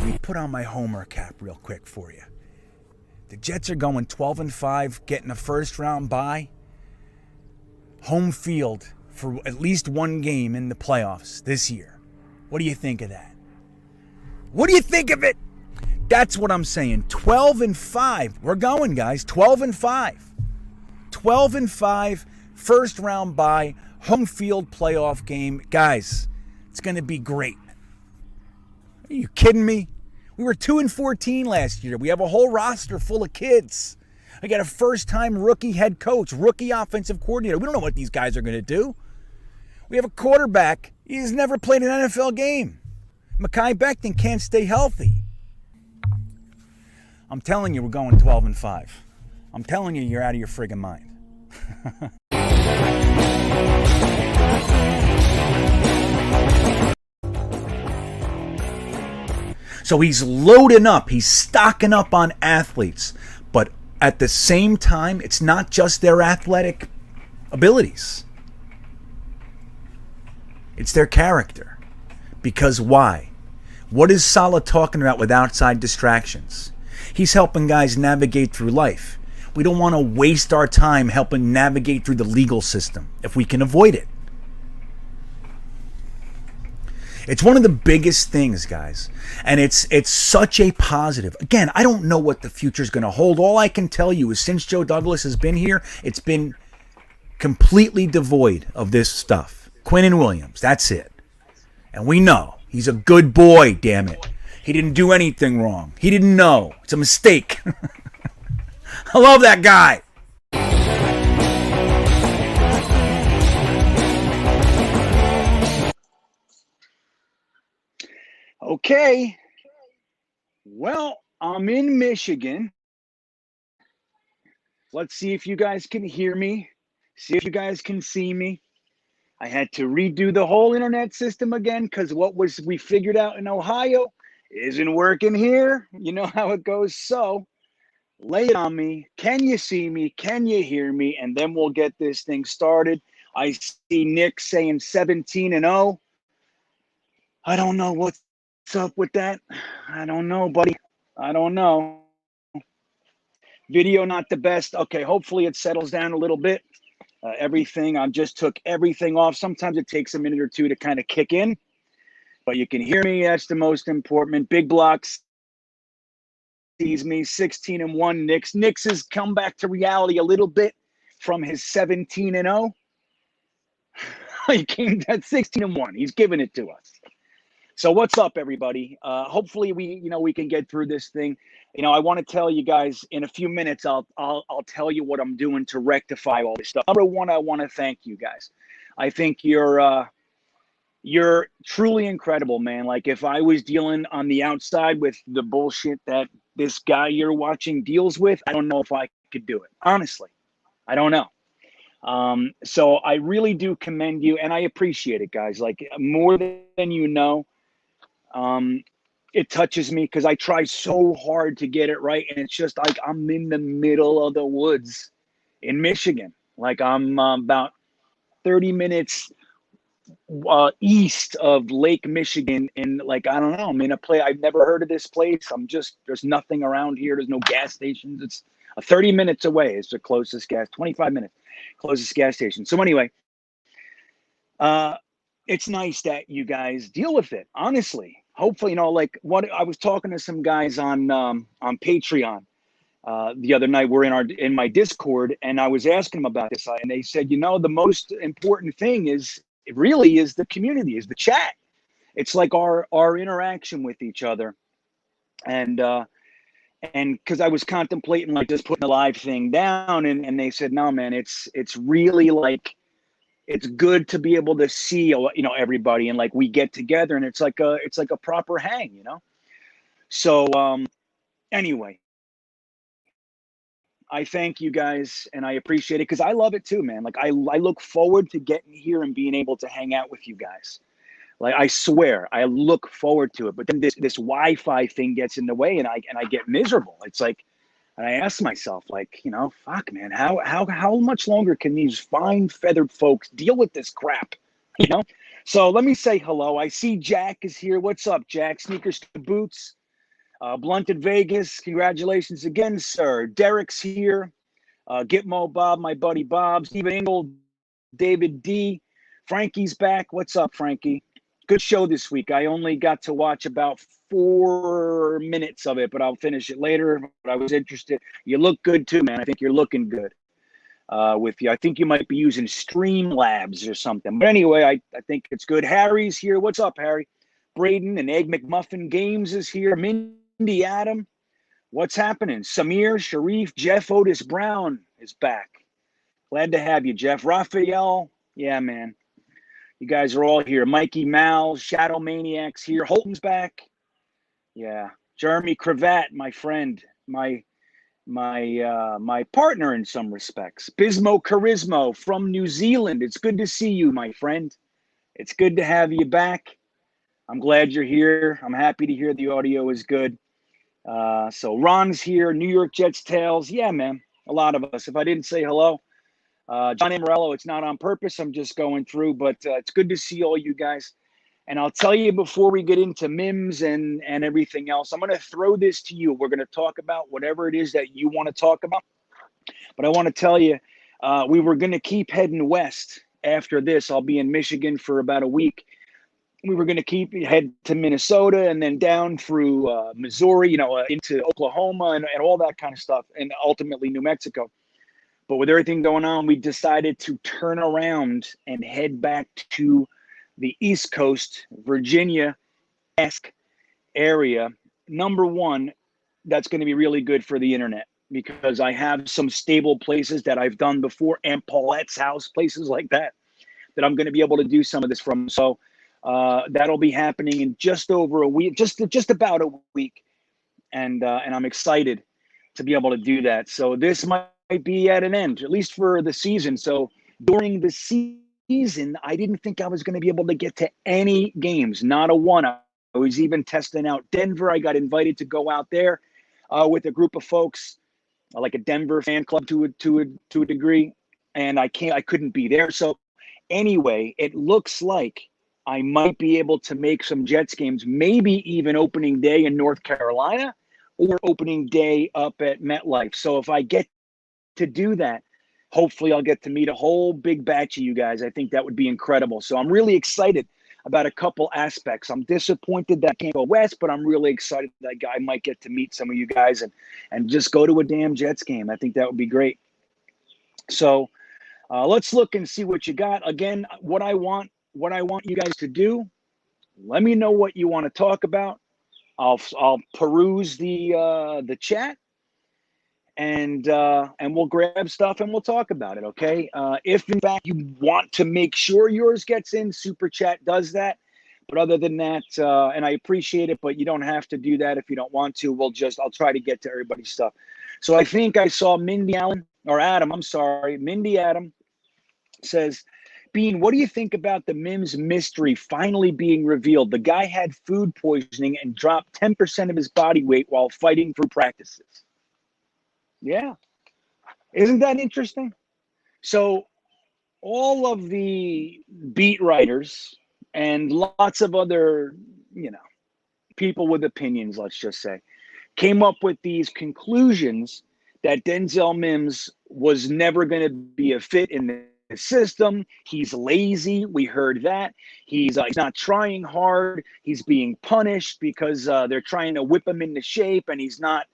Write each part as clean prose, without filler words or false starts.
Let me put on my homer cap real quick for you. The Jets are going 12-5, getting a first-round bye. Home field for at least one game in the playoffs this year. What do you think of that? What do you think of it? That's what I'm saying. 12-5. We're going, guys. 12-5. 12-5. First round bye. Home field playoff game. Guys, it's going to be great. Are you kidding me? We were 2-14 last year. We have a whole roster full of kids. I got a first-time rookie head coach, rookie offensive coordinator. We don't know what these guys are going to do. We have a quarterback. He's never played an NFL game. Mekhi Becton can't stay healthy. I'm telling you, we're going 12-5. I'm telling you, you're out of your friggin' mind. So he's loading up. He's stocking up on athletes. But at the same time, it's not just their athletic abilities. It's their character. Because why? What is Saleh talking about with outside distractions? He's helping guys navigate through life. We don't want to waste our time helping navigate through the legal system if we can avoid it. It's one of the biggest things, guys. And it's such a positive. Again, I don't know what the future is going to hold. All I can tell you is since Joe Douglas has been here, it's been completely devoid of this stuff. Quinnen Williams, that's it. And we know he's a good boy, damn it. He didn't do anything wrong. He didn't know. It's a mistake. I love that guy. Okay. Well, I'm in Michigan. Let's see if you guys can hear me. See if you guys can see me. I had to redo the whole internet system again because what we figured out in Ohio isn't working here. You know how it goes. So lay it on me. Can you see me? Can you hear me? And then we'll get this thing started. I see Nick saying 17-0. I don't know what's up with that. I don't know, buddy. I don't know. Video not the best. Okay, hopefully it settles down a little bit. Everything, I just took everything off. Sometimes it takes a minute or two to kind of kick in. But you can hear me. That's the most important. Big Blocks sees me 16-1. Knicks has come back to reality a little bit from his 17-0. He came at 16-1. He's giving it to us. So what's up, everybody? Hopefully we can get through this thing. I want to tell you guys in a few minutes. I'll tell you what I'm doing to rectify all this stuff. Number one, I want to thank you guys. I think you're truly incredible, man. Like if I was dealing on the outside with the bullshit that this guy you're watching deals with, I don't know if I could do it. Honestly, I don't know. So I really do commend you, and I appreciate it, guys. Like more than you know. It touches me because I try so hard to get it right, and it's just like I'm in the middle of the woods in Michigan. Like I'm about 30 minutes east of Lake Michigan, and like I don't know, I'm in a place I've never heard of this place. There's nothing around here. There's no gas stations. It's 30 minutes away. It's the closest 25 minutes closest gas station. So anyway, it's nice that you guys deal with it, honestly. Hopefully, like what I was talking to some guys on Patreon the other night. We're in my Discord, and I was asking them about this, and they said, the most important thing is the community, is the chat. It's like our interaction with each other, and because I was contemplating like just putting the live thing down, and they said, no, man, it's really like. It's good to be able to see, everybody, and like we get together, and it's like a proper hang, So, anyway, I thank you guys, and I appreciate it because I love it too, man. Like I look forward to getting here and being able to hang out with you guys. Like I swear, I look forward to it. But then this Wi-Fi thing gets in the way, and I get miserable. It's like. And I asked myself, like, fuck, man, how much longer can these fine feathered folks deal with this crap? So let me say hello. I see Jack is here. What's up, Jack? Sneakers to boots. Blunted Vegas, congratulations again, sir. Derek's here. Gitmo Bob, my buddy Bob. Stephen Ingle, David D. Frankie's back. What's up, Frankie? Good show this week. I only got to watch about 4 minutes of it, but I'll finish it later. But I was interested. You look good too, man. I think you're looking good with you. I think you might be using Streamlabs or something. But anyway, I think it's good. Harry's here. What's up, Harry? Braden and Egg McMuffin Games is here. Mindy Adam. What's happening? Samir, Sharif, Jeff Otis Brown is back. Glad to have you, Jeff. Raphael. Yeah, man. You guys are all here. Mikey Mal, Shadow Maniacs here. Holton's back. Yeah. Jeremy Cravat, my friend, my partner in some respects. Bismo Charismo from New Zealand. It's good to see you, my friend. It's good to have you back. I'm glad you're here. I'm happy to hear the audio is good. So Ron's here. New York Jets Tales. Yeah, man. A lot of us. If I didn't say hello, John Amorello, it's not on purpose. I'm just going through, but it's good to see all you guys. And I'll tell you before we get into MIMS and everything else, I'm going to throw this to you. We're going to talk about whatever it is that you want to talk about. But I want to tell you, we were going to keep heading west after this. I'll be in Michigan for about a week. We were going to head to Minnesota and then down through Missouri, into Oklahoma and all that kind of stuff, and ultimately New Mexico. But with everything going on, we decided to turn around and head back to the East Coast, Virginia-esque area. Number one, that's going to be really good for the internet because I have some stable places that I've done before, and Paulette's house, places like that I'm going to be able to do some of this from. So that'll be happening in just over a week, just about a week, and I'm excited to be able to do that. So this might be at an end, at least for the season. So during the season, I didn't think I was going to be able to get to any games, not a one. I was even testing out Denver. I got invited to go out there with a group of folks, like a Denver fan club to a degree, and I couldn't be there. So anyway, it looks like I might be able to make some Jets games, maybe even opening day in North Carolina or opening day up at MetLife. So if I get to do that, hopefully I'll get to meet a whole big batch of you guys. I think that would be incredible. So I'm really excited about a couple aspects. I'm disappointed that I can't go west, but I'm really excited that I might get to meet some of you guys and just go to a damn Jets game. I think that would be great. So let's look and see what you got. Again, what I want you guys to do, let me know what you want to talk about. I'll peruse the chat, and we'll grab stuff and we'll talk about it. Okay. If in fact you want to make sure yours gets in, Super Chat does that. But other than that, and I appreciate it, but you don't have to do that if you don't want to. I'll try to get to everybody's stuff. So I think I saw Mindy Adam says, Bean, what do you think about the Mims mystery finally being revealed? The guy had food poisoning and dropped 10% of his body weight while fighting for practices. Yeah. Isn't that interesting? So all of the beat writers and lots of other, people with opinions, let's just say, came up with these conclusions that Denzel Mims was never going to be a fit in the system. He's lazy. We heard that. He's not trying hard. He's being punished because they're trying to whip him into shape, and he's not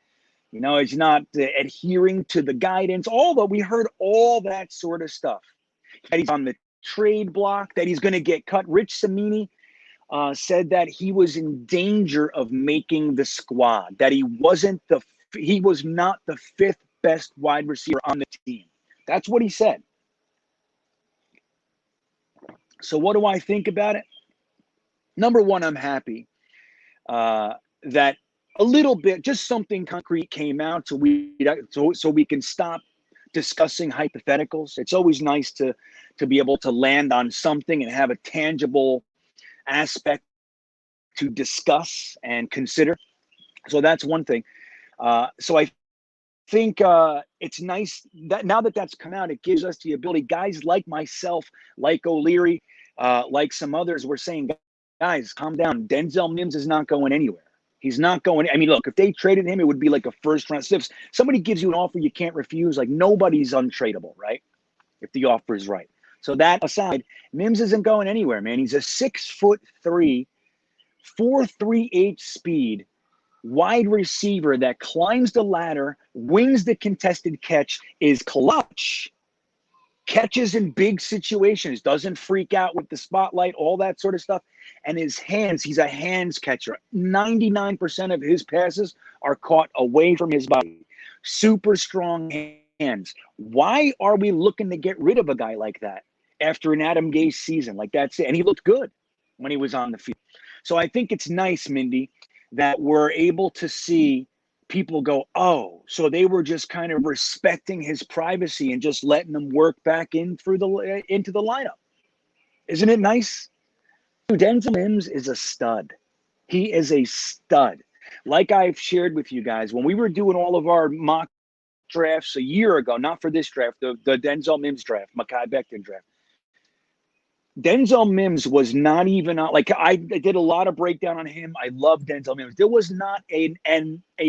adhering to the guidance. Although we heard all that sort of stuff. That he's on the trade block, that he's going to get cut. Rich Samini said that he was in danger of making the squad, that he was not the fifth best wide receiver on the team. That's what he said. So what do I think about it? Number one, I'm happy that a little bit, just something concrete came out so we can stop discussing hypotheticals. It's always nice to be able to land on something and have a tangible aspect to discuss and consider. So that's one thing. So I think it's nice that now that that's come out, it gives us the ability, guys like myself, like O'Leary, like some others, we're saying, guys, calm down. Denzel Mims is not going anywhere. He's not going. I mean, look, if they traded him, it would be like a first round. If somebody gives you an offer you can't refuse, like nobody's untradeable, right? If the offer is right. So that aside, Mims isn't going anywhere, man. He's a 6'3", 4.38 speed wide receiver that climbs the ladder, wins the contested catch, is clutch, catches in big situations, doesn't freak out with the spotlight, all that sort of stuff. And his hands, he's a hands catcher. 99% of his passes are caught away from his body. Super strong hands. Why are we looking to get rid of a guy like that after an Adam Gase season? Like, that's it. And he looked good when he was on the field. So I think it's nice, Mindy, that we're able to see people go, oh, so they were just kind of respecting his privacy and just letting him work back into the lineup. Isn't it nice? Denzel Mims is a stud. He is a stud. Like I've shared with you guys, when we were doing all of our mock drafts a year ago, not for this draft, the Denzel Mims draft, Mekhi Becton draft, Denzel Mims was not even like, I did a lot of breakdown on him. I love Denzel Mims. There was not a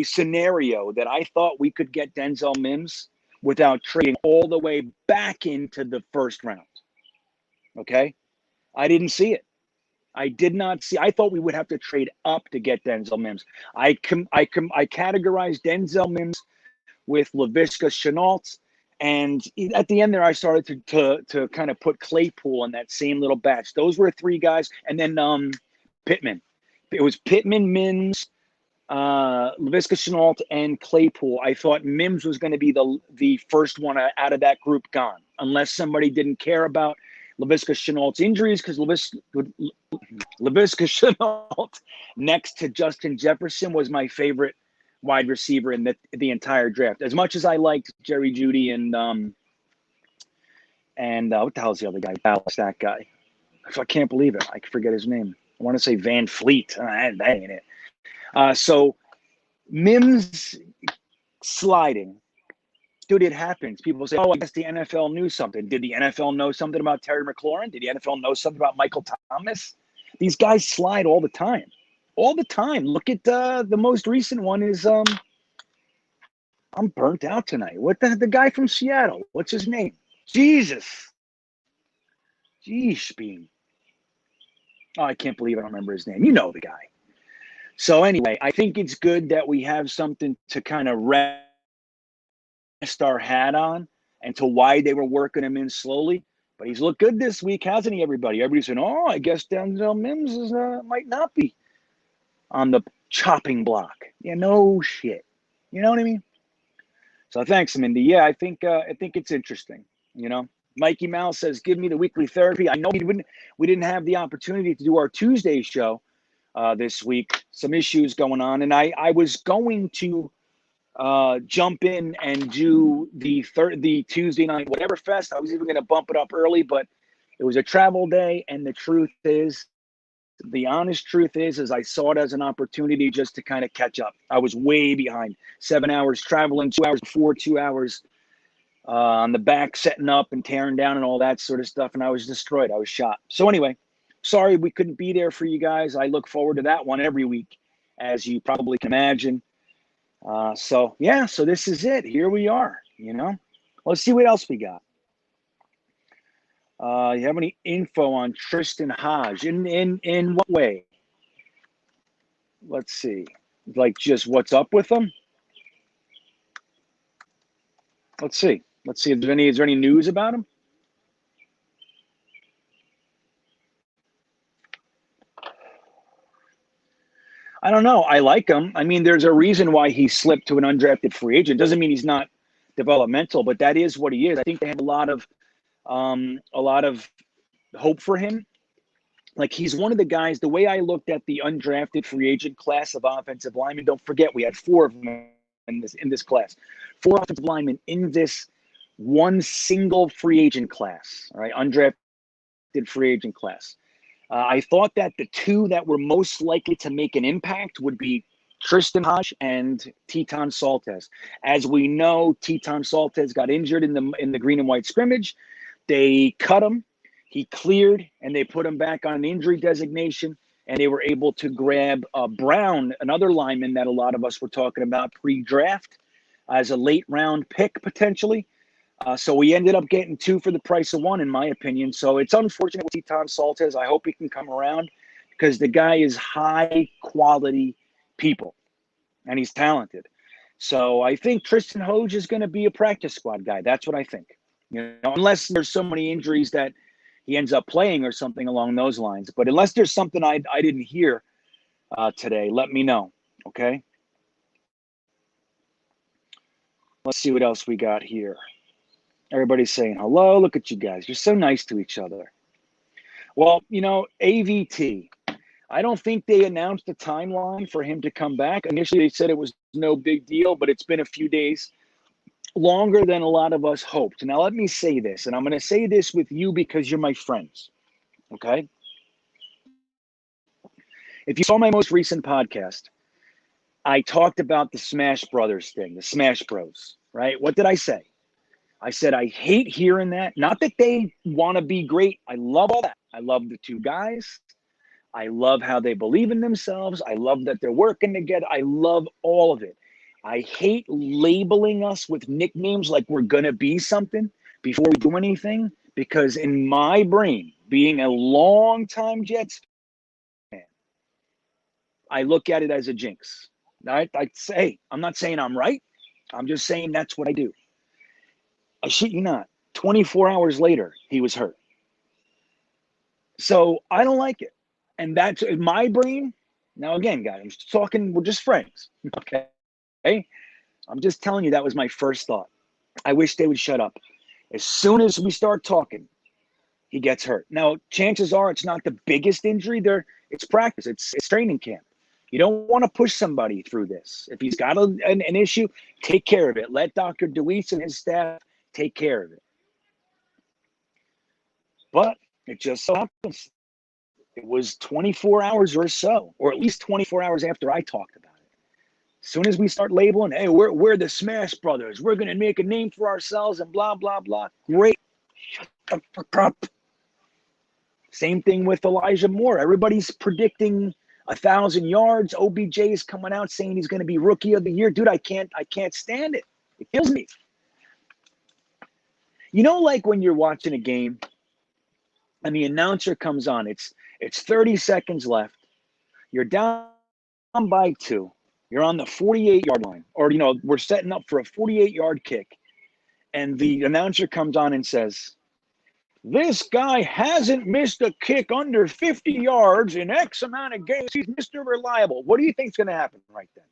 scenario that I thought we could get Denzel Mims without trading all the way back into the first round. Okay? I didn't see it. I did not see. I thought we would have to trade up to get Denzel Mims. I categorized Denzel Mims with Laviska Shenault. And at the end there, I started to kind of put Claypool in that same little batch. Those were three guys. And then Pittman. It was Pittman, Mims, Laviska Shenault, and Claypool. I thought Mims was going to be the first one out of that group gone, unless somebody didn't care about Laviska Shenault's injuries, because Laviska Shenault next to Justin Jefferson was my favorite wide receiver in the entire draft. As much as I liked Jerry Jeudy and what the hell's the other guy? Dallas, that guy. I can't believe it. I forget his name. I want to say Van Fleet. That ain't it. So Mims sliding. Dude, it happens. People say, oh, I guess the NFL knew something. Did the NFL know something about Terry McLaurin? Did the NFL know something about Michael Thomas? These guys slide all the time. All the time. Look at the most recent one is I'm burnt out tonight. What the guy from Seattle? What's his name? Jesus. Jeez, Bean. Oh, I can't believe I don't remember his name. You know the guy. So anyway, I think it's good that we have something to kind of rest our hat on and to why they were working him in slowly. But he's looked good this week, hasn't he, everybody? Everybody's saying, oh, I guess Denzel Mims is might not be on the chopping block. Yeah, no shit. You know what I mean? So thanks, Mindy. Yeah, I think it's interesting. You know, Mikey Mouse says, give me the weekly therapy. I know we didn't have the opportunity to do our Tuesday show this week. Some issues going on. And I was going to jump in and do the Tuesday night whatever fest. I was even going to bump it up early, but it was a travel day. And the honest truth is I saw it as an opportunity just to kind of catch up. I was way behind. 7 hours traveling, 2 hours before, 2 hours on the back, setting up and tearing down and all that sort of stuff. And I was destroyed. I was shot. So anyway, sorry we couldn't be there for you guys. I look forward to that one every week, as you probably can imagine. So this is it. Here we are, you know. Let's see what else we got. You have any info on Tristan Hodge? In what way? Let's see. Like just what's up with him? Let's see. Is there any news about him? I don't know. I like him. I mean, there's a reason why he slipped to an undrafted free agent. Doesn't mean he's not developmental, but that is what he is. I think they have a lot of hope for him. Like, he's one of the guys, the way I looked at the undrafted free agent class of offensive linemen, don't forget, we had 4 of them in this class. 4 offensive linemen in this one single free agent class, all right, undrafted free agent class. I thought that the 2 that were most likely to make an impact would be Tristan Hodge and Teton Saltez. As we know, Teton Saltez got injured in the green and white scrimmage. They cut him. He cleared, and they put him back on an injury designation. and they were able to grab Brown, another lineman that a lot of us were talking about pre-draft as a late round pick potentially. So we ended up getting 2 for the price of 1, in my opinion. So it's unfortunate with Teton Saltez. I hope he can come around because the guy is high quality people and he's talented. So I think Tristan Hodge is going to be a practice squad guy. That's what I think. Unless there's so many injuries that he ends up playing or something along those lines. But unless there's something I didn't hear today, let me know. Okay. Let's see what else we got here. Everybody's saying hello. Look at you guys. You're so nice to each other. Well, AVT. I don't think they announced a timeline for him to come back. Initially, they said it was no big deal, but it's been a few days, longer than a lot of us hoped. Now, let me say this, and I'm going to say this with you because you're my friends, okay? If you saw my most recent podcast, I talked about the Smash Brothers thing, the Smash Bros, right? What did I say? I said, I hate hearing that. Not that they want to be great. I love all that. I love the 2 guys. I love how they believe in themselves. I love that they're working together. I love all of it. I hate labeling us with nicknames like we're going to be something before we do anything, because in my brain, being a long-time Jets fan, I look at it as a jinx. I say, I'm not saying I'm right. I'm just saying that's what I do. I shit you not. 24 hours later, he was hurt. So I don't like it. And that's in my brain. Now, again, guys, I'm just talking, we're just friends. Okay. I'm just telling you that was my first thought. I wish they would shut up. As soon as we start talking, he gets hurt. Now, chances are it's not the biggest injury. It's practice. It's training camp. You don't want to push somebody through this. If he's got an issue, take care of it. Let Dr. DeWeese and his staff take care of it. But it just so happens it was 24 hours or so, or at least 24 hours after I talked about it. As soon as we start labeling, hey, we're the Smash Brothers. We're going to make a name for ourselves and blah, blah, blah. Great. Shut the fuck up. Same thing with Elijah Moore. Everybody's predicting 1,000 yards. OBJ is coming out saying he's going to be Rookie of the Year. Dude, I can't stand it. It kills me. Like when you're watching a game and the announcer comes on, it's 30 seconds left. You're down by 2. You're on the 48-yard line. Or, we're setting up for a 48-yard kick. And the announcer comes on and says, this guy hasn't missed a kick under 50 yards in X amount of games. He's Mr. Reliable. What do you think's going to happen right then?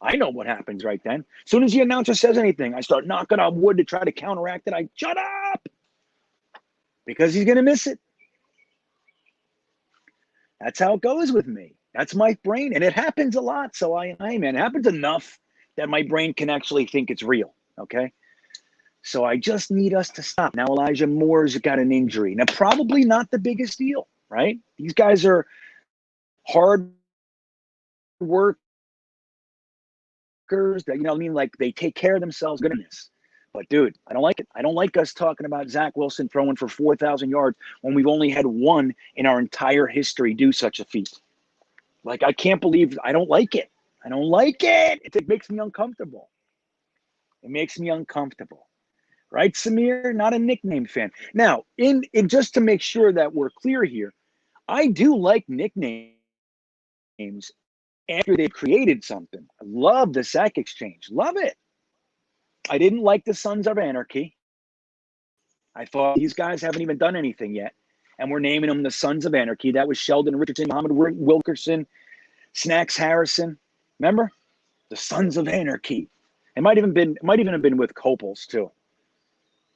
I know what happens right then. As soon as the announcer says anything, I start knocking on wood to try to counteract it. I shut up because he's going to miss it. That's how it goes with me. That's my brain. And it happens a lot. So man, it happens enough that my brain can actually think it's real. Okay. So I just need us to stop. Now, Elijah Moore's got an injury. Now, probably not the biggest deal, right? These guys are hard workers that, like they take care of themselves. Goodness. But, dude, I don't like it. I don't like us talking about Zach Wilson throwing for 4,000 yards when we've only had 1 in our entire history do such a feat. Like, I can't believe I don't like it. I don't like it. It makes me uncomfortable. It makes me uncomfortable. Right, Samir? Not a nickname fan. Now, in just to make sure that we're clear here, I do like nicknames after they've created something. I love the sack exchange. Love it. I didn't like the Sons of Anarchy. I thought these guys haven't even done anything yet, and we're naming them the Sons of Anarchy. That was Sheldon Richardson, Muhammad Wilkerson, Snacks Harrison. Remember? The Sons of Anarchy. It might even have been with Copels too.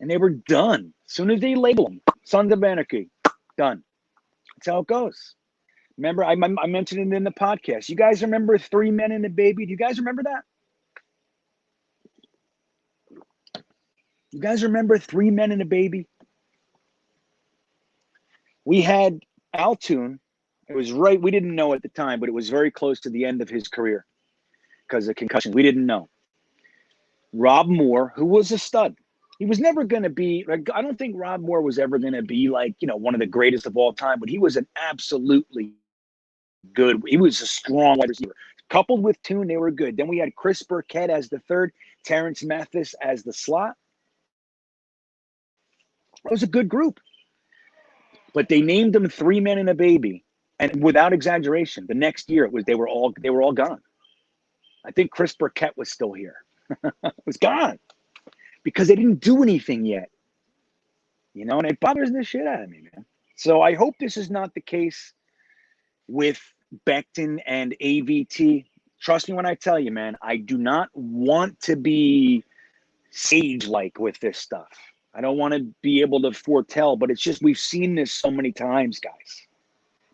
And they were done. As soon as they label them, Sons of Anarchy, done. That's how it goes. Remember, I mentioned it in the podcast. You guys remember 3 Men and a Baby? Do you guys remember that? You guys remember 3 Men and a Baby? We had Altoon. It was right. We didn't know at the time, but it was very close to the end of his career because of concussions. We didn't know. Rob Moore, who was a stud. He was never going to be, like, I don't think Rob Moore was ever going to be like, one of the greatest of all time, but he was an absolutely good. He was a strong wide receiver. Coupled with Tune, they were good. Then we had Chris Burkett as the third, Terrence Mathis as the slot. It was a good group. But they named them 3 men and a baby. And without exaggeration, the next year they were all gone. I think Chris Burkett was still here. Was gone. Because they didn't do anything yet. You know, and it bothers the shit out of me, man. So I hope this is not the case with Becton and AVT. Trust me when I tell you, man, I do not want to be sage-like with this stuff. I don't want to be able to foretell, but it's just we've seen this so many times, guys.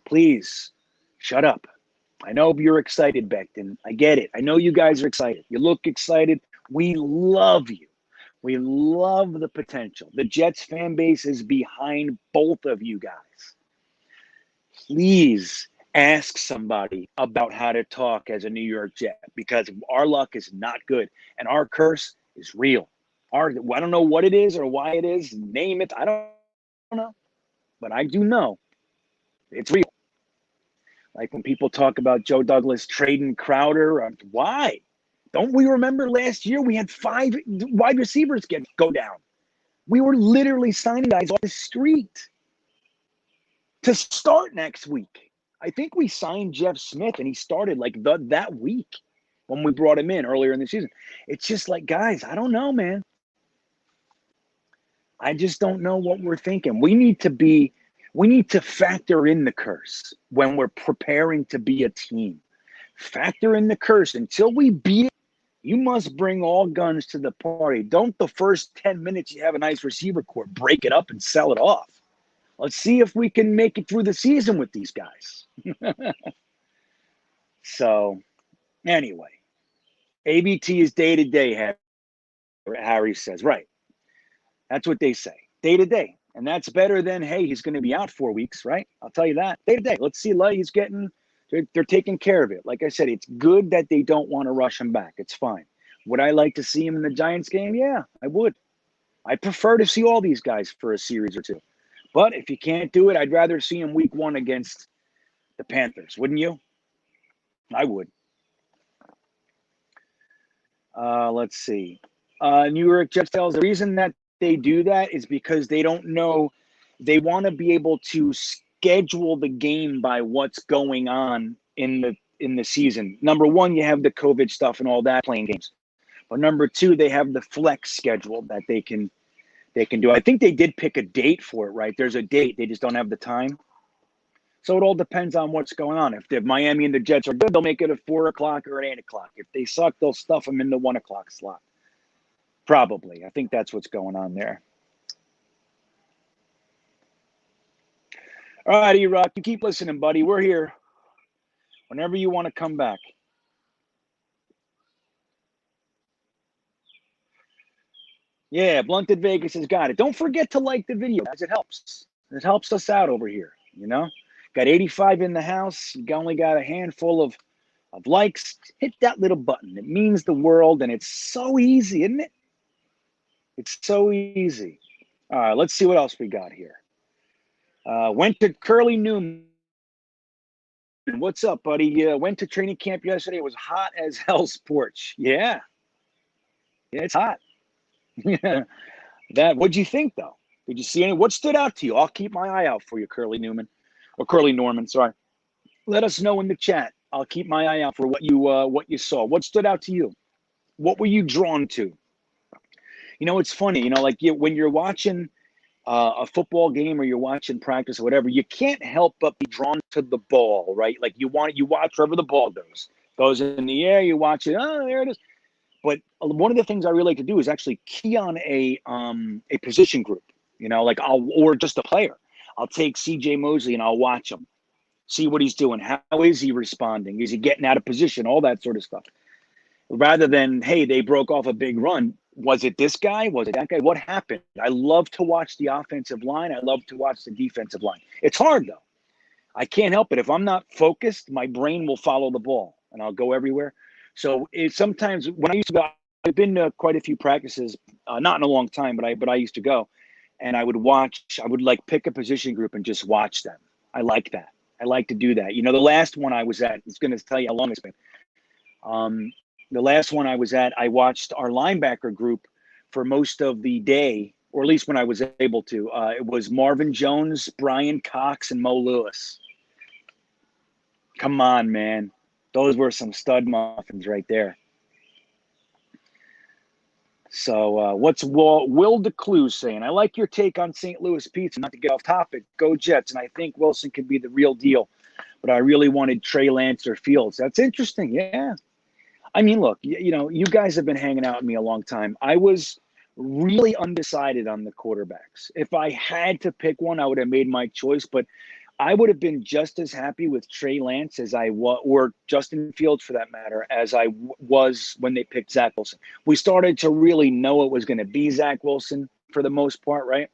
Please, shut up. I know you're excited, Becton. I get it. I know you guys are excited. You look excited. We love you. We love the potential. The Jets fan base is behind both of you guys. Please ask somebody about how to talk as a New York Jet, because our luck is not good and our curse is real. I don't know what it is or why it is. Name it. I don't know. But I do know it's real. Like when people talk about Joe Douglas trading Crowder, why? Don't we remember last year we had 5 wide receivers go down? We were literally signing guys off the street to start next week. I think we signed Jeff Smith and he started like that week when we brought him in earlier in the season. It's just like, guys, I don't know, man. I just don't know what we're thinking. We need to factor in the curse when we're preparing to be a team. Factor in the curse. Until we beat it, you must bring all guns to the party. Don't the first 10 minutes you have a nice receiver corps, break it up and sell it off. Let's see if we can make it through the season with these guys. So, anyway, ABT is day-to-day, Harry says. Right. That's what they say. Day-to-day. And that's better than, hey, he's going to be out 4 weeks, right? I'll tell you that. Day-to-day. Let's see. They're taking care of it. Like I said, it's good that they don't want to rush him back. It's fine. Would I like to see him in the Giants game? Yeah, I would. I prefer to see all these guys for a series or two. But if you can't do it, I'd rather see him week 1 against the Panthers. Wouldn't you? I would. Let's see. New York Jets tells the reason that they do that is because they don't know. They want to be able to schedule the game by what's going on in the season. Number 1, you have the COVID stuff and all that playing games. But number 2, they have the flex schedule that they can do. I think they did pick a date for it, right? There's a date. They just don't have the time. So it all depends on what's going on. If Miami and the Jets are good, they'll make it a 4 o'clock or an 8 o'clock. If they suck, they'll stuff them in the 1 o'clock slot. Probably. I think that's what's going on there. All right, E-Rock, you keep listening, buddy. We're here whenever you want to come back. Yeah, Blunted Vegas has got it. Don't forget to like the video, guys. It helps. It helps us out over here, you know? Got 85 in the house. You only got a handful of likes. Hit that little button. It means the world, and it's so easy, isn't it? It's so easy. All right, let's see what else we got here. Went to Curly Newman. What's up, buddy? Went to training camp yesterday. It was hot as hell's porch. Yeah. Yeah, it's hot. Yeah. What'd you think, though? Did you see any? What stood out to you? I'll keep my eye out for you, Curly Newman. Or Curly Norman, sorry. Let us know in the chat. I'll keep my eye out for what you saw. What stood out to you? What were you drawn to? You know, it's funny, you know, like when you're watching a football game or you're watching practice or whatever, you can't help but be drawn to the ball, right? Like you watch wherever the ball goes in the air, you watch it, oh, there it is. But one of the things I really like to do is actually key on a position group, you know, like or just a player. I'll take CJ Mosley and I'll watch him, see what he's doing. How is he responding? Is he getting out of position? All that sort of stuff. Rather than, hey, they broke off a big run. Was it this guy? Was it that guy? What happened? I love to watch the offensive line. I love to watch the defensive line. It's hard, though. I can't help it. If I'm not focused, my brain will follow the ball, and I'll go everywhere. So sometimes when I used to go, I've been to quite a few practices, not in a long time, but I used to go, and I would like pick a position group and just watch them. I like that. I like to do that. You know, the last one I was at, it's going to tell you how long it's been. The last one I was at, I watched our linebacker group for most of the day, or at least when I was able to. It was Marvin Jones, Brian Cox, and Mo Lewis. Come on, man. Those were some stud muffins right there. So what's Will DeClue saying? I like your take on St. Louis pizza. Not to get off topic, go Jets. And I think Wilson could be the real deal. But I really wanted Trey Lance or Fields. That's interesting. Yeah. I mean, look, you know, you guys have been hanging out with me a long time. I was really undecided on the quarterbacks. If I had to pick one, I would have made my choice. But I would have been just as happy with Trey Lance as I was, or Justin Fields for that matter, as I was when they picked Zach Wilson. We started to really know it was going to be Zach Wilson for the most part, right?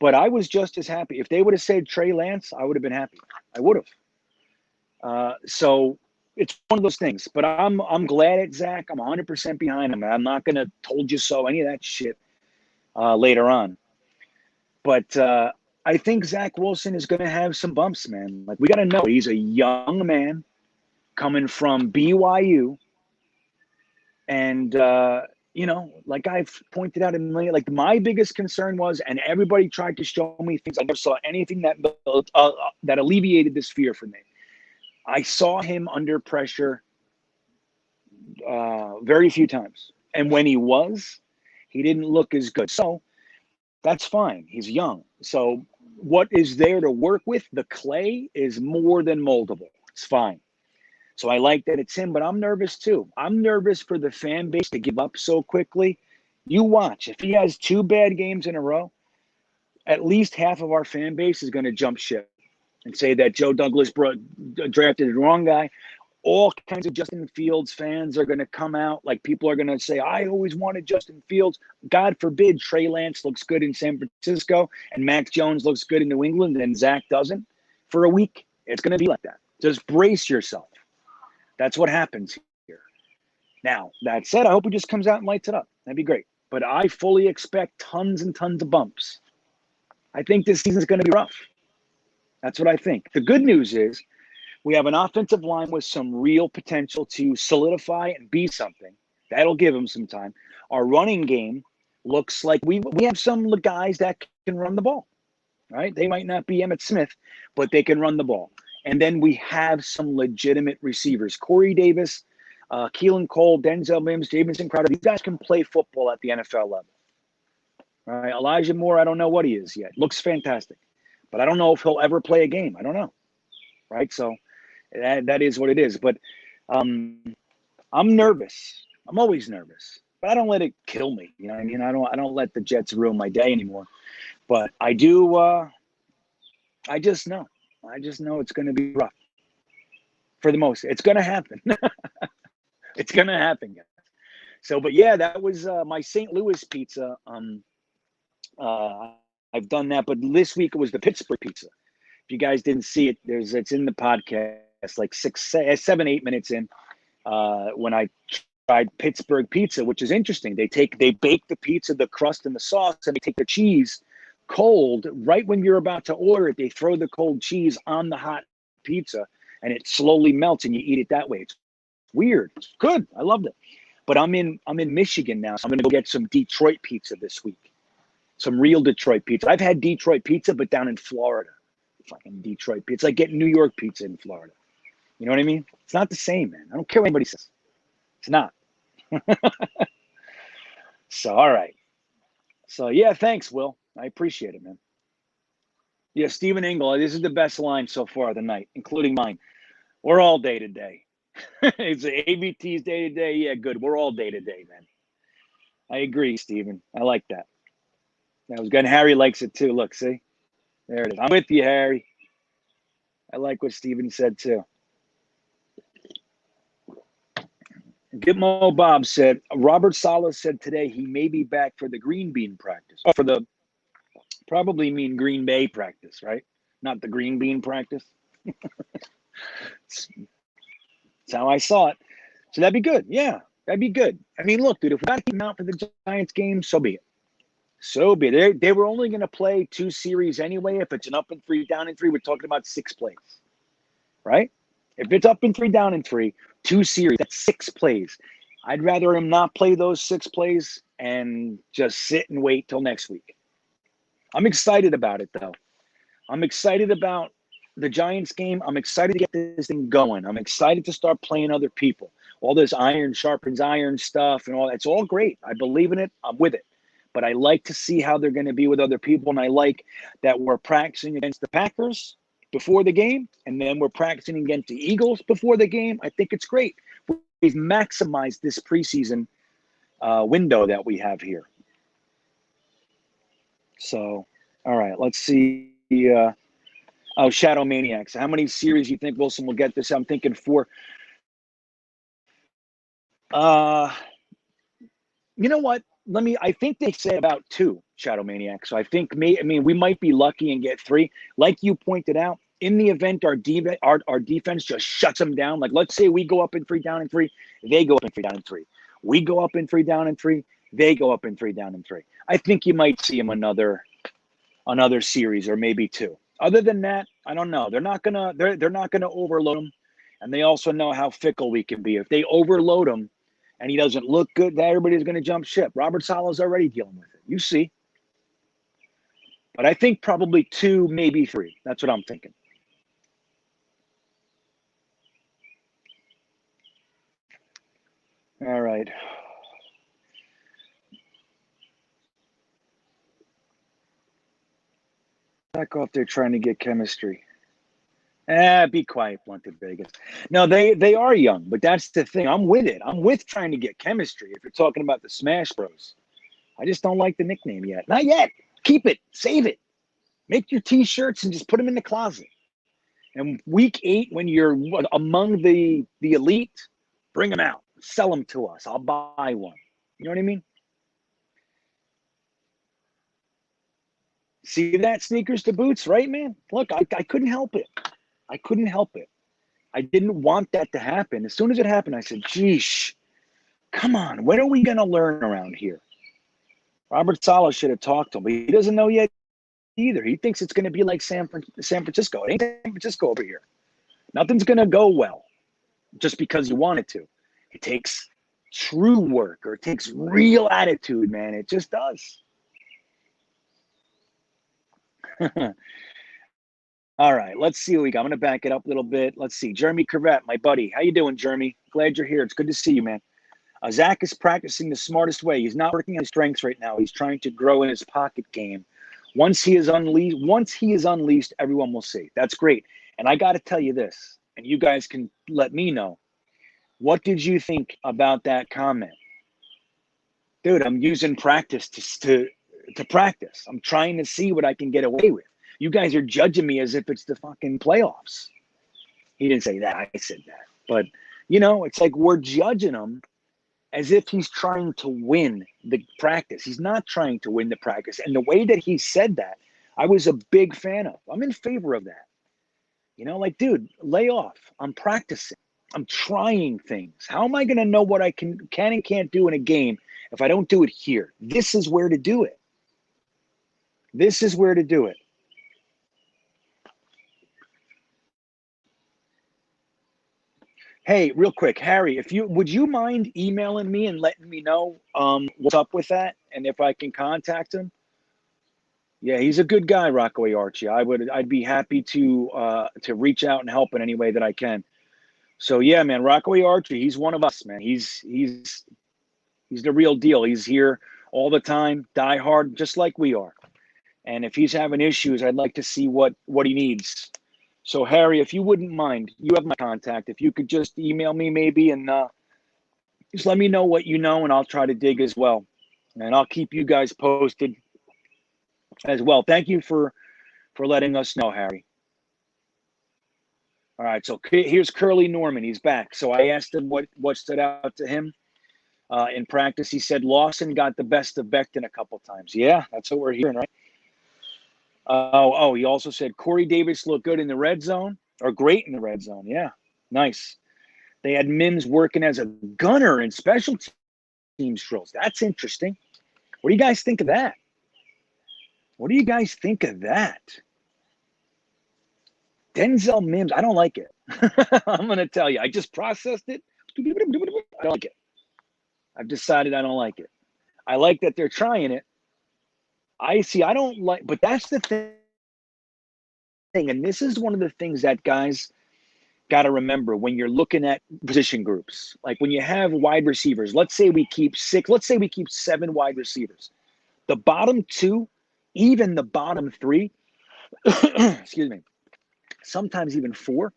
But I was just as happy. If they would have said Trey Lance, I would have been happy. I would have. So it's one of those things. But I'm glad at Zach. I'm 100% behind him. I'm not going to told you so, any of that shit later on. But I think Zach Wilson is going to have some bumps, man. Like, we got to know he's a young man coming from BYU. And, you know, like I've pointed out, like my biggest concern was, and everybody tried to show me things, I never saw anything that alleviated this fear for me. I saw him under pressure very few times. And when he didn't look as good. So that's fine. He's young. So what is there to work with? The clay is more than moldable. It's fine. So I like that it's him, but I'm nervous too. I'm nervous for the fan base to give up so quickly. You watch. If he has 2 bad games in a row, at least half of our fan base is going to jump ship and say that Joe Douglas drafted the wrong guy. All kinds of Justin Fields fans are going to come out. Like, people are going to say, I always wanted Justin Fields. God forbid Trey Lance looks good in San Francisco and Mac Jones looks good in New England and Zach doesn't for a week. It's going to be like that. Just brace yourself. That's what happens here. Now, that said, I hope he just comes out and lights it up. That'd be great. But I fully expect tons and tons of bumps. I think this season's going to be rough. That's what I think. The good news is, we have an offensive line with some real potential to solidify and be something. That'll give him some time. Our running game looks like we have some guys that can run the ball, right? They might not be Emmitt Smith, but they can run the ball. And then we have some legitimate receivers. Corey Davis, Keelan Cole, Denzel Mims, Jamison Crowder. These guys can play football at the NFL level. All right, Elijah Moore, I don't know what he is yet. Looks fantastic. But I don't know if he'll ever play a game. I don't know. Right? So that is what it is. But I'm nervous. I'm always nervous. But I don't let it kill me. You know what I mean? I don't let the Jets ruin my day anymore. But I do I just know. I just know it's going to be rough. For the most. It's going to happen. It's going to happen, guys. So, but yeah, that was my St. Louis pizza. I've done that, but this week it was the Pittsburgh pizza. If you guys didn't see it, it's in the podcast, like 7, 8 minutes in, when I tried Pittsburgh pizza, which is interesting. They bake the pizza, the crust and the sauce, and they take the cheese cold right when you're about to order it. They throw the cold cheese on the hot pizza, and it slowly melts, and you eat it that way. It's weird. It's good. I loved it. But I'm in Michigan now, so I'm going to go get some Detroit pizza this week. Some real Detroit pizza. I've had Detroit pizza, but down in Florida. Fucking Detroit pizza. It's like getting New York pizza in Florida. You know what I mean? It's not the same, man. I don't care what anybody says. It's not. So, all right. So, yeah, thanks, Will. I appreciate it, man. Yeah, Stephen Engel, this is the best line so far of the night, including mine. We're all day to day. It's ABT's day to day. Yeah, good. We're all day to day, man. I agree, Stephen. I like that. That was good. Harry likes it too. Look, see? There it is. I'm with you, Harry. I like what Steven said too. Gitmo Bob said, Robert Saleh said today he may be back for the GreenBean practice. Oh, for the, probably mean Green Bay practice, right? Not the GreenBean practice. That's how I saw it. So that'd be good. Yeah, that'd be good. I mean, look, dude, if we got to keep him out for the Giants game, so be it. So be it. They were only going to play 2 series anyway. If it's an up and 3, down and 3, we're talking about 6 plays. right? If it's up and 3, down and 3, 2 series, that's 6 plays. I'd rather him not play those 6 plays and just sit and wait till next week. I'm excited about it, though. I'm excited about the Giants game. I'm excited to get this thing going. I'm excited to start playing other people. All this iron sharpens iron stuff and all that's all great. I believe in it. I'm with it. But I like to see how they're going to be with other people. And I like that we're practicing against the Packers before the game, and then we're practicing against the Eagles before the game. I think it's great. We've maximized this preseason window that we have here. So, all right, let's see. Shadow Maniacs. How many series do you think Wilson will get this? I'm thinking 4. You know what? I think they said about 2 Shadow Maniacs. So I think we might be lucky and get 3. Like you pointed out, in the event our defense just shuts them down. Like, let's say we go up in 3, down and 3, they go up in 3, down and 3. We go up in 3, down and 3, they go up in 3, down and 3. I think you might see them another series or maybe 2. Other than that, I don't know. They're not gonna overload him, and they also know how fickle we can be. If they overload him and he doesn't look good, everybody's gonna jump ship. Robert Saleh's already dealing with it. You see. But I think probably 2, maybe 3. That's what I'm thinking. All right. Back off there trying to get chemistry. Be quiet, Blunted Vegas. No, they are young, but that's the thing. I'm with it. I'm with trying to get chemistry if you're talking about the Smash Bros. I just don't like the nickname yet. Not yet. Keep it. Save it. Make your T-shirts and just put them in the closet. And week 8, when you're among the elite, bring them out. Sell them to us. I'll buy one. You know what I mean? See that? Sneakers to boots, right, man? Look, I couldn't help it. I couldn't help it. I didn't want that to happen. As soon as it happened, I said, geesh, come on. When are we going to learn around here? Robert Saleh should have talked to him, but he doesn't know yet either. He thinks it's going to be like San Francisco. It ain't San Francisco over here. Nothing's going to go well just because you want it to. It takes true work, or it takes real attitude, man. It just does. All right, let's see what we got. I'm going to back it up a little bit. Let's see. Jeremy Corvette, my buddy. How you doing, Jeremy? Glad you're here. It's good to see you, man. Zach is practicing the smartest way. He's not working on his strengths right now. He's trying to grow in his pocket game. Once he is unleashed, everyone will see. That's great. And I got to tell you this, and you guys can let me know. What did you think about that comment? Dude, I'm using practice to practice. I'm trying to see what I can get away with. You guys are judging me as if it's the fucking playoffs. He didn't say that. I said that. But, it's like we're judging him as if he's trying to win the practice. He's not trying to win the practice. And the way that he said that, I was a big fan of. I'm in favor of that. Dude, lay off. I'm practicing. I'm trying things. How am I going to know what I can and can't do in a game if I don't do it here? This is where to do it. This is where to do it. Hey, real quick, Harry, would you mind emailing me and letting me know what's up with that and if I can contact him? Yeah, he's a good guy, Rockaway Archie. I'd be happy to reach out and help in any way that I can. So yeah, man, Rockaway Archie, he's one of us, man. He's the real deal. He's here all the time, die hard, just like we are. And if he's having issues, I'd like to see what he needs. So, Harry, if you wouldn't mind, you have my contact. If you could just email me maybe and just let me know what you know, and I'll try to dig as well. And I'll keep you guys posted as well. Thank you for letting us know, Harry. All right, so here's Curly Norman. He's back. So I asked him what stood out to him in practice. He said Lawson got the best of Becton a couple times. Yeah, that's what we're hearing, right? He also said Corey Davis looked good in the red zone, or great in the red zone. Yeah, nice. They had Mims working as a gunner in special teams drills. That's interesting. What do you guys think of that? What do you guys think of that? Denzel Mims, I don't like it. I'm going to tell you. I just processed it. I don't like it. I've decided I don't like it. I like that they're trying it. I don't like, but that's the thing. And this is one of the things that guys got to remember when you're looking at position groups. Like when you have wide receivers, let's say we keep 7 wide receivers. The bottom 2, even the bottom 3, excuse me, sometimes even 4,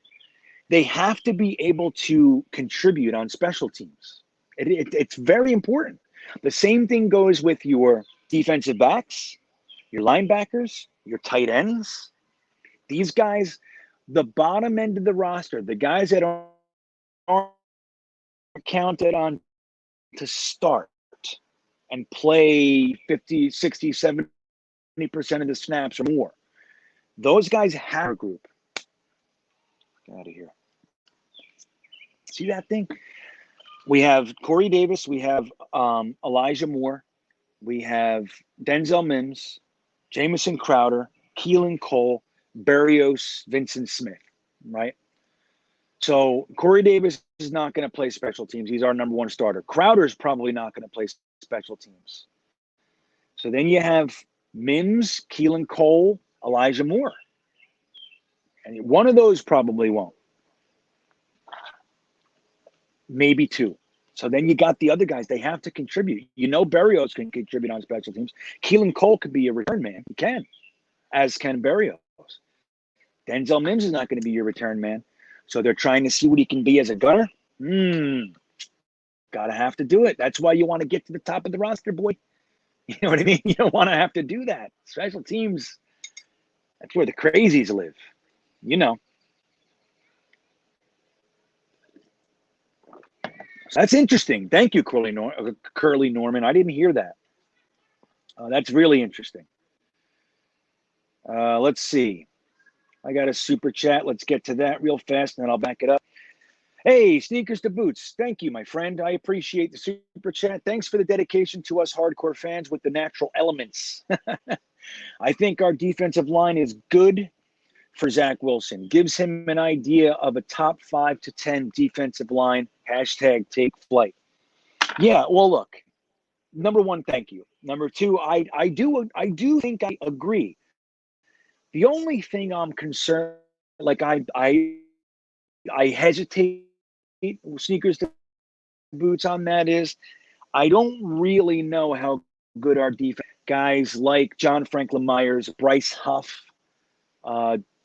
they have to be able to contribute on special teams. It's very important. The same thing goes with your defensive backs, your linebackers, your tight ends. These guys, the bottom end of the roster, the guys that aren't counted on to start and play 50, 60, 70% of the snaps or more, those guys have a group. Get out of here. See that thing? We have Corey Davis. We have Elijah Moore. We have Denzel Mims, Jamison Crowder, Keelan Cole, Berrios, Vincent Smith, right? So Corey Davis is not going to play special teams. He's our number 1 starter. Crowder is probably not going to play special teams. So then you have Mims, Keelan Cole, Elijah Moore. And one of those probably won't. Maybe 2. So then you got the other guys. They have to contribute. Berrios can contribute on special teams. Keelan Cole could be a return man. He can, as can Berrios. Denzel Mims is not going to be your return man. So they're trying to see what he can be as a gunner. Gotta have to do it. That's why you want to get to the top of the roster, boy. You know what I mean? You don't want to have to do that. Special teams, that's where the crazies live. So that's interesting. Thank you, Curly Norman. I didn't hear that. That's really interesting. Let's see. I got a super chat. Let's get to that real fast, and then I'll back it up. Hey, Sneakers to Boots. Thank you, my friend. I appreciate the super chat. Thanks for the dedication to us hardcore fans with the natural elements. I think our defensive line is good for Zach Wilson. Gives him an idea of a top 5 to 10 defensive line. # take flight. Yeah, well, look. Number 1, thank you. Number 2, I do think I agree. The only thing I'm concerned, like I hesitate, Sneakers to Boots, on that is I don't really know how good our defense, guys like John Franklin Myers, Bryce Huff,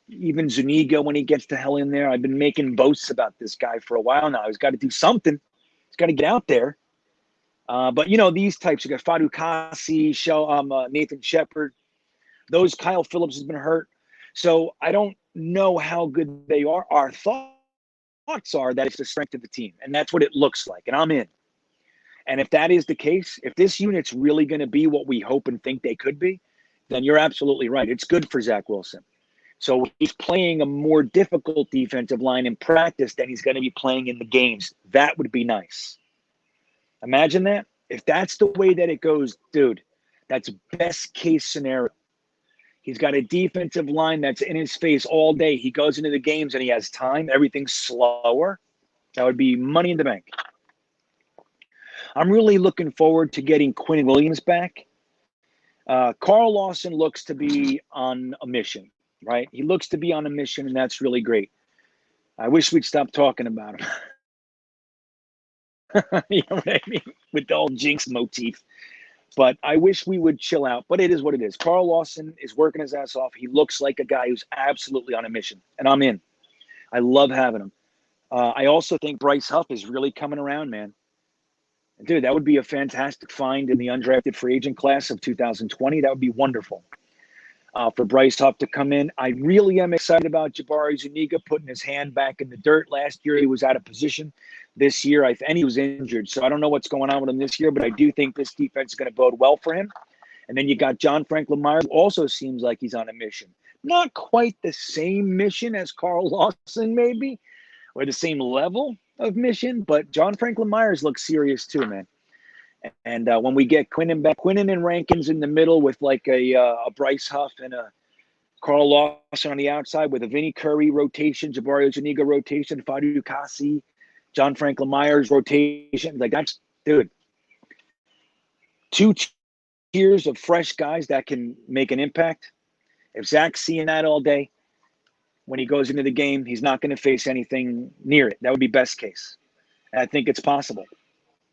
even Zuniga when he gets the hell in there. I've been making boasts about this guy for a while now. He's got to do something. He's got to get out there. But these types, you got Fadu Kasi, Nathan Shepard. Those Kyle Phillips has been hurt. So I don't know how good they are. Our thoughts are that it's the strength of the team, and that's what it looks like, and I'm in. And if that is the case, if this unit's really going to be what we hope and think they could be, then you're absolutely right. It's good for Zach Wilson. So he's playing a more difficult defensive line in practice than he's going to be playing in the games. That would be nice. Imagine that. If that's the way that it goes, dude, that's best case scenario. He's got a defensive line that's in his face all day. He goes into the games and he has time. Everything's slower. That would be money in the bank. I'm really looking forward to getting Quinn Williams back. Carl Lawson looks to be on a mission, right? He looks to be on a mission, and that's really great. I wish we'd stop talking about him. You know what I mean? With the old jinx motif. But I wish we would chill out. But it is what it is. Carl Lawson is working his ass off. He looks like a guy who's absolutely on a mission, and I'm in. I love having him. I also think Bryce Huff is really coming around, man. Dude, that would be a fantastic find in the undrafted free agent class of 2020. That would be wonderful for Bryce Huff to come in. I really am excited about Jabari Zuniga putting his hand back in the dirt. Last year, he was out of position. This year, and he was injured. So I don't know what's going on with him this year, but I do think this defense is going to bode well for him. And then you got John Franklin Myers, who also seems like he's on a mission. Not quite the same mission as Carl Lawson, maybe, or the same level of mission, but John Franklin Myers looks serious too, man. And when we get Quinnen back, Quinnen and Rankins in the middle with like a Bryce Huff and Carl Lawson on the outside with a Vinny Curry rotation, Jabari Zuniga rotation, Fadu Kasi, John Franklin Myers rotation. Like, that's, dude, two tiers of fresh guys that can make an impact. If Zach's seeing that all day, when he goes into the game, he's not going to face anything near it. That would be best case. And I think it's possible.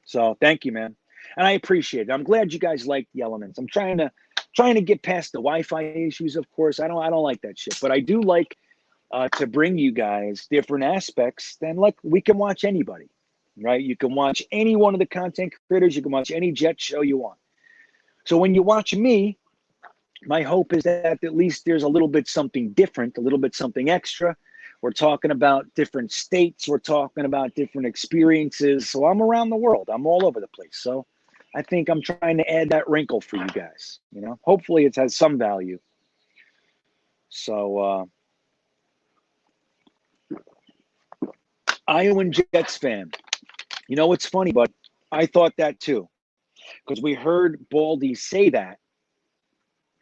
So thank you, man. And I appreciate it. I'm glad you guys like the elements. I'm trying to get past the Wi-Fi issues, of course. I don't like that shit. But I do like to bring you guys different aspects than, like, we can watch anybody, right? You can watch any one of the content creators. You can watch any Jet show you want. So when you watch me, my hope is that at least there's a little bit something different, a little bit something extra. We're talking about different states. We're talking about different experiences. So I'm around the world. I'm all over the place. So I think I'm trying to add that wrinkle for you guys. You know, hopefully it has some value. So Iowa Jets fan. You know, it's funny, but I thought that too, because we heard Baldy say that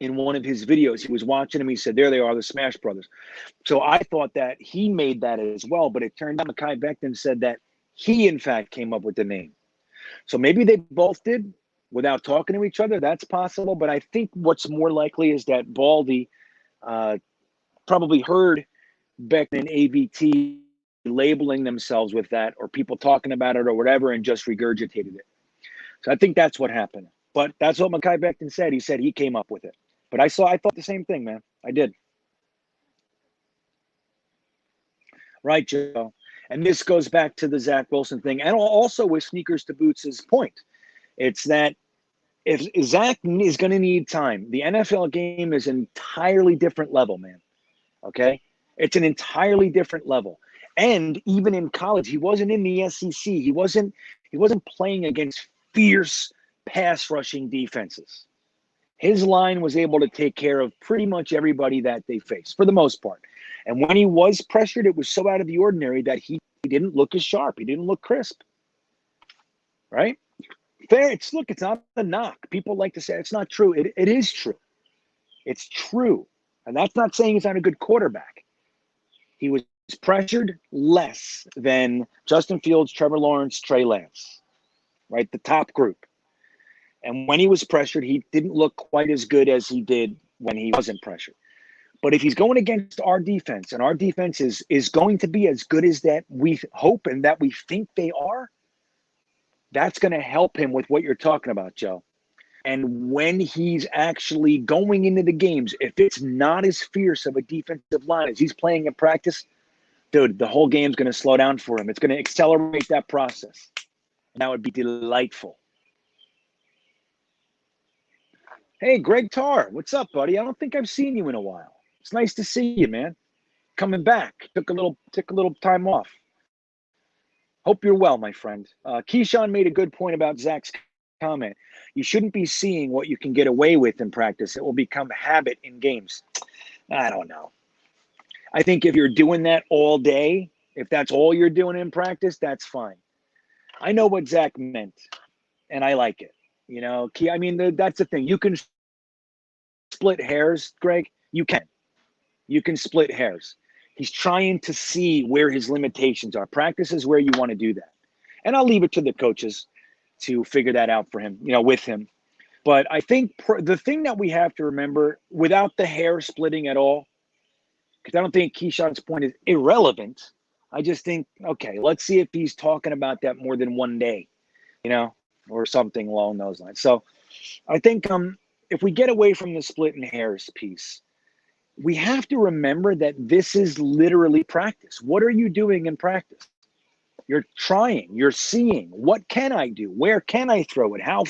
in one of his videos. He was watching him. He said, there they are, the Smash Brothers. So I thought that he made that as well, but it turned out Mekhi Becton said that he, in fact, came up with the name. So maybe they both did without talking to each other. That's possible. But I think what's more likely is that Baldy probably heard Becton and AVT labeling themselves with that, or people talking about it or whatever, and just regurgitated it. So I think that's what happened. But that's what Mekhi Becton said. He said he came up with it. But I thought the same thing, man. I did. Right, Joe. And this goes back to the Zach Wilson thing, and also with Sneakers to Boots' point. It's that if Zach is going to need time, the NFL game is an entirely different level, man. Okay? It's an entirely different level. And even in college, he wasn't in the SEC. He wasn't playing against fierce pass rushing defenses. His line was able to take care of pretty much everybody that they faced, for the most part. And when he was pressured, it was so out of the ordinary that he didn't look as sharp. He didn't look crisp. Right? Fair. It's not a knock. People like to say it's not true. It is true. It's true. And that's not saying he's not a good quarterback. He was pressured less than Justin Fields, Trevor Lawrence, Trey Lance. Right? The top group. And when he was pressured, he didn't look quite as good as he did when he wasn't pressured. But if he's going against our defense, and our defense is going to be as good as that we hope and that we think they are, that's going to help him with what you're talking about, Joe. And when he's actually going into the games, if it's not as fierce of a defensive line as he's playing in practice, dude, the whole game's going to slow down for him. It's going to accelerate that process. And that would be delightful. Hey, Greg Tarr, what's up, buddy? I don't think I've seen you in a while. It's nice to see you, man. Coming back. Took a little time off. Hope you're well, my friend. Keyshawn made a good point about Zach's comment. You shouldn't be seeing what you can get away with in practice. It will become habit in games. I don't know. I think if you're doing that all day, if that's all you're doing in practice, that's fine. I know what Zach meant, and I like it. You know, I mean, that's the thing. You can split hairs, Greg. You can split hairs. He's trying to see where his limitations are. Practice is where you want to do that. And I'll leave it to the coaches to figure that out for him, with him. But I think the thing that we have to remember, without the hair splitting at all, because I don't think Keyshawn's point is irrelevant. I just think, okay, let's see if he's talking about that more than one day, or something along those lines. So I think if we get away from the splitting hairs piece, we have to remember that this is literally practice. What are you doing in practice? You're trying, you're seeing, what can I do? Where can I throw it? How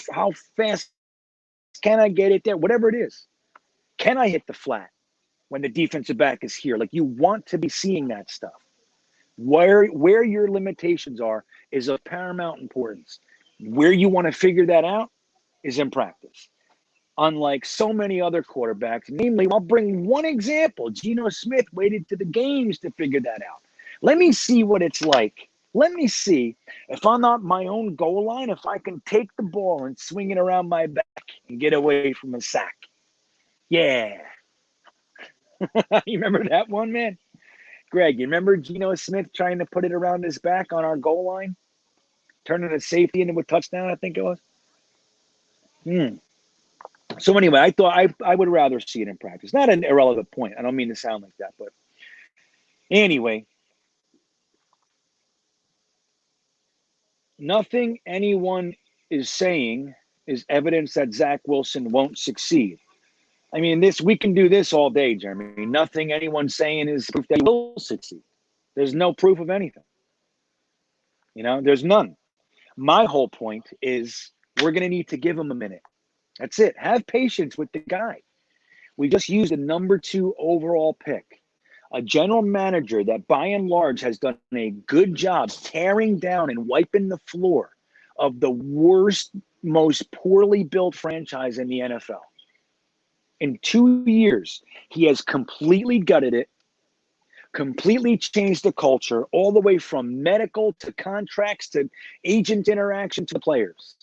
fast can I get it there? Whatever it is. Can I hit the flat when the defensive back is here? Like, you want to be seeing that stuff. Where your limitations are is of paramount importance. Where you want to figure that out is in practice. Unlike so many other quarterbacks, namely, I'll bring one example. Geno Smith waited to the games to figure that out. Let me see what it's like. Let me see if I'm not my own goal line, if I can take the ball and swing it around my back and get away from a sack. Yeah. You remember that one, man? Greg, you remember Geno Smith trying to put it around his back on our goal line? Turning a safety into a touchdown, I think it was. So anyway, I thought I would rather see it in practice. Not an irrelevant point. I don't mean to sound like that, but anyway, nothing anyone is saying is evidence that Zach Wilson won't succeed. I mean, we can do this all day, Jeremy. Nothing anyone's saying is proof that he will succeed. There's no proof of anything. There's none. My whole point is we're going to need to give him a minute. That's it. Have patience with the guy. We just used a number 2 overall pick, a general manager that by and large has done a good job tearing down and wiping the floor of the worst, most poorly built franchise in the NFL. In 2 years, he has completely gutted it, completely changed the culture, all the way from medical to contracts to agent interaction to players.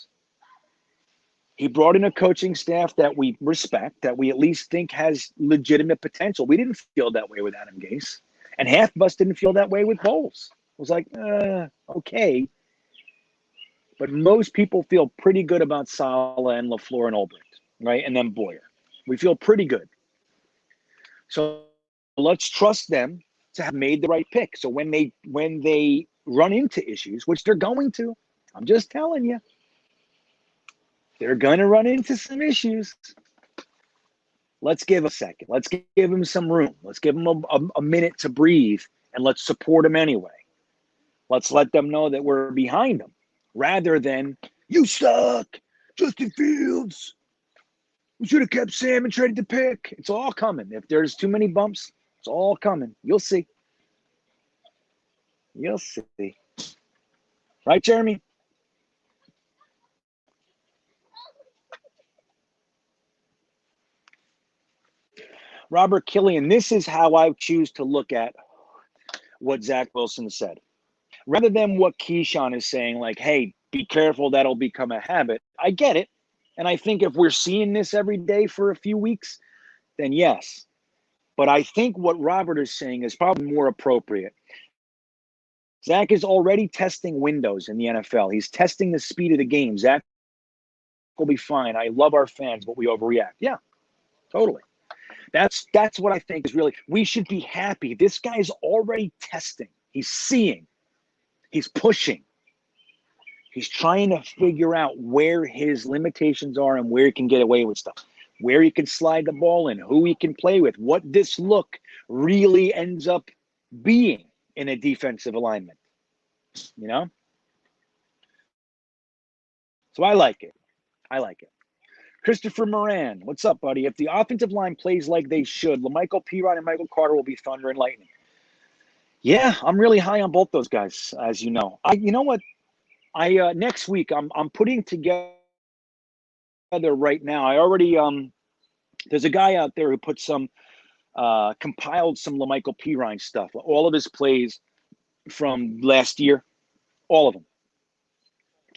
He brought in a coaching staff that we respect, that we at least think has legitimate potential. We didn't feel that way with Adam Gase, and half of us didn't feel that way with Bowles. It was like, okay. But most people feel pretty good about Saleh and LaFleur and Ulbricht, right? And then Boyer. We feel pretty good. So let's trust them to have made the right pick. So when they run into issues, which they're going to, I'm just telling you, they're going to run into some issues. Let's give a second. Let's give them some room. Let's give them a minute to breathe, and let's support them anyway. Let's let them know that we're behind them, rather than, you suck, Justin Fields. We should have kept Sam and traded the pick. It's all coming. If there's too many bumps, it's all coming. You'll see. You'll see. Right, Jeremy? Robert Killian, this is how I choose to look at what Zach Wilson said. Rather than what Keyshawn is saying, like, hey, be careful, that'll become a habit. I get it. And I think if we're seeing this every day for a few weeks, then yes. But I think what Robert is saying is probably more appropriate. Zach is already testing windows in the NFL. He's testing the speed of the game. Zach will be fine. I love our fans, but we overreact. Yeah, totally. That's what I think is really, we should be happy. This guy's already testing. He's seeing. He's pushing. He's trying to figure out where his limitations are and where he can get away with stuff, where he can slide the ball in, who he can play with, what this look really ends up being in a defensive alignment, So I like it. Christopher Moran, what's up, buddy? If the offensive line plays like they should, LaMichael Pirine and Michael Carter will be thunder and lightning. Yeah, I'm really high on both those guys, as you know. You know what? Next week I'm putting together right now. I already there's a guy out there who put some compiled some LaMichael Pirine stuff, all of his plays from last year, all of them.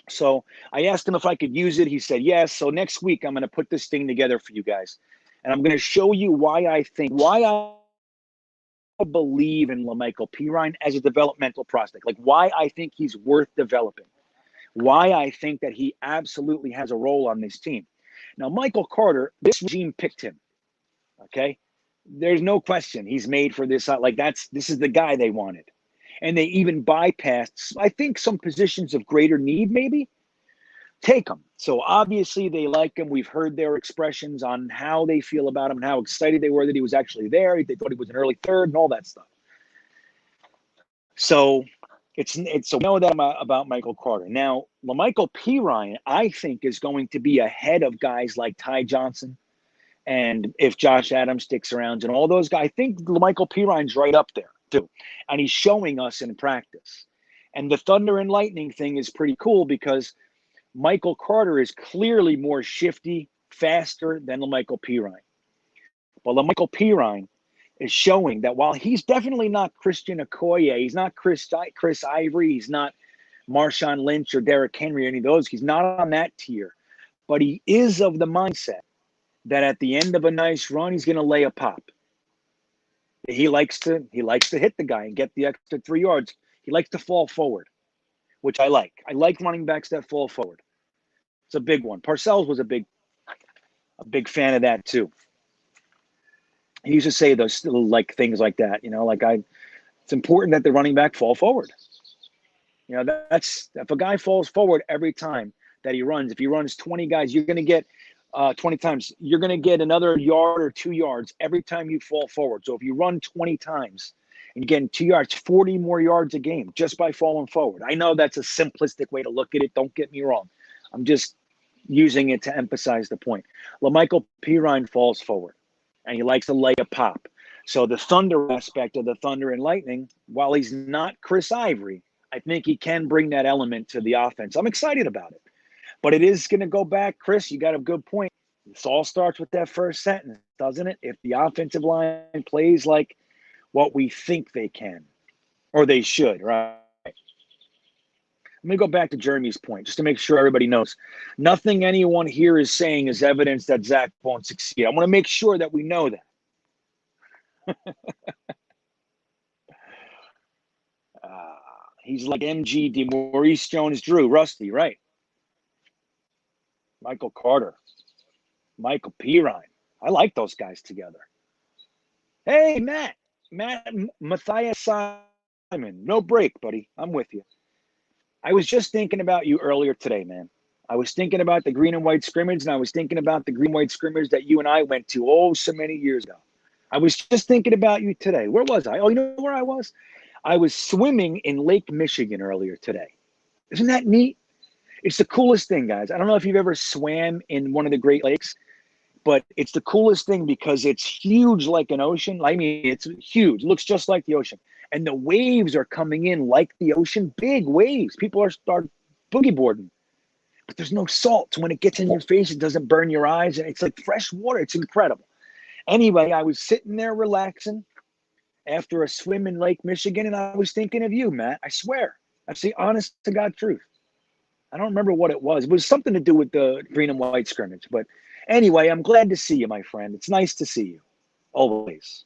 So I asked him if I could use it. He said yes. So next week I'm going to put this thing together for you guys, and I'm going to show you why I believe in LaMichael Pirine as a developmental prospect, like why I think he's worth developing, why I think that he absolutely has a role on this team. Now, Michael Carter, this regime picked him. Okay, there's no question he's made for this. Like this is the guy they wanted. And they even bypassed, I think, some positions of greater need, maybe. Take him. So obviously they like him. We've heard their expressions on how they feel about him and how excited they were that he was actually there. They thought he was an early third and all that stuff. So so we know that about Michael Carter. Now, LaMichael Pirine, I think, is going to be ahead of guys like Ty Johnson. And if Josh Adams sticks around and all those guys, I think LaMichael Pirine's right up there too. And he's showing us in practice. And the thunder and lightning thing is pretty cool because Michael Carter is clearly more shifty, faster than LaMichael Pirine. But LaMichael Pirine is showing that while he's definitely not Christian Okoye, he's not Chris Ivory, he's not Marshawn Lynch or Derrick Henry or any of those, he's not on that tier. But he is of the mindset that at the end of a nice run, he's going to lay a pop. He likes to hit the guy and get the extra 3 yards. He likes to fall forward, which I like. I like running backs that fall forward. It's a big one. Parcells was a big fan of that too. He used to say those like things like that, it's important that the running back fall forward. That's if a guy falls forward every time that he runs, if he runs 20 guys, you're going to get 20 times, you're going to get another yard or 2 yards every time you fall forward. So if you run 20 times and you're getting 2 yards, 40 more yards a game just by falling forward. I know that's a simplistic way to look at it. Don't get me wrong. I'm just using it to emphasize the point. LaMichael Pirine falls forward, and he likes to lay a pop. So the thunder aspect of the Thunder and Lightning, while he's not Chris Ivory, I think he can bring that element to the offense. I'm excited about it. But it is going to go back. Chris, you got a good point. This all starts with that first sentence, doesn't it? If the offensive line plays like what we think they can, or they should, right? Let me go back to Jeremy's point, just to make sure everybody knows. Nothing anyone here is saying is evidence that Zach won't succeed. I want to make sure that we know that. He's like MGD, Maurice Jones-Drew, Rusty, right? Michael Carter, Michael Pirine. I like those guys together. Hey, Matthias Simon. No break, buddy. I'm with you. I was just thinking about you earlier today, man. I was thinking about the green and white scrimmage, and I was thinking about the green and white scrimmage that you and I went to so many years ago. I was just thinking about you today. Where was I? Oh, you know where I was? I was swimming in Lake Michigan earlier today. Isn't that neat? It's the coolest thing, guys. I don't know if you've ever swam in one of the Great Lakes, but it's the coolest thing because it's huge like an ocean. I mean, it's huge. It looks just like the ocean. And the waves are coming in like the ocean, big waves. People are boogie boarding. But there's no salt. So when it gets in your face, it doesn't burn your eyes. And it's like fresh water. It's incredible. Anyway, I was sitting there relaxing after a swim in Lake Michigan, and I was thinking of you, Matt. I swear. That's the honest to God truth. I don't remember what it was. It was something to do with the green and white scrimmage. But anyway, I'm glad to see you, my friend. It's nice to see you. Always.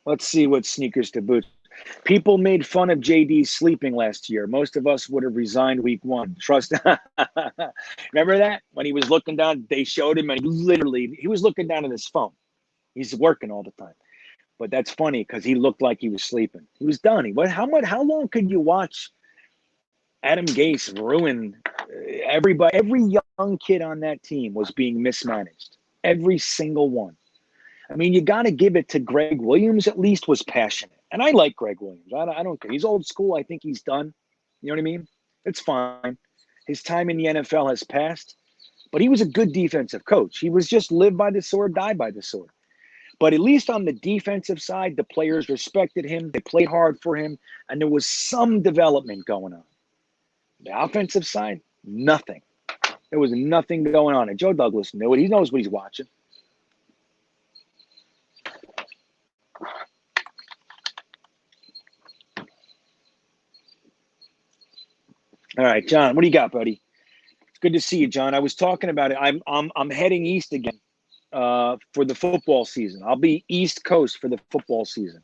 Let's see what sneakers to boot. People made fun of JD sleeping last year. Most of us would have resigned week 1. Trust. Remember that? When he was looking down, they showed him, and he was looking down at his phone. He's working all the time. But that's funny because he looked like he was sleeping. He was done. How long could you watch Adam Gase ruin everybody? Every young kid on that team was being mismanaged. Every single one. I mean, you got to give it to Greg Williams. At least was passionate, and I like Greg Williams. I don't care. He's old school. I think he's done. You know what I mean? It's fine. His time in the NFL has passed, but he was a good defensive coach. He was just live by the sword, die by the sword. But at least on the defensive side, the players respected him. They played hard for him, and there was some development going on. The offensive side, nothing. There was nothing going on. And Joe Douglas knew it. He knows what he's watching. All right, John, what do you got, buddy? It's good to see you, John. I was talking about it. I'm heading east again for the football season. I'll be East Coast for the football season.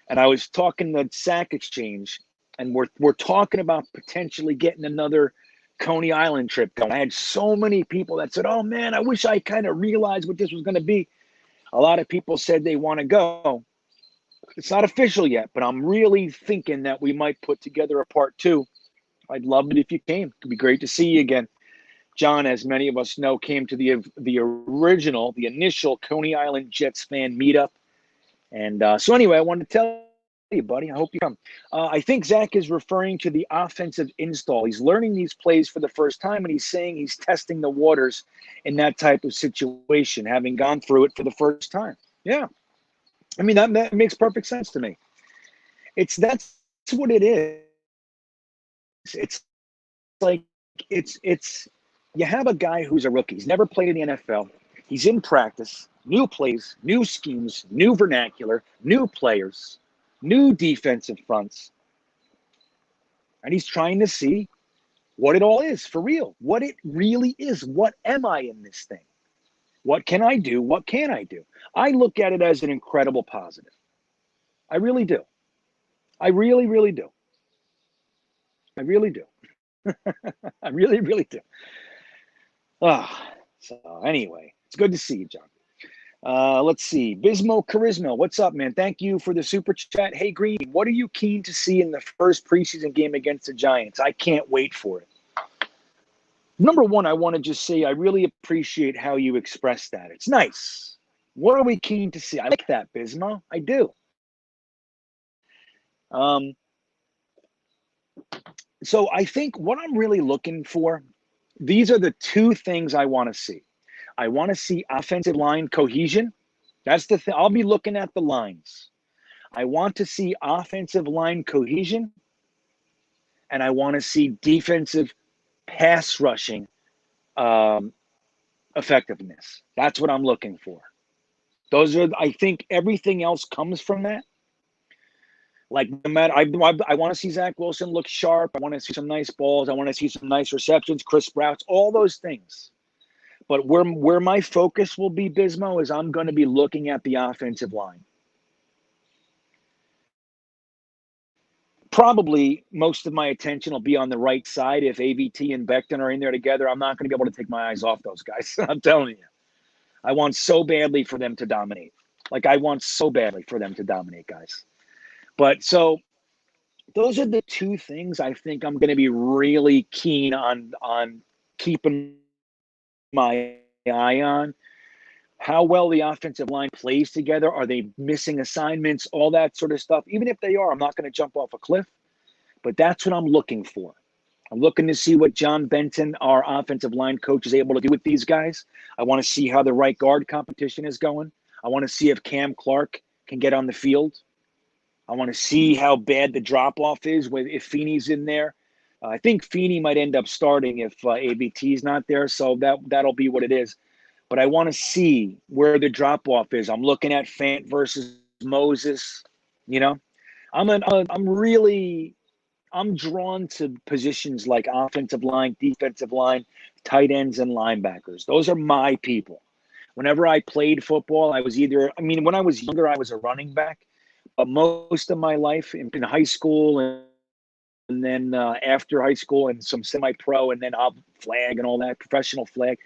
And I was talking the Sack Exchange, and we're talking about potentially getting another Coney Island trip going. I had so many people that said, "Oh man, I wish I kind of realized what this was going to be." A lot of people said they want to go. It's not official yet, but I'm really thinking that we might put together a part 2. I'd love it if you came. It'd be great to see you again. John, as many of us know, came to the initial Coney Island Jetsfan meetup. And so anyway, I wanted to tell you, buddy, I hope you come. I think Zach is referring to the offensive install. He's learning these plays for the first time, and he's saying he's testing the waters in that type of situation, having gone through it for the first time. Yeah. I mean, that makes perfect sense to me. That's what it is. It's like you have a guy who's a rookie. He's never played in the NFL. He's in practice, new plays, new schemes, new vernacular, new players, new defensive fronts. And he's trying to see what it all is for real, what it really is. What am I in this thing? What can I do? What can I do? I look at it as an incredible positive. I really do. I really, really do. I really do. I really, really do. So anyway, it's good to see you, John. Let's see. Bismo Charisma, what's up, man? Thank you for the super chat. Hey, Green, what are you keen to see in the first preseason game against the Giants? I can't wait for it. Number one, I want to just say I really appreciate how you expressed that. It's nice. What are we keen to see? I like that, Bismo. I do. So I think what I'm really looking for, these are the two things I want to see. I want to see offensive line cohesion. That's the thing. I'll be looking at the lines. I want to see offensive line cohesion, and I want to see defensive pass rushing effectiveness. That's what I'm looking for. Those are, I think, everything else comes from that. Like, no matter, I want to see Zach Wilson look sharp. I want to see some nice balls. I want to see some nice receptions, crisp routes, all those things. But where my focus will be, Bismo, is I'm going to be looking at the offensive line. Probably most of my attention will be on the right side. If AVT and Becton are in there together, I'm not going to be able to take my eyes off those guys. I'm telling you. I want so badly for them to dominate. Like, I want so badly for them to dominate, guys. But so those are the two things I think I'm going to be really keen on keeping my eye on. How well the offensive line plays together. Are they missing assignments? All that sort of stuff. Even if they are, I'm not going to jump off a cliff. But that's what I'm looking for. I'm looking to see what John Benton, our offensive line coach, is able to do with these guys. I want to see how the right guard competition is going. I want to see if Cam Clark can get on the field. I want to see how bad the drop-off is if Feeney's in there. I think Feeney might end up starting if AVT's not there, so that'll be what it is. But I want to see where the drop-off is. I'm looking at Fant versus Moses. You know, I'm drawn to positions like offensive line, defensive line, tight ends, and linebackers. Those are my people. Whenever I played football, when I was younger, I was a running back. But most of my life in high school and then after high school and some semi-pro and then flag and all that, professional flag,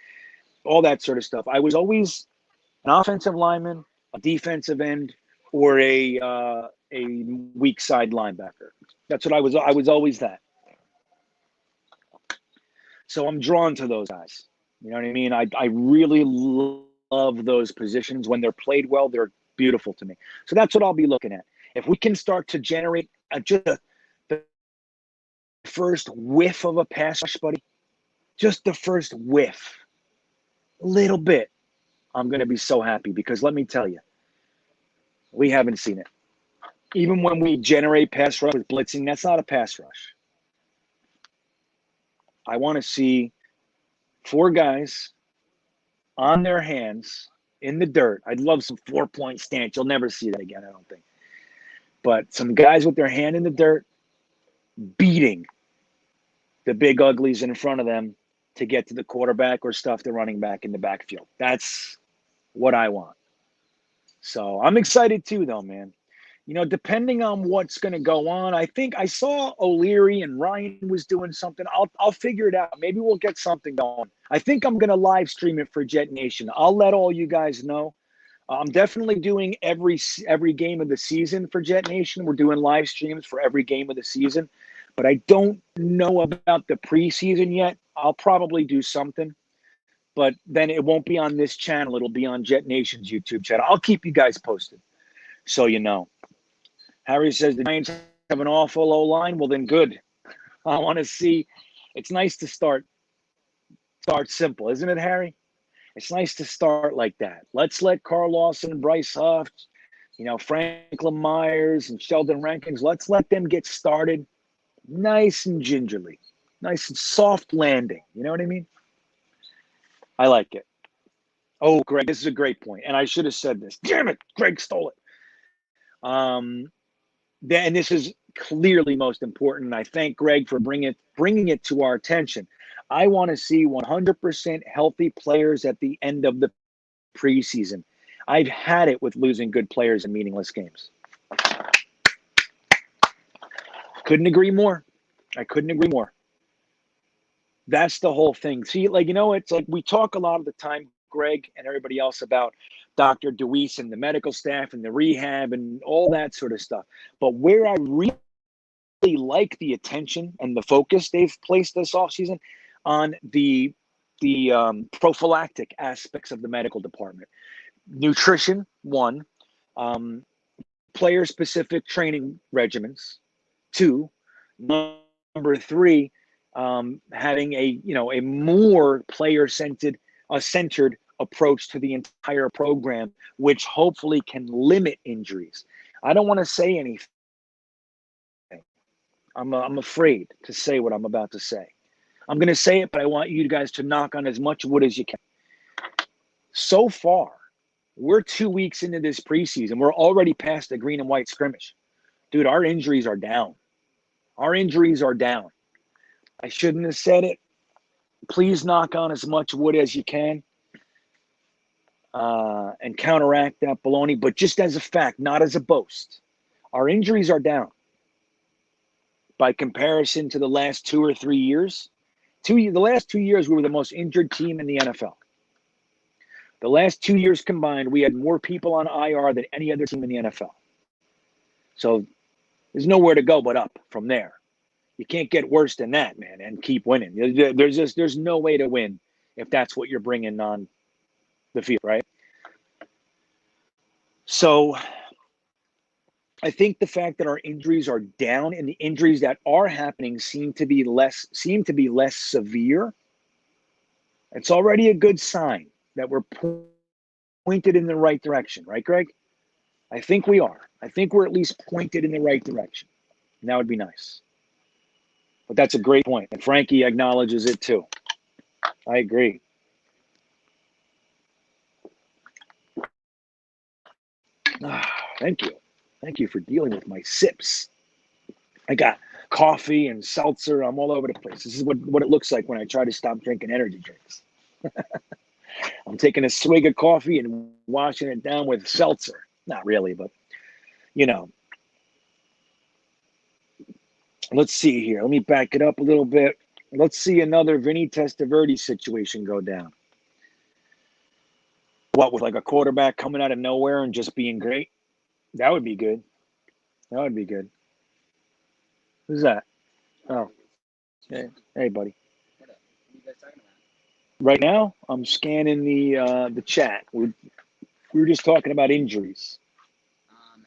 all that sort of stuff. I was always an offensive lineman, a defensive end, or a weak side linebacker. That's what I was. I was always that. So I'm drawn to those guys. You know what I mean? I really love those positions. When they're played well, they're beautiful to me. So that's what I'll be looking at. If we can start to generate just the first whiff of a pass rush, buddy, just the first whiff, a little bit, I'm going to be so happy because let me tell you, we haven't seen it. Even when we generate pass rush with blitzing, that's not a pass rush. I want to see 4 guys on their hands in the dirt. I'd love some 4-point stance. You'll never see that again, I don't think. But some guys with their hand in the dirt beating the big uglies in front of them to get to the quarterback or stuff the running back in the backfield. That's what I want. So I'm excited too, though, man. You know, depending on what's going to go on, I think I saw O'Leary and Ryan was doing something. I'll figure it out. Maybe we'll get something going. I think I'm going to live stream it for Jetnation. I'll let all you guys know. I'm definitely doing every game of the season for Jetnation. We're doing live streams for every game of the season. But I don't know about the preseason yet. I'll probably do something. But then it won't be on this channel. It'll be on Jetnation's YouTube channel. I'll keep you guys posted so you know. Harry says the Giants have an awful O-line. Well, then good. I want to see. It's nice to start simple, isn't it, Harry? It's nice to start like that. Let's let Carl Lawson and Bryce Huff, Franklin Myers and Sheldon Rankins, let's let them get started nice and gingerly, nice and soft landing. You know what I mean? I like it. Oh, Greg, this is a great point. And I should have said this. Damn it, Greg stole it. And this is clearly most important. And I thank Greg for bringing it to our attention. I want to see 100% healthy players at the end of the preseason. I've had it with losing good players in meaningless games. Couldn't agree more. I couldn't agree more. That's the whole thing. See, like, it's like we talk a lot of the time, Greg and everybody else, about Dr. Deweese and the medical staff and the rehab and all that sort of stuff. But where I really like the attention and the focus they've placed this offseason on the prophylactic aspects of the medical department. Nutrition, one. Player-specific training regimens, two. Number three, having a more player-centered approach to the entire program, which hopefully can limit injuries. I don't want to say anything. I'm afraid to say what I'm about to say. I'm going to say it, but I want you guys to knock on as much wood as you can. So far, we're 2 weeks into this preseason. We're already past the green and white scrimmage. Dude, our injuries are down. Our injuries are down. I shouldn't have said it. Please knock on as much wood as you can and counteract that baloney. But just as a fact, not as a boast, our injuries are down. By comparison to the last 2 or 3 years, the last 2 years, we were the most injured team in the NFL. The last 2 years combined, we had more people on IR than any other team in the NFL. So there's nowhere to go but up from there. You can't get worse than that, man, and keep winning. There's no way to win if that's what you're bringing on the field, right? So I think the fact that our injuries are down and the injuries that are happening seem to be less severe. It's already a good sign that we're pointed in the right direction, right, Greg? I think we are. I think we're at least pointed in the right direction. And that would be nice. But that's a great point. And Frankie acknowledges it too. I agree. Thank you. Thank you for dealing with my sips. I got coffee and seltzer. I'm all over the place. This is what it looks like when I try to stop drinking energy drinks. I'm taking a swig of coffee and washing it down with seltzer. Not really, but, Let's see here. Let me back it up a little bit. Let's see another Vinny Testaverde situation go down. What, with like a quarterback coming out of nowhere and just being great? That would be good. That would be good. Who's that? Oh, hey, buddy. What are you guys talking about? Right now, I'm scanning the chat. We were just talking about injuries. Oh, man.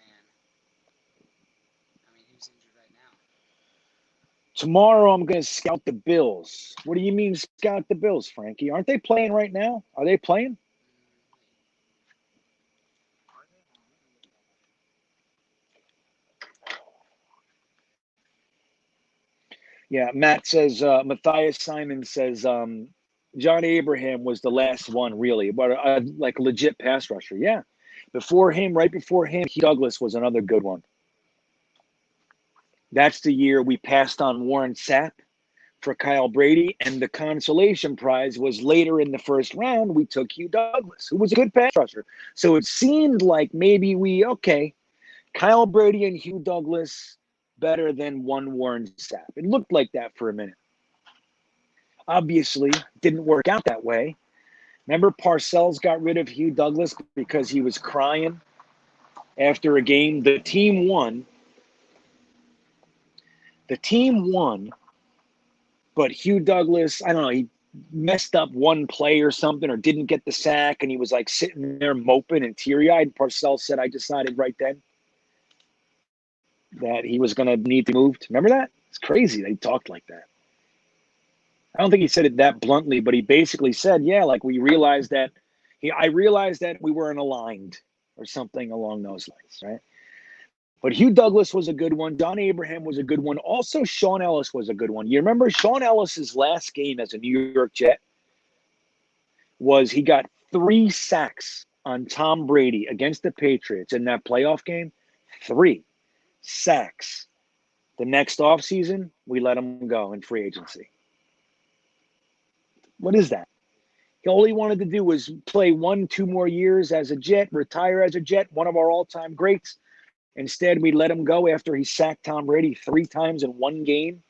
I mean, who's injured right now? Tomorrow, I'm going to scout the Bills. What do you mean scout the Bills, Frankie? Aren't they playing right now? Are they playing? Yeah, Matt says, Matthias Simon says, John Abraham was the last one, really, but like a legit pass rusher. Yeah. Right before him, Hugh Douglas was another good one. That's the year we passed on Warren Sapp for Kyle Brady, and the consolation prize was later in the first round. We took Hugh Douglas, who was a good pass rusher. So it seemed like maybe Kyle Brady and Hugh Douglas better than one Warren Sapp. It looked like that for a minute. Obviously, didn't work out that way. Remember, Parcells got rid of Hugh Douglas because he was crying after a game. The team won, but Hugh Douglas, I don't know, he messed up one play or something or didn't get the sack, and he was like sitting there moping and teary-eyed. Parcells said, I decided right then that he was going to need to be moved. Remember that? It's crazy that he talked like that. I don't think he said it that bluntly, but he basically said, yeah, like I realized that we weren't aligned or something along those lines, right? But Hugh Douglas was a good one. John Abraham was a good one. Also, Sean Ellis was a good one. You remember Sean Ellis's last game as a New York Jet he got 3 sacks on Tom Brady against the Patriots in that playoff game. 3 sacks. The next offseason, we let him go in free agency. What is that? All he wanted to do was play 1-2 more years as a Jet, retire as a Jet, one of our all-time greats. Instead, we let him go after he sacked Tom Brady 3 times in one game.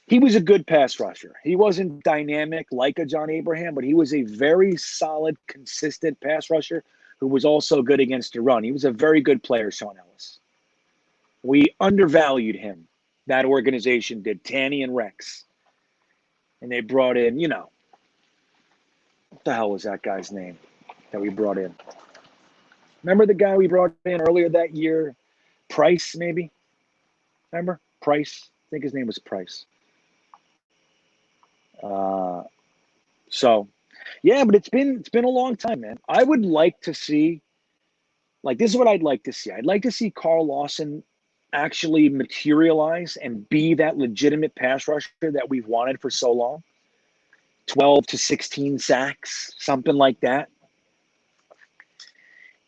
He was a good pass rusher. He wasn't dynamic like a John Abraham, but he was a very solid, consistent pass rusher who was also good against the run. He was a very good player, Sean Ellis. We undervalued him. That organization did, Tanny and Rex. And they brought in, what the hell was that guy's name that we brought in? Remember the guy we brought in earlier that year? Price, maybe? Remember? Price? I think his name was Price. But it's been a long time, man. I would like to see, this is what I'd like to see. I'd like to see Carl Lawson actually materialize and be that legitimate pass rusher that we've wanted for so long. 12 to 16 sacks, something like that.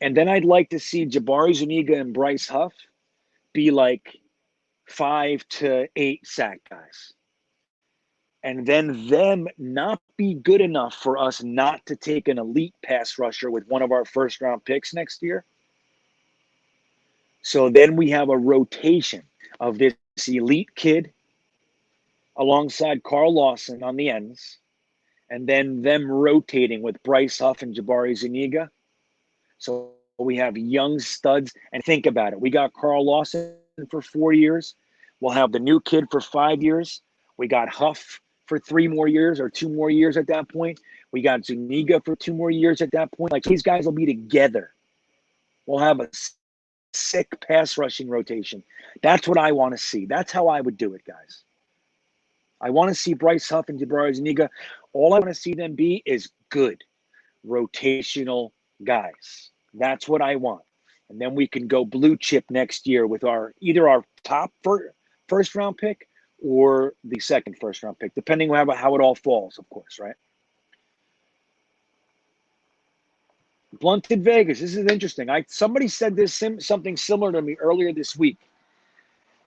And then I'd like to see Jabari Zuniga and Bryce Huff be 5 to 8 sack guys. And then them not be good enough for us not to take an elite pass rusher with one of our first-round picks next year. So then we have a rotation of this elite kid alongside Carl Lawson on the ends, and then them rotating with Bryce Huff and Jabari Zuniga. So we have young studs. And think about it. We got Carl Lawson for 4 years. We'll have the new kid for 5 years. We got Huff for 3 more years or 2 more years at that point. We got Zuniga for 2 more years at that point. These guys will be together. We'll have a sick pass rushing rotation. That's what I want to see. That's how I would do it, guys. I want to see Bryce Huff and Jabari Zuniga. All I want to see them be is good rotational guys. That's what I want. And then we can go blue chip next year with either our top first round pick or the second first round pick, depending on how it all falls, of course, right? Blunted Vegas. This is interesting. Somebody said this something similar to me earlier this week.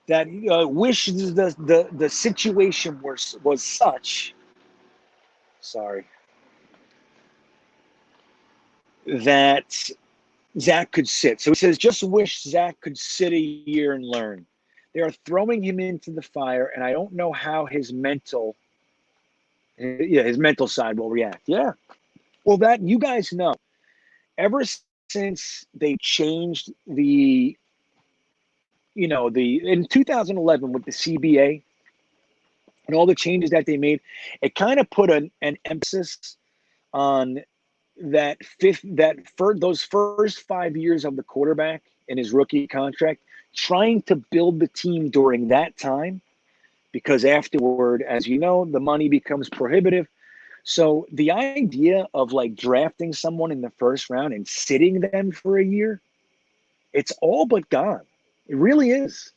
That wish the situation was such. Sorry. That Zach could sit. So he says, just wish Zach could sit a year and learn. They are throwing him into the fire, and I don't know how his mental side will react. Yeah. Well, that you guys know. Ever since they changed in 2011 with the CBA and all the changes that they made, it kind of put an emphasis on those first 5 years of the quarterback in his rookie contract, trying to build the team during that time, because afterward, as you know, the money becomes prohibitive. So the idea of drafting someone in the first round and sitting them for a year, it's all but gone. It really is.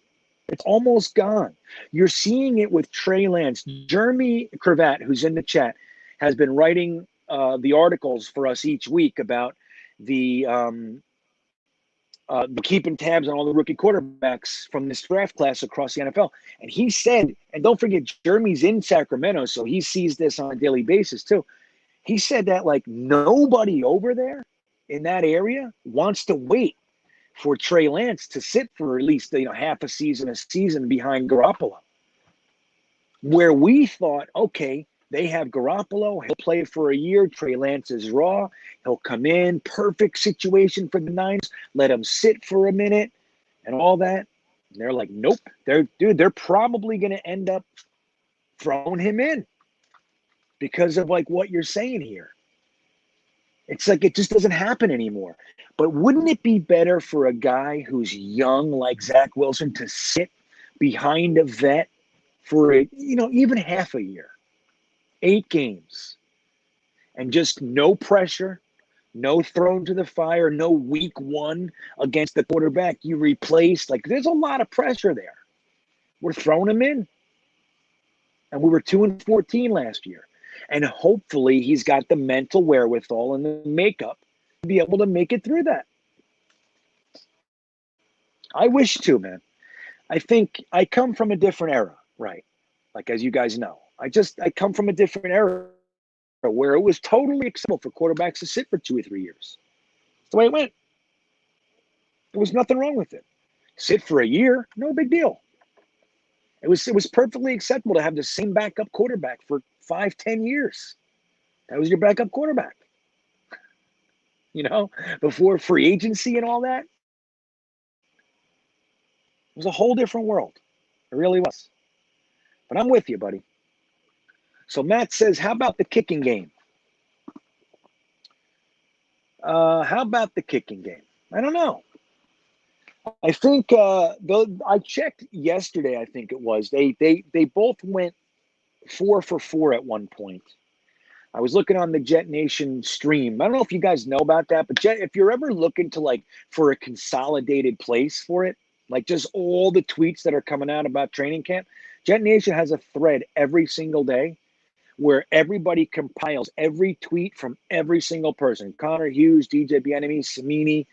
It's almost gone. You're seeing it with Trey Lance. Jeremy Cravat, who's in the chat, has been writing the articles for us each week about the keeping tabs on all the rookie quarterbacks from this draft class across the NFL. And he said, and don't forget, Jeremy's in Sacramento, so he sees this on a daily basis too. He said that nobody over there in that area wants to wait for Trey Lance to sit for at least half a season behind Garoppolo. Where we thought, okay, they have Garoppolo, he'll play for a year. Trey Lance is raw. He'll come in, perfect situation for the Niners. Let him sit for a minute and all that. And they're like, nope. They're probably going to end up throwing him in because of what you're saying here. It's it just doesn't happen anymore. But wouldn't it be better for a guy who's young like Zach Wilson to sit behind a vet for even half a year? 8 games, and just no pressure, no thrown to the fire, no week 1 against the quarterback you replaced. There's a lot of pressure there. We're throwing him in. And we were 2-14 last year. And hopefully he's got the mental wherewithal and the makeup to be able to make it through that. I wish to, man. I think I come from a different era, right? As you guys know. I come from a different era. where it was totally acceptable for quarterbacks to sit for 2 or 3 years. That's the way it went. There was nothing wrong with it. Sit for a year, no big deal. It was perfectly acceptable to have the same backup quarterback for 5, 10 years. That was your backup quarterback. Before free agency and all that. It was a whole different world. It really was. But I'm with you, buddy. So Matt says, how about the kicking game? How about the kicking game? I don't know. I think I checked yesterday. I think it was they both went 4 for 4 at one point. I was looking on the Jetnation stream. I don't know if you guys know about that, but if you're ever looking to for a consolidated place for it, just all the tweets that are coming out about training camp, Jetnation has a thread every single day where everybody compiles every tweet from every single person. Connor Hughes, DJ Bieniemy, Samini,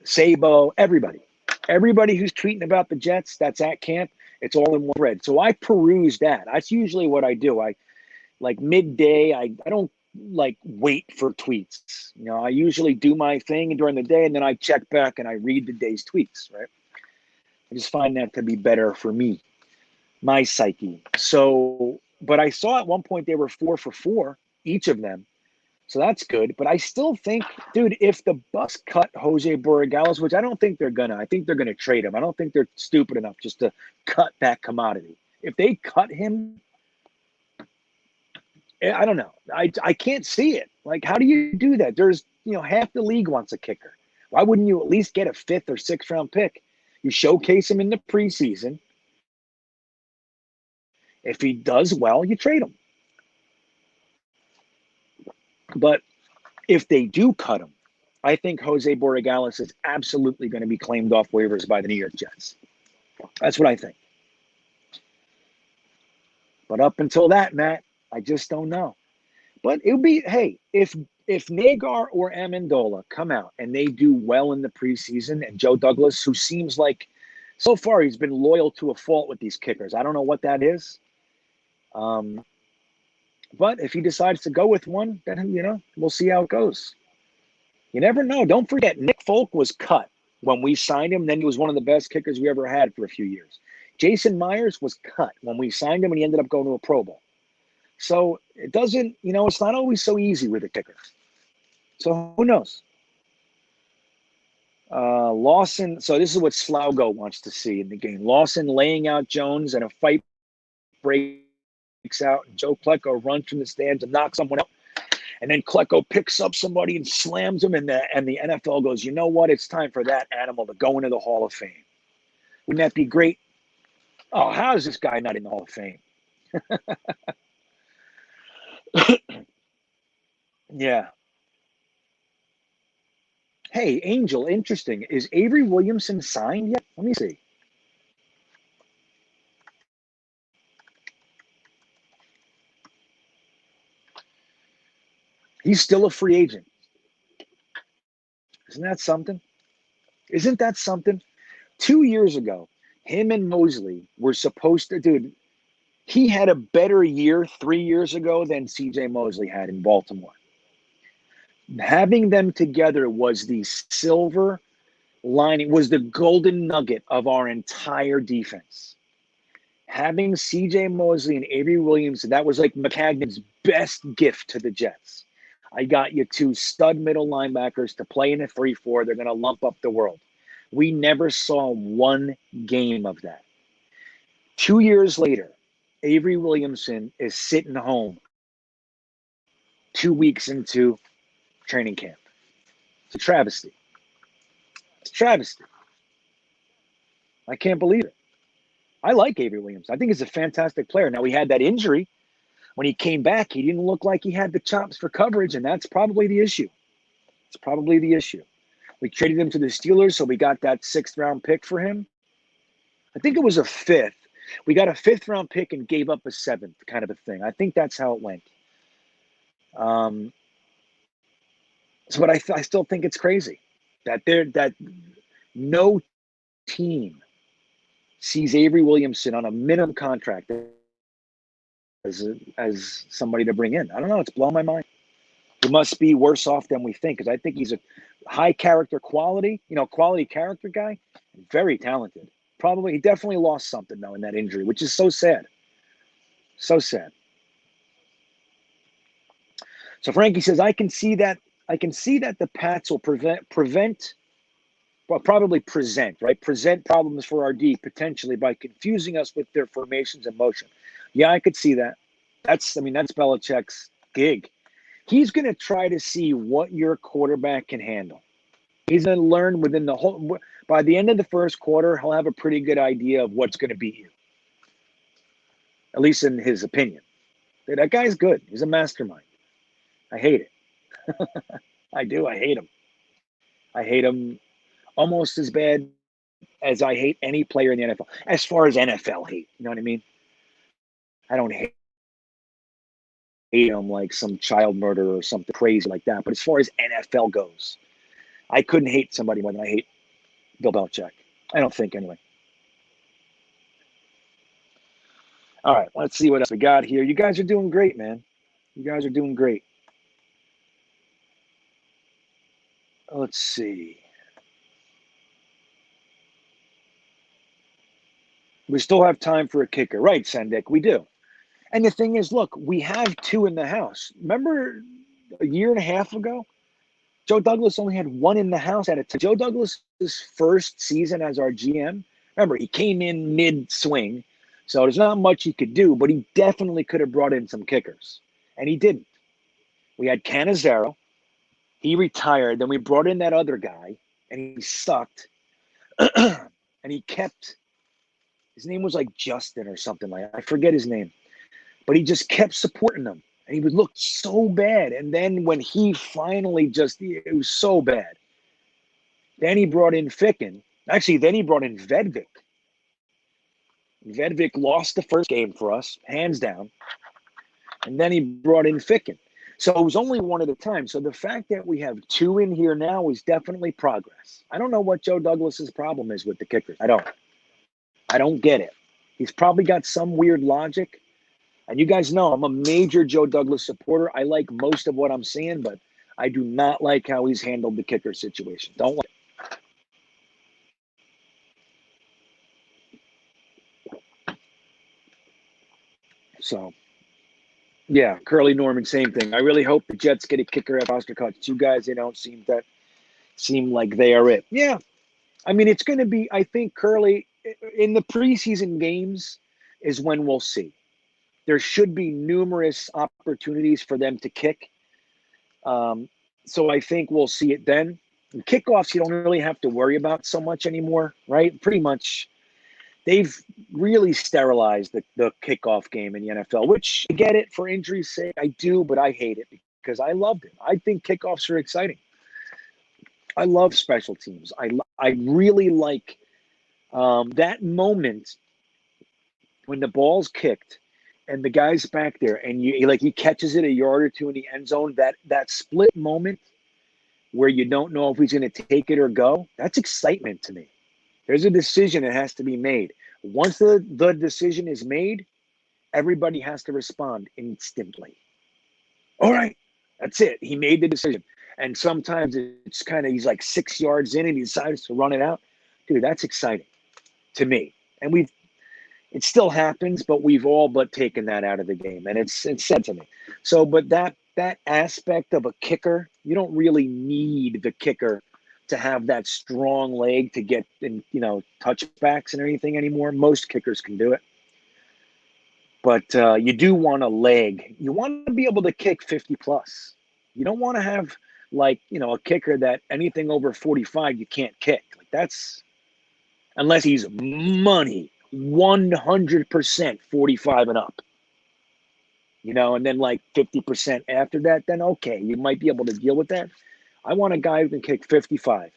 Sabo, everybody who's tweeting about the Jets that's at camp, it's all in one thread. So I peruse that. That's usually what I do. I midday, I don't wait for tweets. I usually do my thing during the day and then I check back and I read the day's tweets, right? I just find that to be better for me, my psyche. So, but I saw at one point they were 4 for 4, each of them. So that's good. But I still think, dude, if the Bucs cut Jose Borregales, which I don't think they're going to, I think they're going to trade him. I don't think they're stupid enough just to cut that commodity. If they cut him, I don't know. I can't see it. How do you do that? There's, half the league wants a kicker. Why wouldn't you at least get a 5th or 6th round pick? You showcase him in the preseason. If he does well, you trade him. But if they do cut him, I think Jose Borregales is absolutely going to be claimed off waivers by the New York Jets. That's what I think. But up until that, Matt, I just don't know. But it would be, hey, if Nagar or Amendola come out and they do well in the preseason, and Joe Douglas, who seems like so far he's been loyal to a fault with these kickers. I don't know what that is. But if he decides to go with one, then, we'll see how it goes. You never know. Don't forget, Nick Folk was cut when we signed him. Then he was one of the best kickers we ever had for a few years. Jason Myers was cut when we signed him, and he ended up going to a Pro Bowl. So it doesn't, it's not always so easy with a kicker. So who knows? Lawson. So this is what Slaugo wants to see in the game. Lawson laying out Jones, and a fight breaks out. And Joe Klecko runs from the stands and knocks someone out. And then Klecko picks up somebody and slams him, and the NFL goes, you know what? It's time for that animal to go into the Hall of Fame. Wouldn't that be great? Oh, how is this guy not in the Hall of Fame? Yeah. Hey, Angel, interesting. Is Avery Williamson signed yet? Let me see. He's still a free agent. Isn't that something? Isn't that something? 2 years ago, him and Mosley were supposed to, dude, he had a better year 3 years ago than CJ Mosley had in Baltimore. Having them together was the silver lining, was the golden nugget of our entire defense. Having CJ Mosley and Avery Williamson, that was like McCagnon's best gift to the Jets. I got you 2 stud middle linebackers to play in a 3-4. They're going to lump up the world. We never saw one game of that. 2 years later, Avery Williamson is sitting home 2 weeks into training camp. It's a travesty. It's a travesty. I can't believe it. I like Avery Williamson. I think he's a fantastic player. Now, he had that injury. When he came back, he didn't look like he had the chops for coverage, and that's probably the issue. It's probably the issue. We traded him to the Steelers, so we got that 6th-round pick for him. I think it was a 5th. We got a 5th-round pick and gave up a 7th, kind of a thing. I think that's how it went. But I still think it's crazy that no team sees Avery Williamson on a minimum contract. They're as somebody to bring in. I don't know. It's blowing my mind. He must be worse off than we think, because I think he's a high character quality character guy, very talented. Probably, he definitely lost something, though, in that injury, which is so sad. So sad. So Frankie says, I can see that the Pats will probably present problems for our D potentially by confusing us with their formations and motion. Yeah, I could see that. That's Belichick's gig. He's going to try to see what your quarterback can handle. He's going to learn by the end of the first quarter, he'll have a pretty good idea of what's going to beat you. At least in his opinion. That guy's good. He's a mastermind. I hate it. I do. I hate him. I hate him almost as bad as I hate any player in the NFL. As far as NFL hate, you know what I mean? I don't hate him like some child murderer or something crazy like that. But as far as NFL goes, I couldn't hate somebody more than I hate Bill Belichick. I don't think, anyway. All right, let's see what else we got here. You guys are doing great, man. You guys are doing great. Let's see. We still have time for a kicker. Right, Sendek, we do. And the thing is, look, we have two in the house. Remember a year and a half ago? Joe Douglas only had one in the house at a time. Joe Douglas's first season as our GM, remember, he came in mid-swing, so there's not much he could do, but he definitely could have brought in some kickers, and he didn't. We had Cannizzaro. He retired. Then we brought in that other guy, and he sucked. And he kept – his name was like Justin or something like that. I forget his name. But he just kept supporting them. And he would look so bad. And then when he finally it was so bad. Then he brought in Ficken. Actually, then he brought in Vedvik. Vedvik lost the first game for us, hands down. And then he brought in Ficken. So it was only one at a time. So the fact that we have two in here now is definitely progress. I don't know what Joe Douglas's problem is with the kickers. I don't get it. He's probably got some weird logic. And you guys know I'm a major Joe Douglas supporter. I like most of what I'm seeing, but I do not like how he's handled the kicker situation. Don't like it. So, yeah, Curly Norman, same thing. I really hope the Jets get a kicker at Foster Cuts. You guys, they don't seem like they are it. Yeah. I mean, it's going to be, I think, Curly, in the preseason games is when we'll see. There should be numerous opportunities for them to kick. So I think we'll see it then. In kickoffs, you don't really have to worry about so much anymore, right? Pretty much they've really sterilized the kickoff game in the NFL, which I get it for injury's sake. I do, but I hate it because I loved it. I think kickoffs are exciting. I love special teams. I really like that moment when the ball's kicked and the guy's back there, and he catches it a yard or two in the end zone. That split moment where you don't know if he's going to take it or go. That's excitement to me. There's a decision that has to be made. Once the decision is made, everybody has to respond instantly. All right, that's it. He made the decision, and sometimes it's he's like 6 yards in and he decides to run it out. Dude, that's exciting to me. And it still happens, but we've all but taken that out of the game, and it's sad to me. So, but that aspect of a kicker, you don't really need the kicker to have that strong leg to get in, touchbacks and anything anymore. Most kickers can do it, but you do want a leg. You want to be able to kick 50 plus. You don't want to have a kicker that anything over 45 you can't kick. That's unless he's money. 100% 45 and up, and then 50% after that, then okay, you might be able to deal with that. I want a guy who can kick 55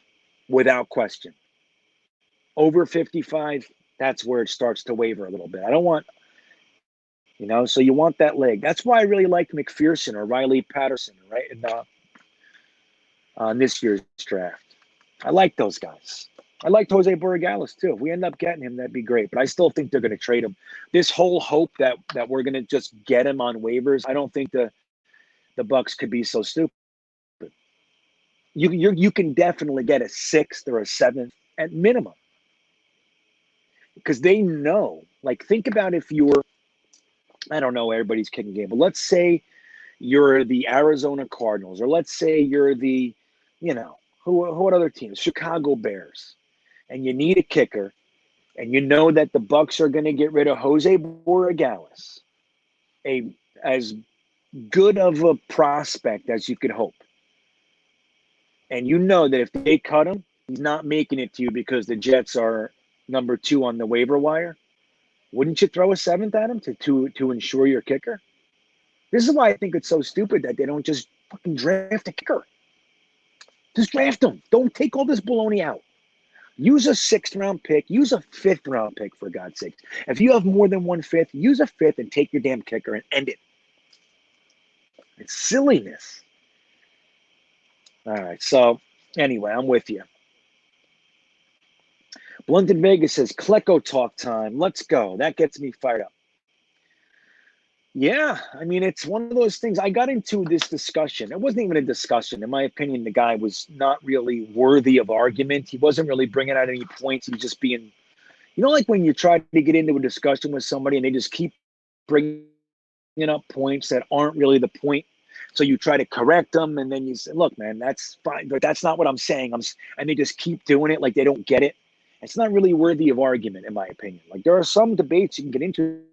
without question. Over 55, that's where it starts to waver a little bit. I don't want, so you want that leg. That's why I really liked McPherson or Riley Patterson, right? In this year's draft. I like those guys. I liked Jose Borregales too. If we end up getting him, that'd be great. But I still think they're going to trade him. This whole hope that we're going to just get him on waivers, I don't think the Bucks could be so stupid. You can definitely get a 6th or a 7th at minimum, because they know. Like, think about if you're, I don't know, everybody's kicking game, but let's say you're the Arizona Cardinals, or let's say you're the, what other teams? Chicago Bears, and you need a kicker, and you know that the Bucks are going to get rid of Jose Borregales, as good of a prospect as you could hope. And you know that if they cut him, he's not making it to you because the Jets are number 2 on the waiver wire. Wouldn't you throw a 7th at him to ensure your kicker? This is why I think it's so stupid that they don't just fucking draft a kicker. Just draft him. Don't take all this baloney out. Use a 6th round pick. Use a 5th round pick, for God's sake. If you have more than 1/5, use a 5th and take your damn kicker and end it. It's silliness. All right. So anyway, I'm with you. Blunt in Vegas says, Klecko talk time. Let's go. That gets me fired up. Yeah, I mean, it's one of those things. I got into this discussion. It wasn't even a discussion. In my opinion, the guy was not really worthy of argument. He wasn't really bringing out any points. He was just being, like when you try to get into a discussion with somebody and they just keep bringing up points that aren't really the point. So you try to correct them, and then you say, look, man, that's fine, but that's not what I'm saying. And they just keep doing it like they don't get it. It's not really worthy of argument, in my opinion. Like, there are some debates you can get into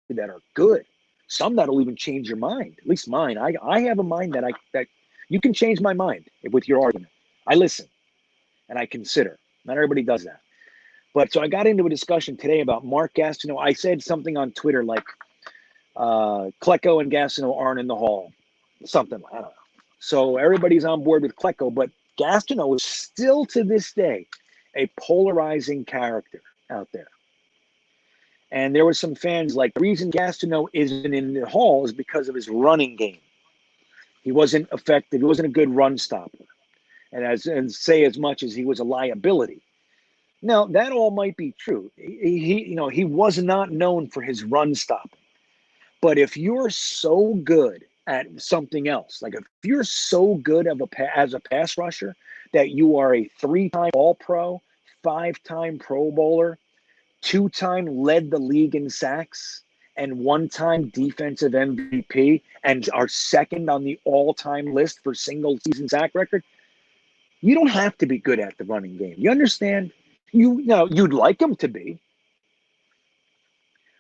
that are good. Some that'll even change your mind. At least mine. I have a mind that you can change my mind with your argument. I listen and I consider. Not everybody does that. But so I got into a discussion today about Mark Gastineau. I said something on Twitter like Klecko and Gastineau aren't in the Hall. Something, I don't know. So everybody's on board with Klecko, but Gastineau is still to this day a polarizing character out there. And there were some fans like, the reason Gastineau isn't in the Hall is because of his running game. He wasn't effective. He wasn't a good run stopper. And say as much as he was a liability. Now, that all might be true. He was not known for his run stopping. But if you're so good at something else, like if you're so good as a pass rusher that you are a 3-time All-Pro, 5-time Pro Bowler, 2-time led the league in sacks, and 1-time defensive MVP, and are second on the all-time list for single season sack record, you don't have to be good at the running game. You understand? You'd like him to be.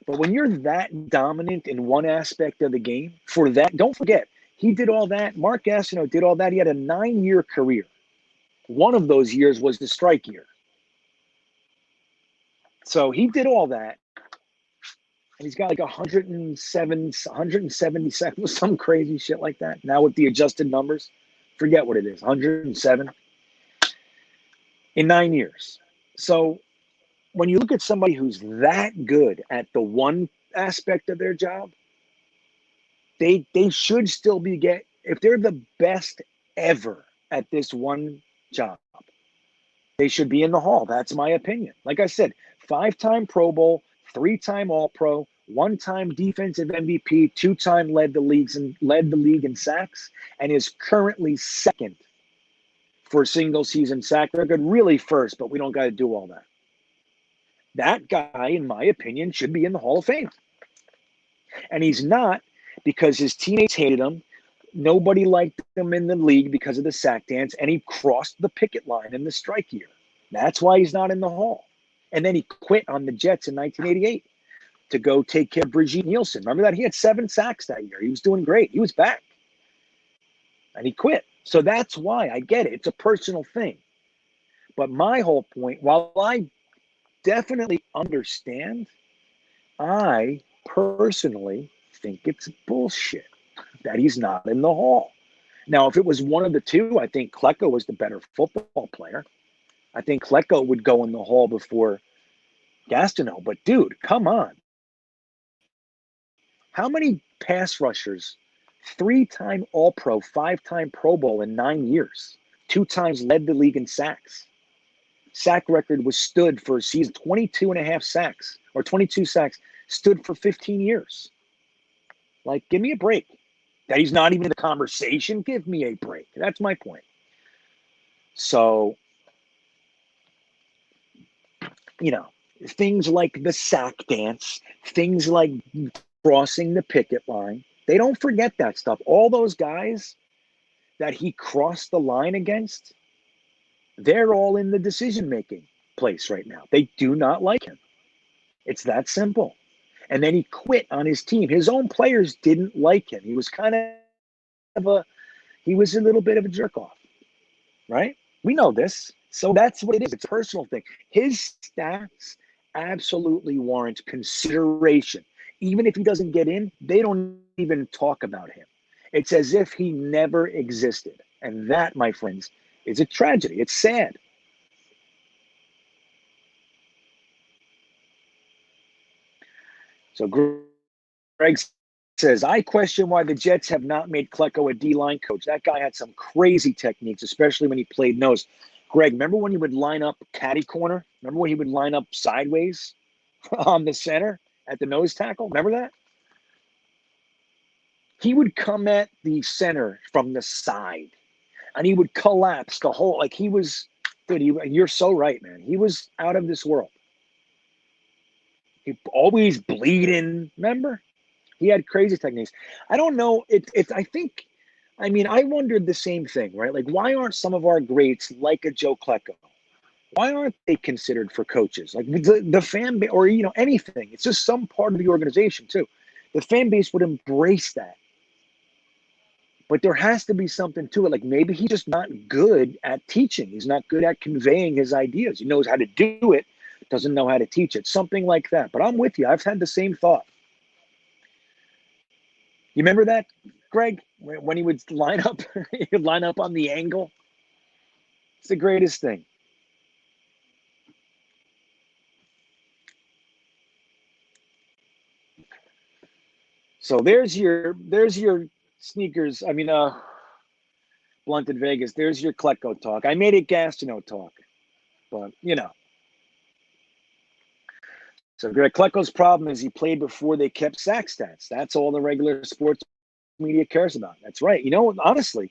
But when you're that dominant in one aspect of the game, don't forget, he did all that. Mark Gastineau did all that. He had a 9-year career. One of those years was the strike year. So he did all that. And he's got like 170 seconds, some crazy shit like that. Now with the adjusted numbers, forget what it is, 107 in 9 years. So when you look at somebody who's that good at the one aspect of their job, they should still be if they're the best ever at this one job, they should be in the Hall. That's my opinion. Like I said, 5-time Pro Bowl, 3-time All-Pro, 1-time defensive MVP, 2-time led the league in sacks, and is currently second for single season sack record. Really first, but we don't got to do all that. That guy, in my opinion, should be in the Hall of Fame. And he's not, because his teammates hated him. Nobody liked him in the league because of the sack dance, and he crossed the picket line in the strike year. That's why he's not in the Hall. And then he quit on the Jets in 1988 to go take care of Brigitte Nielsen. Remember that? He had 7 sacks that year. He was doing great. He was back. And he quit. So that's why. I get it. It's a personal thing. But my whole point, while I definitely understand, I personally think it's bullshit that he's not in the Hall. Now, if it was one of the two, I think Klecko was the better football player. I think Klecko would go in the Hall before Gastineau. But, dude, come on. How many pass rushers, 3-time All-Pro, 5-time Pro Bowl in 9 years, 2 times led the league in sacks? sack record was stood for a season, 22 and a half sacks, or 22 sacks, stood for 15 years. Like, give me a break. That he's not even in the conversation, give me a break. That's my point. So, you know, things like the sack dance, things like crossing the picket line, they don't forget that stuff. All those guys that he crossed the line against, they're all in the decision-making place right now. They do not like him. It's that simple. And then he quit on his team. His own players didn't like him. He was he was a little bit of a jerk-off, right? We know this. So that's what it is. It's a personal thing. His stats absolutely warrant consideration. Even if he doesn't get in, they don't even talk about him. It's as if he never existed. And that, my friends, is a tragedy. It's sad. So Greg says, I question why the Jets have not made Klecko a D-line coach. That guy had some crazy techniques, especially when he played nose. Greg, remember when he would line up catty corner? Remember when he would line up sideways on the center at the nose tackle? Remember that? He would come at the center from the side, and he would collapse the whole, like he was, dude, you're so right, man. He was out of this world. He always bleeding, remember? He had crazy techniques. I don't know. I wondered the same thing, right? Like, why aren't some of our greats like a Joe Klecko? Why aren't they considered for coaches? Like the fan base, or, anything. It's just some part of the organization, too. The fan base would embrace that. But there has to be something to it. Like, maybe he's just not good at teaching. He's not good at conveying his ideas. He knows how to do it, doesn't know how to teach it. Something like that. But I'm with you. I've had the same thought. You remember that, Greg? When he would line up, he'd line up on the angle. It's the greatest thing. So there's your sneakers. Blunted Vegas. There's your Klecko talk. I made it Gastineau talk, but So Greg Klecko's problem is he played before they kept sack stats. That's all the regular sports media cares about. That's right. Honestly,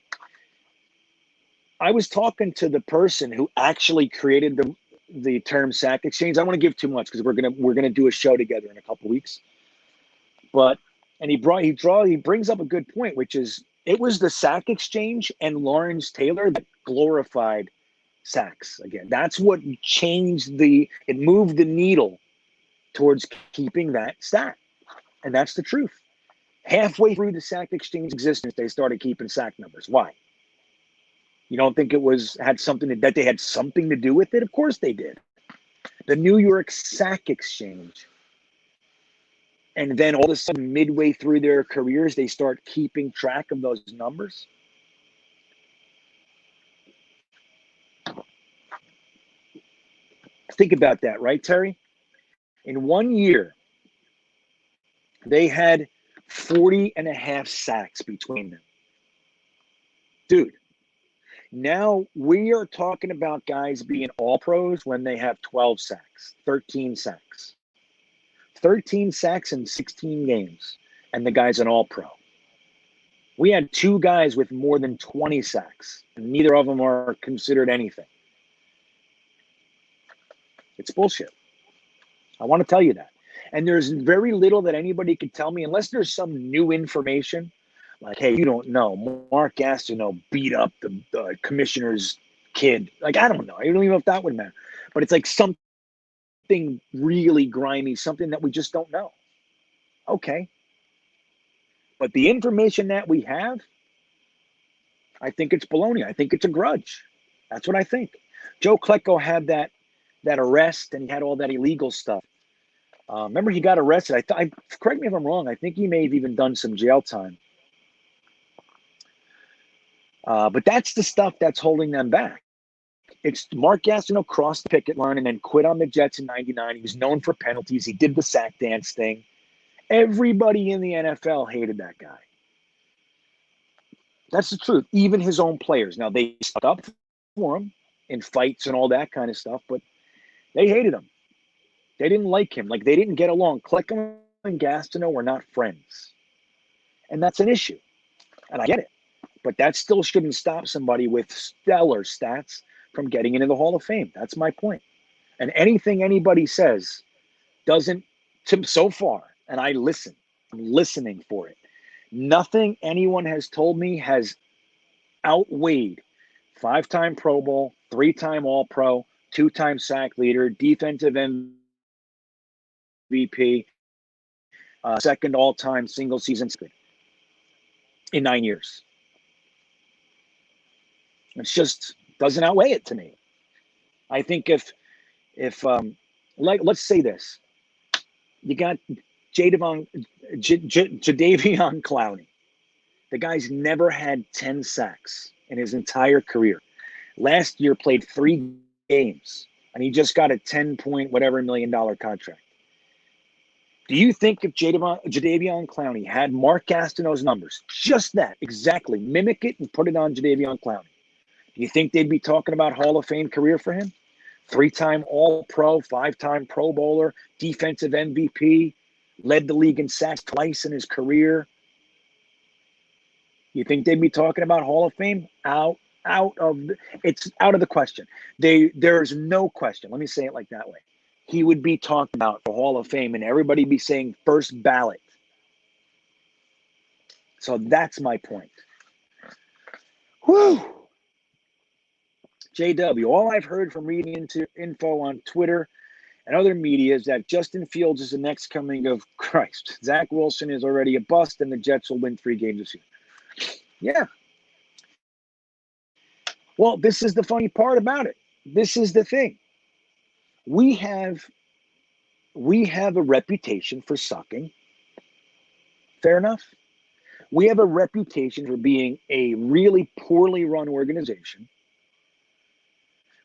I was talking to the person who actually created the term sack exchange. I don't want to give too much because we're gonna do a show together in a couple weeks. But he brings up a good point, which is it was the sack exchange and Lawrence Taylor that glorified sacks again. That's what changed it moved the needle towards keeping that stat. And that's the truth. Halfway through the sack exchange existence, they started keeping sack numbers. Why? You don't think that they had something to do with it? Of course they did. The New York Sack Exchange. And then all of a sudden, midway through their careers, they start keeping track of those numbers. Think about that, right, Terry? In 1 year, they had 40 and a half sacks between them. Dude, now we are talking about guys being all pros when they have 12 sacks, 13 sacks. 13 sacks in 16 games, and the guy's an all pro. We had two guys with more than 20 sacks, and neither of them are considered anything. It's bullshit. I want to tell you that. And there's very little that anybody could tell me unless there's some new information. Like, hey, you don't know. Mark Gastineau beat up the commissioner's kid. Like, I don't know. I don't even know if that would matter. But it's like something really grimy, something that we just don't know. Okay. But the information that we have, I think it's baloney. I think it's a grudge. That's what I think. Joe Klecko had that arrest and he had all that illegal stuff. Remember, he got arrested. Correct me if I'm wrong. I think he may have even done some jail time. But that's the stuff that's holding them back. It's Mark Gastineau crossed the picket line and then quit on the Jets in '99. He was known for penalties. He did the sack dance thing. Everybody in the NFL hated that guy. That's the truth. Even his own players. Now, they stuck up for him. in fights and all that kind of stuff, but they hated him. They didn't like him. Like, they didn't get along. Klecko and Gastineau were not friends. And that's an issue. And I get it. But that still shouldn't stop somebody with stellar stats from getting into the Hall of Fame. That's my point. And anything anybody says doesn't, so far, and I listen. I'm listening for it. Nothing anyone has told me has outweighed 5-time Pro Bowl, 3-time All-Pro, 2-time sack leader, defensive MVP, second all-time single-season in 9 years. It's just doesn't outweigh it to me. I think if let's say this, you got Jadeveon Clowney. The guy's never had 10 sacks in his entire career. Last year played 3 games, and he just got a $10 million contract. Do you think if Jadeveon Clowney had Mark Gastineau's numbers, just that, exactly, mimic it and put it on Jadeveon Clowney, do you think they'd be talking about Hall of Fame career for him? 3-time All-Pro, 5-time Pro Bowler, defensive MVP, led the league in sacks twice in his career. You think they'd be talking about Hall of Fame? It's out of the question. There's no question. Let me say it like that way. He would be talked about for Hall of Fame, and everybody be saying first ballot. So that's my point. Whew. JW, all I've heard from reading into info on Twitter and other media is that Justin Fields is the next coming of Christ. Zach Wilson is already a bust, and the Jets will win 3 games this year. Yeah. Well, this is the funny part about it. This is the thing. We have a reputation for sucking. Fair enough. We have a reputation for being a really poorly run organization.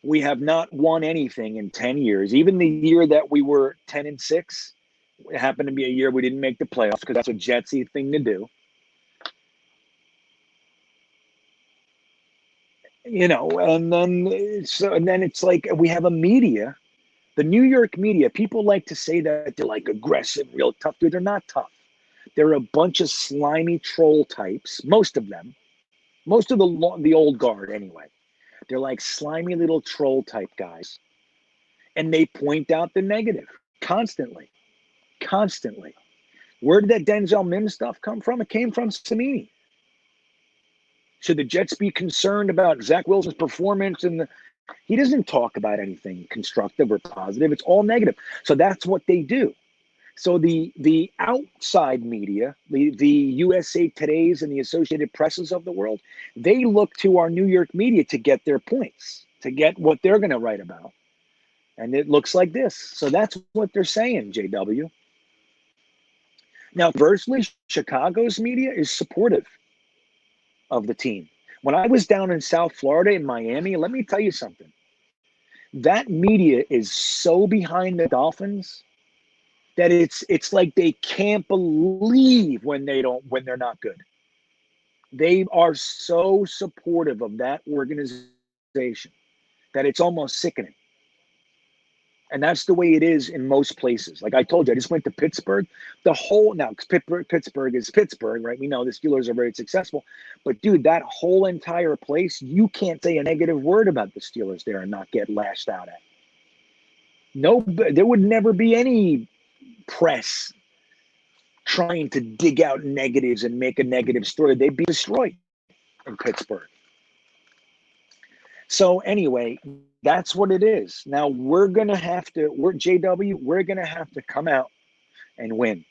We have not won anything in 10 years. Even the year that we were 10-6, it happened to be a year we didn't make the playoffs because that's a Jetsy thing to do. And then it's like we have a media, the New York media. People like to say that they're like aggressive, real tough. Dude, they're not tough. They're a bunch of slimy troll types. Most of them, most of the old guard anyway. They're like slimy little troll type guys, and they point out the negative constantly. Where did that Denzel Mims stuff come from? It came from Samini. Should the Jets be concerned about Zach Wilson's performance? He doesn't talk about anything constructive or positive. It's all negative. So that's what they do. So the outside media, the USA Today's and the Associated Presses of the world, they look to our New York media to get their points, to get what they're going to write about. And it looks like this. So that's what they're saying, JW. Now, conversely, Chicago's media is supportive of the team. When I was down in South Florida in Miami, let me tell you something. That media is so behind the Dolphins that it's like they can't believe when they're not good. They are so supportive of that organization that it's almost sickening. And that's the way it is in most places. Like I told you, I just went to Pittsburgh. Pittsburgh is Pittsburgh, right? We know the Steelers are very successful. But, dude, that whole entire place, you can't say a negative word about the Steelers there and not get lashed out at. No, there would never be any press trying to dig out negatives and make a negative story. They'd be destroyed in Pittsburgh. So anyway, that's what it is. Now we're going to have to come out and win.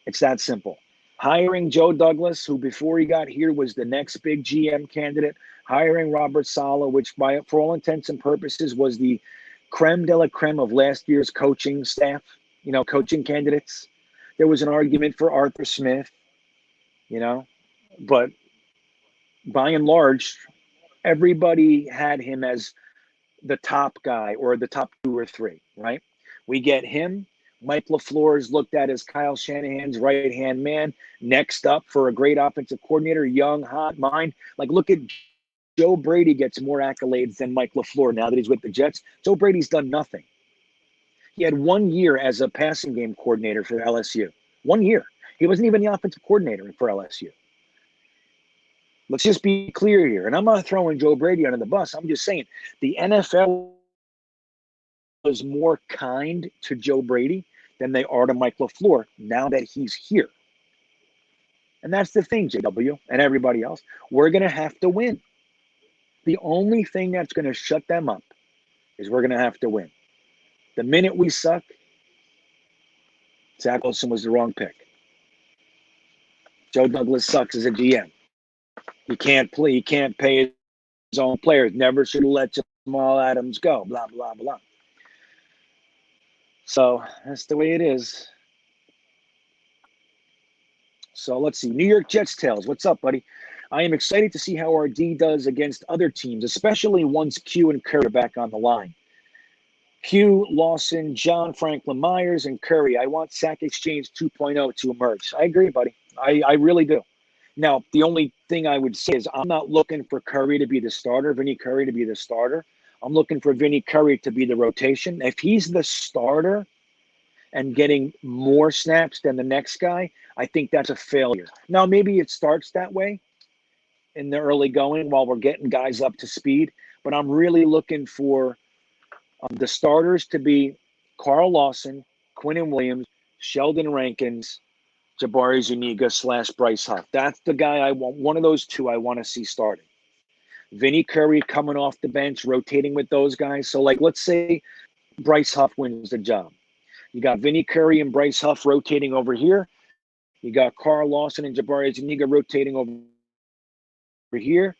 It's that simple. Hiring Joe Douglas, who before he got here was the next big GM candidate, hiring Robert Saleh, which for all intents and purposes was the creme de la creme of last year's coaching staff, coaching candidates. There was an argument for Arthur Smith, but by and large, everybody had him as the top guy or the top 2 or 3, right? We get him. Mike LaFleur is looked at as Kyle Shanahan's right-hand man. Next up for a great offensive coordinator, young, hot mind. Like, look at Joe Brady gets more accolades than Mike LaFleur now that he's with the Jets. Joe Brady's done nothing. He had 1 year as a passing game coordinator for LSU. 1 year. He wasn't even the offensive coordinator for LSU. Let's just be clear here. And I'm not throwing Joe Brady under the bus. I'm just saying the NFL is more kind to Joe Brady than they are to Mike LaFleur now that he's here. And that's the thing, JW and everybody else. We're going to have to win. The only thing that's going to shut them up is we're going to have to win. The minute we suck, Zach Wilson was the wrong pick. Joe Douglas sucks as a GM. He can't play. He can't pay his own players. Never should have let Jamal Adams go. Blah, blah, blah. So that's the way it is. So let's see. New York Jets Tales. What's up, buddy? I am excited to see how our D does against other teams, especially once Q and Curry are back on the line. Q, Lawson, John, Franklin Myers, and Curry. I want Sack Exchange 2.0 to emerge. I agree, buddy. I really do. Now, the only thing I would say is I'm not looking for Curry to be the starter, Vinny Curry to be the starter. I'm looking for Vinny Curry to be the rotation. If he's the starter and getting more snaps than the next guy, I think that's a failure. Now, maybe it starts that way in the early going while we're getting guys up to speed, but I'm really looking for the starters to be Carl Lawson, Quinnen Williams, Sheldon Rankins, Jabari Zuniga / Bryce Huff. That's the guy I want. One of those two I want to see starting. Vinny Curry coming off the bench, rotating with those guys. So, like, let's say Bryce Huff wins the job. You got Vinny Curry and Bryce Huff rotating over here. You got Carl Lawson and Jabari Zuniga rotating over here.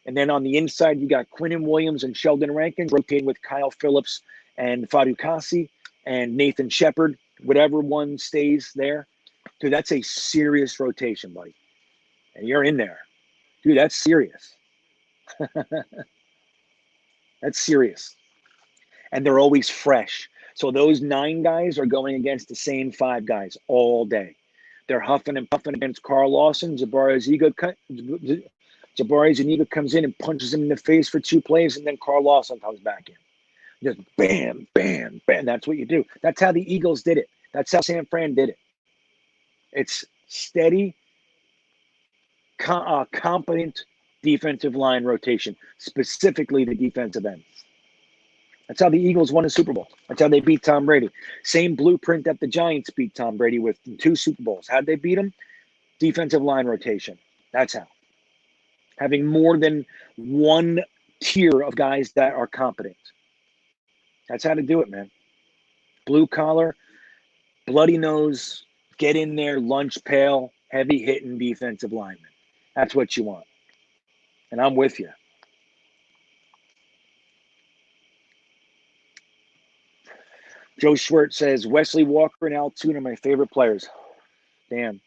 And then on the inside, you got Quinnen Williams and Sheldon Rankins rotating with Kyle Phillips and Fadu Kasi and Nathan Shepard, whatever one stays there. Dude, that's a serious rotation, buddy. And you're in there. Dude, that's serious. That's serious. And they're always fresh. So those 9 guys are going against the same 5 guys all day. They're huffing and puffing against Carl Lawson. Jabari Zuniga comes in and punches him in the face for 2 plays, and then Carl Lawson comes back in. Just bam, bam, bam. That's what you do. That's how the Eagles did it. That's how San Fran did it. It's steady, competent defensive line rotation, specifically the defensive ends. That's how the Eagles won a Super Bowl. That's how they beat Tom Brady. Same blueprint that the Giants beat Tom Brady with in 2 Super Bowls. How'd they beat him? Defensive line rotation. That's how. Having more than one tier of guys that are competent. That's how to do it, man. Blue collar, bloody nose, get in there, lunch pail, heavy hitting defensive lineman. That's what you want. And I'm with you. Joe Schwartz says, Wesley Walker and Al Toon are my favorite players. Damn.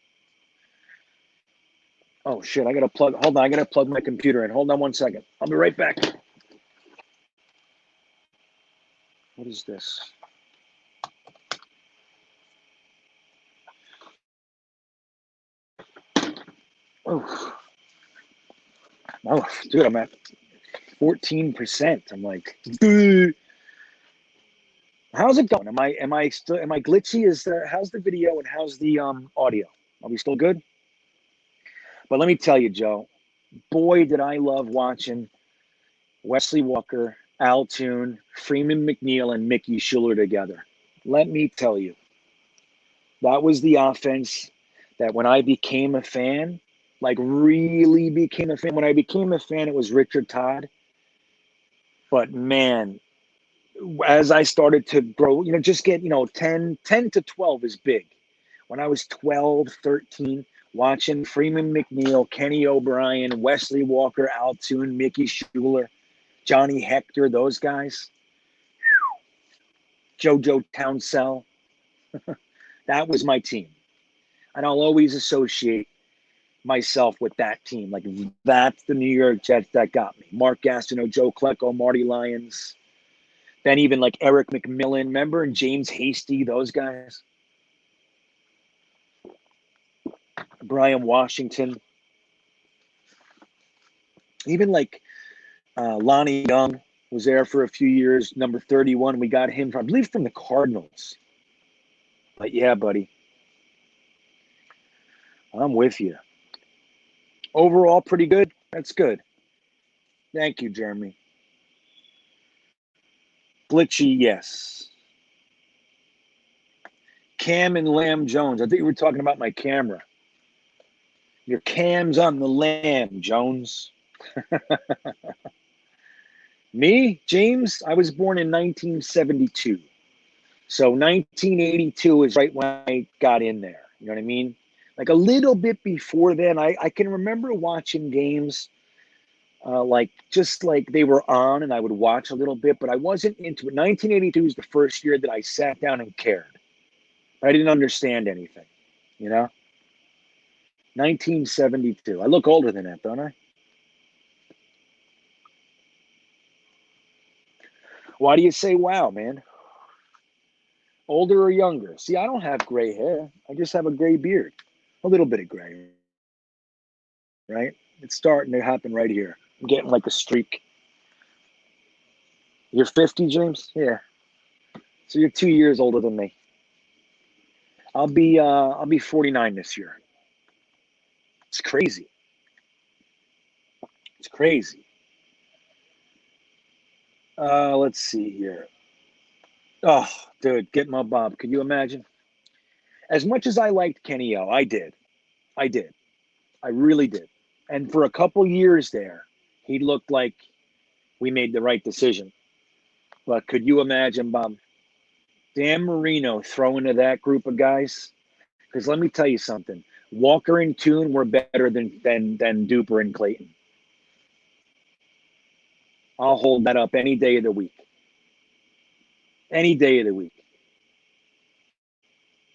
Oh, shit. I got to plug. Hold on. I got to plug my computer in. Hold on 1 second. I'll be right back. What is this? Oh, dude, I'm at 14%. I'm like, dude. How's it going? Am I glitchy? How's the video and how's the audio? Are we still good? But let me tell you, Joe, boy, did I love watching Wesley Walker, Al Toon, Freeman McNeil, and Mickey Schuler together. Let me tell you, that was the offense that when I became a fan, like really became a fan. When I became a fan, it was Richard Todd. But man, as I started to grow, just get, 10 to 12 is big. When I was 12, 13, watching Freeman McNeil, Kenny O'Brien, Wesley Walker, Al Toon, Mickey Schuler, Johnny Hector, those guys, JoJo Townsell, that was my team. And I'll always associate myself with that team. Like, that's the New York Jets that got me. Mark Gastineau, Joe Klecko, Marty Lyons. Then even like Eric McMillan, remember? And James Hasty, those guys. Brian Washington. Even like Lonnie Young was there for a few years. Number 31, we got him, from, I believe, from the Cardinals. But yeah, buddy, I'm with you. Overall, pretty good. That's good. Thank you, Jeremy. Glitchy, yes. Cam and Lamb Jones. I think you were talking about my camera. Your cam's on the Lamb, Jones. Me, James, I was born in 1972. So 1982 is right when I got in there. You know what I mean? Like a little bit before then, I can remember watching games like just like they were on and I would watch a little bit, but I wasn't into it. 1982 is the first year that I sat down and cared. I didn't understand anything, you know? 1972. I look older than that, don't I? Why do you say wow, man? Older or younger? See, I don't have gray hair. I just have a gray beard. A little bit of gray, right? It's starting to happen right here. I'm getting like a streak. You're 50, James? Yeah. So you're 2 years older than me. I'll be 49 this year. It's crazy. It's crazy. Let's see here. Oh, dude, get my Bob. Could you imagine? As much as I liked Kenny O, I did. I did. I really did. And for a couple years there, he looked like we made the right decision. But could you imagine, Bob? Dan Marino throwing to that group of guys? Because let me tell you something. Walker and Toon were better than Duper and Clayton. I'll hold that up any day of the week. Any day of the week.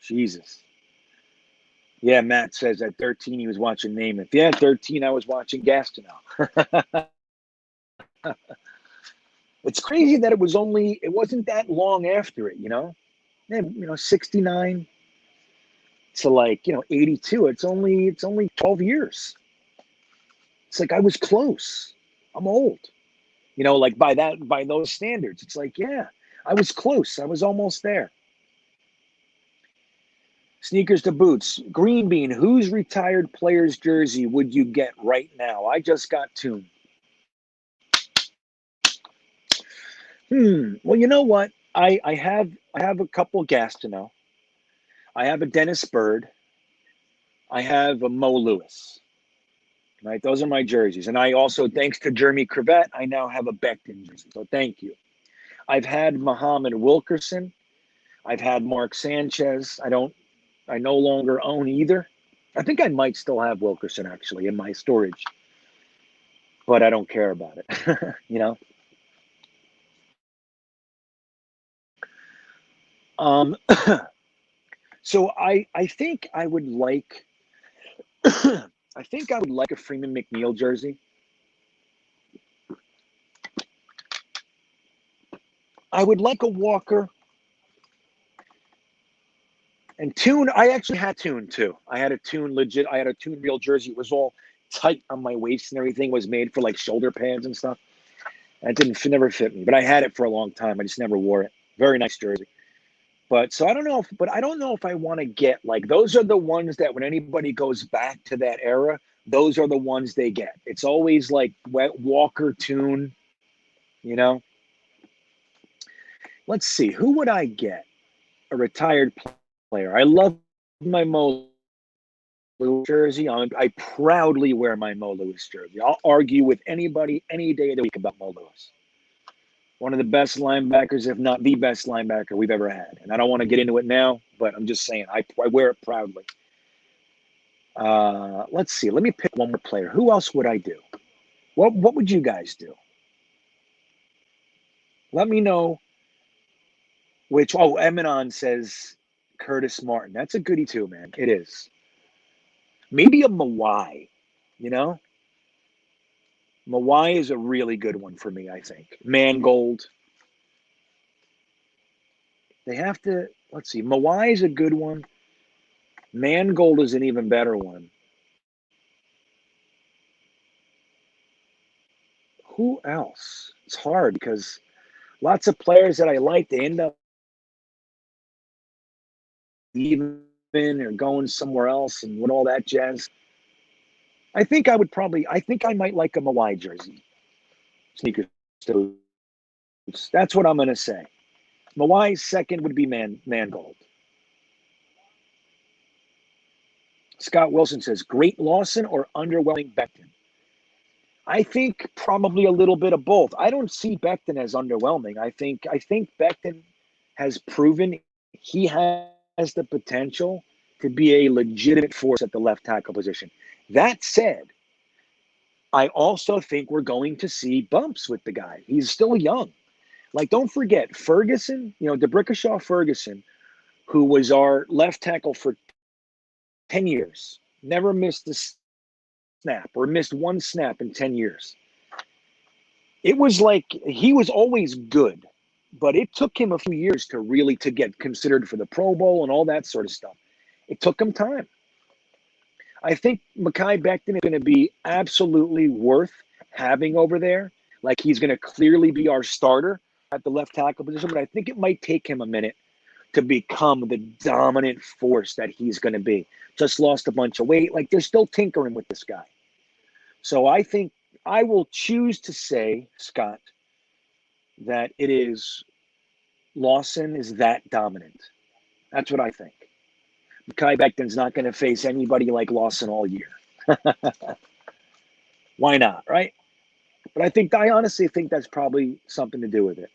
Jesus. Yeah, Matt says at 13 he was watching Namath. Yeah, at 13 I was watching Gastineau. It's crazy that it wasn't that long after it, you know? 69 to 82. It's only 12 years. It's like I was close. I'm old. Like by those standards. It's like, yeah, I was close. I was almost there. Sneakers to boots. Green Bean, whose retired player's jersey would you get right now? I just got Toon. Well, you know what? I have a couple Gastineau. I have a Dennis Bird. I have a Mo Lewis. Right, those are my jerseys, and I also, thanks to Jeremy Crevette, I now have a Becton jersey. So thank you. I've had Muhammad Wilkerson. I've had Mark Sanchez. I no longer own either. I think I might still have Wilkerson actually in my storage, but I don't care about it. you know. So I think I would like I think I would like a Freeman McNeil jersey. I would like a Walker. And Toon, I actually had Toon too. I had a Toon legit. I had a Toon real jersey. It was all tight on my waist and everything. It was made for like shoulder pads and stuff. And it never fit me, but I had it for a long time. I just never wore it. Very nice jersey. But so I don't know if I want to get like those are the ones that when anybody goes back to that era, those are the ones they get. It's always like Walker Toon, you know. Let's see, who would I get? A retired player. I love my Mo Lewis jersey. I proudly wear my Mo Lewis jersey. I'll argue with anybody any day of the week about Mo Lewis. One of the best linebackers, if not the best linebacker we've ever had. And I don't want to get into it now, but I'm just saying I wear it proudly. Let's see. Let me pick one more player. Who else would I do? What would you guys do? Let me know which. Oh, Eminon says Curtis Martin. That's a goodie too, man. It is. Maybe a Mawai, you know? Mawai is a really good one for me, I think. Mangold. They have to, let's see. Mawai is a good one. Mangold is an even better one. Who else? It's hard because lots of players that I like, they end up leaving or going somewhere else and with all that jazz. I think I might like a Mawai jersey. Sneakers. That's what I'm going to say. Mawai's second would be Mangold. Scott Wilson says, great Lawson or underwhelming Becton? I think probably a little bit of both. I don't see Becton as underwhelming. I think Becton has proven he has the potential to be a legitimate force at the left tackle position. That said, I also think we're going to see bumps with the guy. He's still young. Like, don't forget, Ferguson, DeBrickashaw Ferguson, who was our left tackle for 10 years, never missed a snap or missed one snap in 10 years. It was like he was always good, but it took him a few years to get considered for the Pro Bowl and all that sort of stuff. It took him time. I think Mekhi Becton is going to be absolutely worth having over there. Like, he's going to clearly be our starter at the left tackle position, but I think it might take him a minute to become the dominant force that he's going to be. Just lost a bunch of weight. Like, they're still tinkering with this guy. So I think I will choose to say, Scott, that it is Lawson is that dominant. That's what I think. Mekhi Becton's not going to face anybody like Lawson all year. Why not, right? But I honestly think that's probably something to do with it.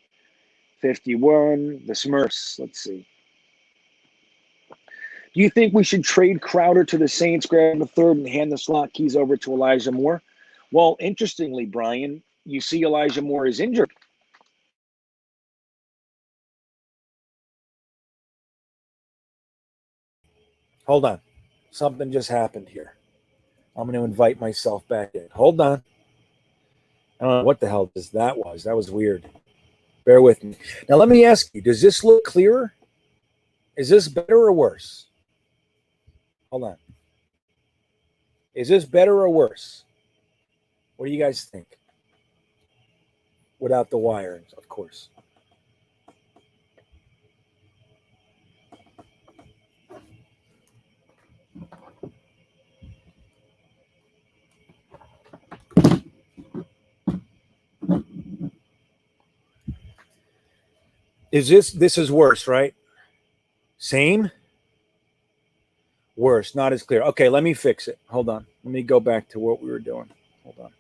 51, the Smurfs, let's see. Do you think we should trade Crowder to the Saints, grab the third, and hand the slot keys over to Elijah Moore? Well, interestingly, Brian, you see Elijah Moore is injured. Hold on. Something just happened here. I'm going to invite myself back in. Hold on. I don't know what the hell that was. That was weird. Bear with me. Now, let me ask you, does this look clearer? Is this better or worse? Hold on. Is this better or worse? What do you guys think? Without the wirings, of course. This is worse, right? Same? Worse, not as clear. Okay, let me fix it. Hold on. Let me go back to what we were doing. Hold on.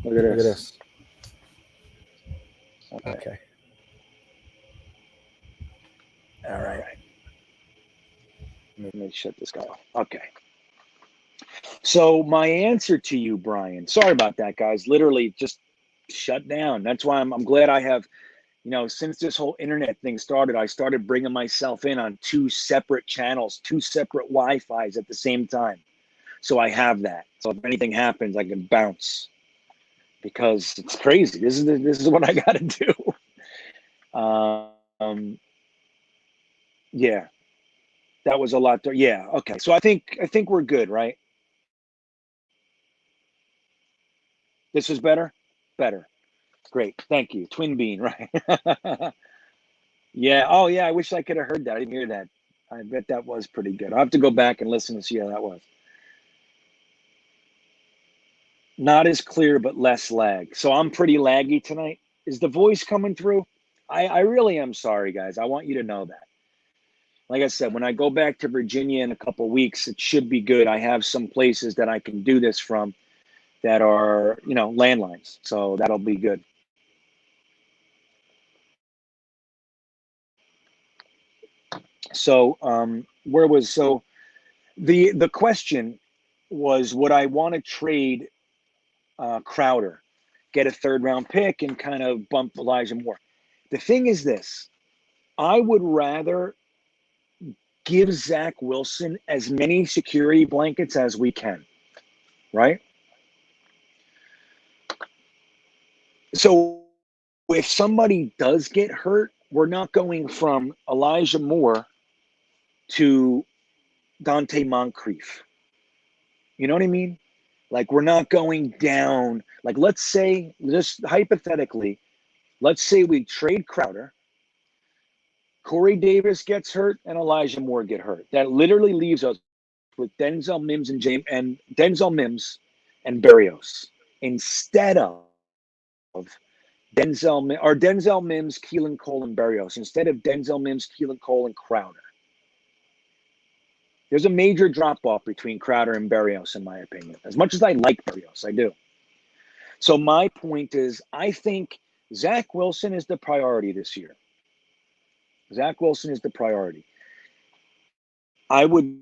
Look at this. Okay. All right. Let me shut this guy off. Okay. So my answer to you, Brian, sorry about that, guys. Literally just shut down. That's why I'm glad I have, since this whole internet thing started, I started bringing myself in on 2 separate channels, 2 separate Wi-Fis at the same time. So I have that. So if anything happens, I can bounce because it's crazy. This is what I got to do. Yeah, that was a lot. Yeah. Okay. So I think we're good, right? This is better. Better. Great. Thank you. Twin bean, right? Yeah. Oh, yeah. I wish I could have heard that. I didn't hear that. I bet that was pretty good. I'll have to go back and listen to see how that was. Not as clear, but less lag. So I'm pretty laggy tonight. Is the voice coming through? I really am sorry, guys. I want you to know that. Like I said, when I go back to Virginia in a couple weeks, it should be good. I have some places that I can do this from that are, landlines. So that'll be good. So the question was, would I want to trade Crowder, get a 3rd round pick and kind of bump Elijah Moore? The thing is this, I would rather give Zach Wilson as many security blankets as we can, right? So if somebody does get hurt, we're not going from Elijah Moore to Dante Moncrief. You know what I mean? Like, we're not going down. Like, let's say, just hypothetically, let's say we trade Crowder, Corey Davis gets hurt, and Elijah Moore get hurt. That literally leaves us with Denzel Mims and Berrios instead of Denzel Mims, Keelan Cole, and Berrios instead of Denzel Mims, Keelan Cole, and Crowder. There's a major drop-off between Crowder and Berrios, in my opinion. As much as I like Berrios, I do. So my point is, I think Zach Wilson is the priority this year. Zach Wilson is the priority. I would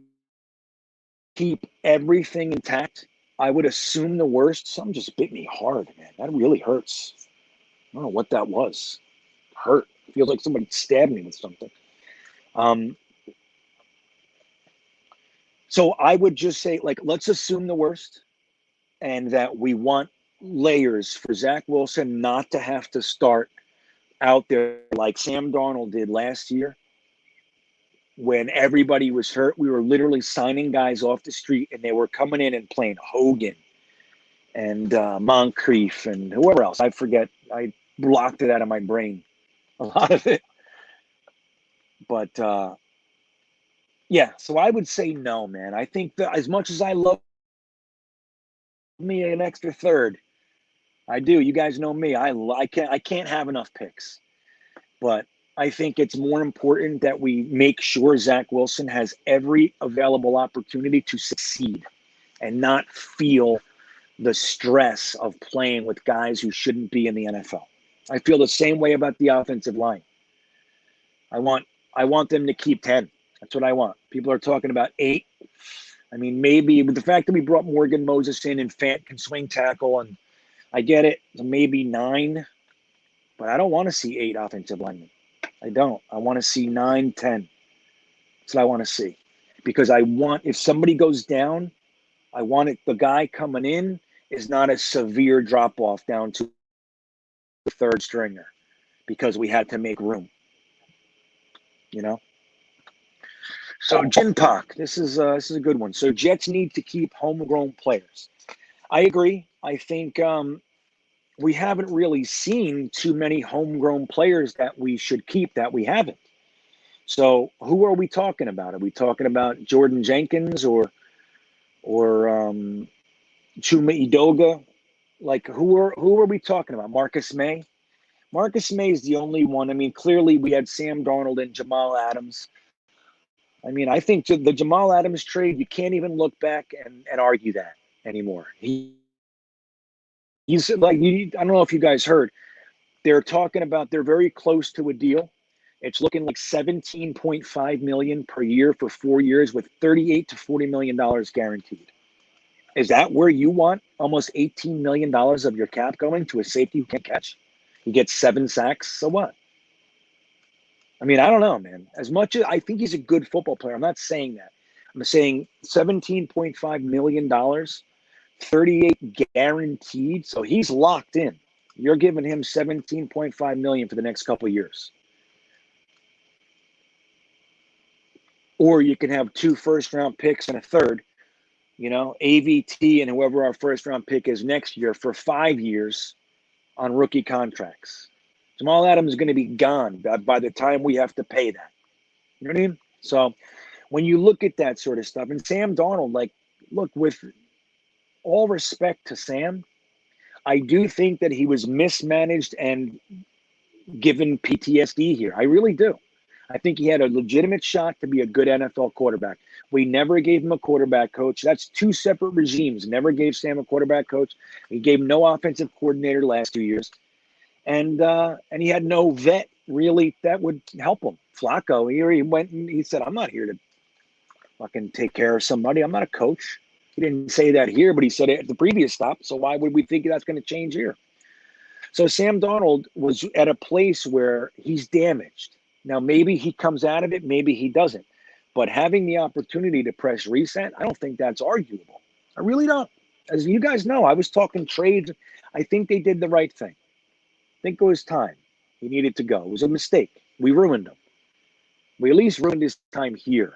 keep everything intact. I would assume the worst. Something just bit me hard, man. That really hurts. I don't know what that was. It hurt. It feels like somebody stabbed me with something. So I would just say, like, let's assume the worst, and that we want layers for Zach Wilson not to have to start out there like Sam Darnold did last year when everybody was hurt. We were literally signing guys off the street, and they were coming in and playing Hogan and Moncrief and whoever else. I forget. I blocked it out of my brain, a lot of it. But yeah, so I would say no, man. I think that as much as I love me an extra third, I do. You guys know me. I can't have enough picks. But I think it's more important that we make sure Zach Wilson has every available opportunity to succeed and not feel the stress of playing with guys who shouldn't be in the NFL. I feel the same way about the offensive line. I want them to keep 10. That's what I want. People are talking about 8. I mean, maybe with the fact that we brought Morgan Moses in and Fant can swing tackle, and I get it, maybe 9, but I don't want to see 8 offensive linemen. I don't. I want to see 9, 10. That's what I want to see. Because I want, if somebody goes down, I want it, the guy coming in is not a severe drop-off down to the third stringer because we had to make room. You know? So Jin Pak, this is a good one. So Jets need to keep homegrown players. I agree. I think we haven't really seen too many homegrown players that we should keep that we haven't. So who are we talking about? Are we talking about Jordan Jenkins or Chuma Edoga? Like who are we talking about? Marcus May? Marcus May is the only one. I mean, clearly we had Sam Darnold and Jamal Adams. I mean, I think the Jamal Adams trade, you can't even look back and argue that anymore. He's like, I don't know if you guys heard, they're talking about, they're very close to a deal. It's looking like $17.5 million per year for 4 years with $38 to $40 million guaranteed. Is that where you want almost $18 million of your cap going to a safety who can't catch? He gets 7 sacks, so what? I mean, I don't know, man. As much as I think he's a good football player, I'm not saying that. I'm saying $17.5 million, 38 guaranteed, so he's locked in. You're giving him $17.5 million for the next couple of years. Or you can have 2 first-round picks and a third, you know, AVT and whoever our first-round pick is next year for 5 years on rookie contracts. Jamal Adams is going to be gone by the time we have to pay that. You know what I mean? So when you look at that sort of stuff, and Sam Darnold, like, look, with all respect to Sam, I do think that he was mismanaged and given PTSD here. I really do. I think he had a legitimate shot to be a good NFL quarterback. We never gave him a quarterback coach. That's 2 separate regimes. Never gave Sam a quarterback coach. We gave him no offensive coordinator the last 2 years. And he had no vet really that would help him. Flacco, here he went and he said, I'm not here to fucking take care of somebody. I'm not a coach. He didn't say that here, but he said it at the previous stop. So why would we think that's going to change here? So Sam Darnold was at a place where he's damaged. Now, maybe he comes out of it, maybe he doesn't. But having the opportunity to press reset, I don't think that's arguable. I really don't. As you guys know, I was talking trades. I think they did the right thing. I think it was time. He needed to go. It was a mistake. We ruined him. We at least ruined his time here.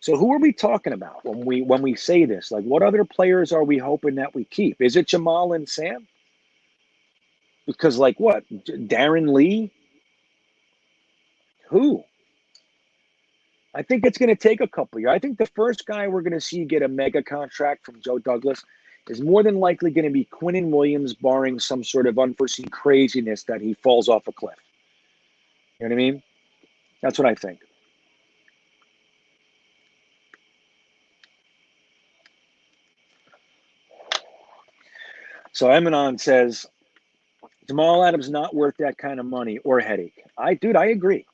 So who are we talking about when we say this? Like, what other players are we hoping that we keep? Is it Jamal and Sam? Because, like, what? Darren Lee? Who? I think it's going to take a couple years. I think the first guy we're going to see get a mega contract from Joe Douglas is more than likely going to be Quinnen Williams, barring some sort of unforeseen craziness that he falls off a cliff. You know what I mean? That's what I think. So Emanon says, Jamal Adams not worth that kind of money or headache. I agree.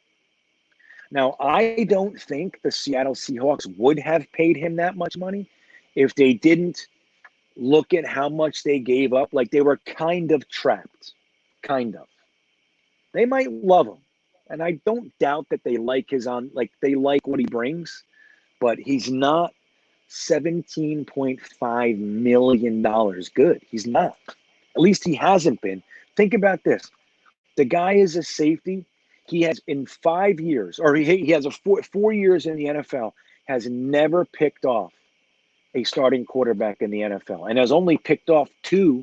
Now, I don't think the Seattle Seahawks would have paid him that much money if they didn't look at how much they gave up. Like, they were kind of trapped. Kind of. They might love him. And I don't doubt that they like they like what he brings, but he's not $17.5 million good. He's not. At least he hasn't been. Think about this. The guy is a safety. He has in 5 years, or he has 4 years in the NFL, has never picked off a starting quarterback in the NFL and has only picked off 2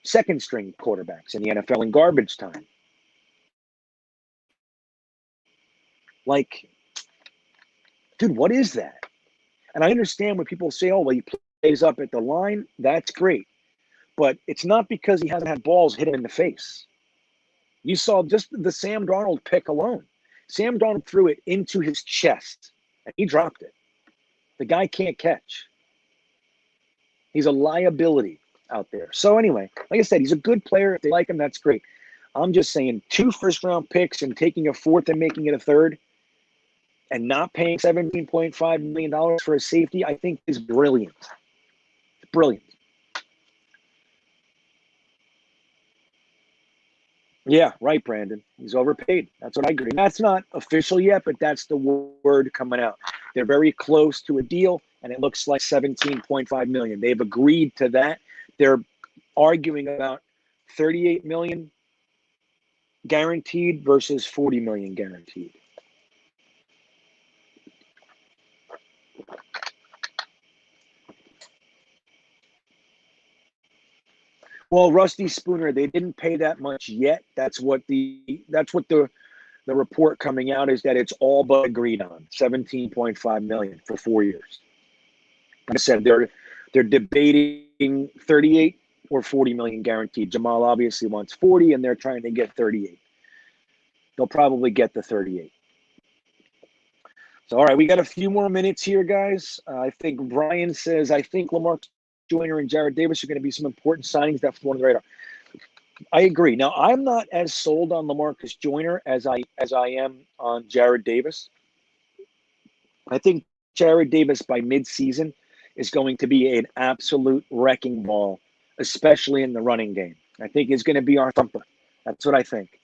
second-string quarterbacks in the NFL in garbage time. Like, dude, what is that? And I understand when people say, oh, well, he plays up at the line. That's great. But it's not because he hasn't had balls hit him in the face. You saw just the Sam Darnold pick alone. Sam Darnold threw it into his chest, and he dropped it. The guy can't catch. He's a liability out there. So anyway, like I said, he's a good player. If they like him, that's great. I'm just saying 2 first-round picks and taking a 4th and making it a 3rd and not paying $17.5 million for a safety, I think is brilliant. It's brilliant. Yeah, right, Brandon. He's overpaid. That's what I agree. That's not official yet, but that's the word coming out. They're very close to a deal, and it looks like $17.5 million. They've agreed to that. They're arguing about $38 million guaranteed versus $40 million guaranteed. Well, Rusty Spooner, they didn't pay that much yet. That's what the report coming out is, that it's all but agreed on. $17.5 million for 4 years. Like I said, they're debating 38 or 40 million guaranteed. Jamal obviously wants 40, and they're trying to get 38. They'll probably get the 38. So, all right, we got a few more minutes here, guys. I think Brian says, I think Lamar Joyner and Jared Davis are going to be some important signings that flew on the radar. I agree. Now, I'm not as sold on LaMarcus Joyner as I am on Jared Davis. I think Jared Davis by midseason is going to be an absolute wrecking ball, especially in the running game. I think he's going to be our thumper. That's what I think.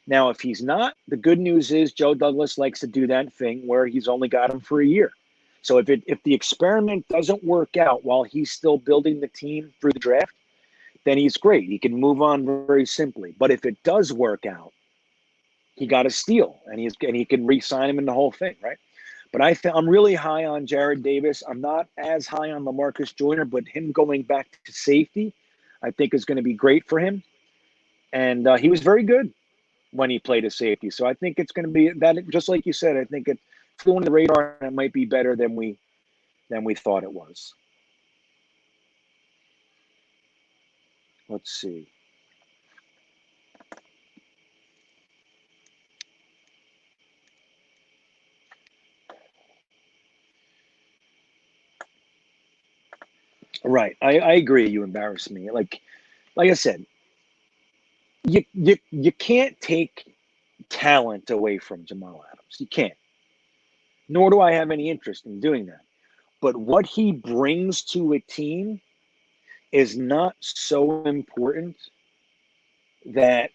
Now, if he's not, the good news is Joe Douglas likes to do that thing where he's only got him for a year. So if the experiment doesn't work out while he's still building the team through the draft, then he's great. He can move on very simply. But if it does work out, he got a steal, and he can re-sign him in the whole thing, right? But I'm really high on Jared Davis. I'm not as high on LaMarcus Joyner, but him going back to safety, I think is going to be great for him. And he was very good when he played a safety. So I think it's going to be that, just like you said, I think it flew under the radar, and it might be better than we thought it was. Let's see. Right. I agree. You embarrass me. Like I said, you can't take talent away from Jamal Adams. You can't. Nor do I have any interest in doing that. But what he brings to a team is not so important that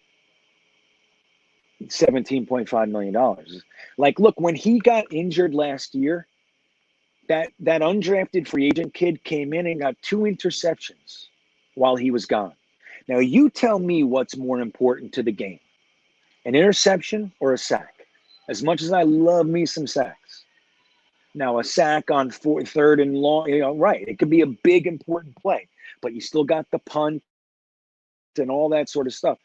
$17.5 million. Like, look, when he got injured last year, that undrafted free agent kid came in and got 2 interceptions while he was gone. Now, you tell me what's more important to the game, an interception or a sack? As much as I love me some sacks. Now, a sack on third and long, right. It could be a big, important play, but you still got the punt and all that sort of stuff.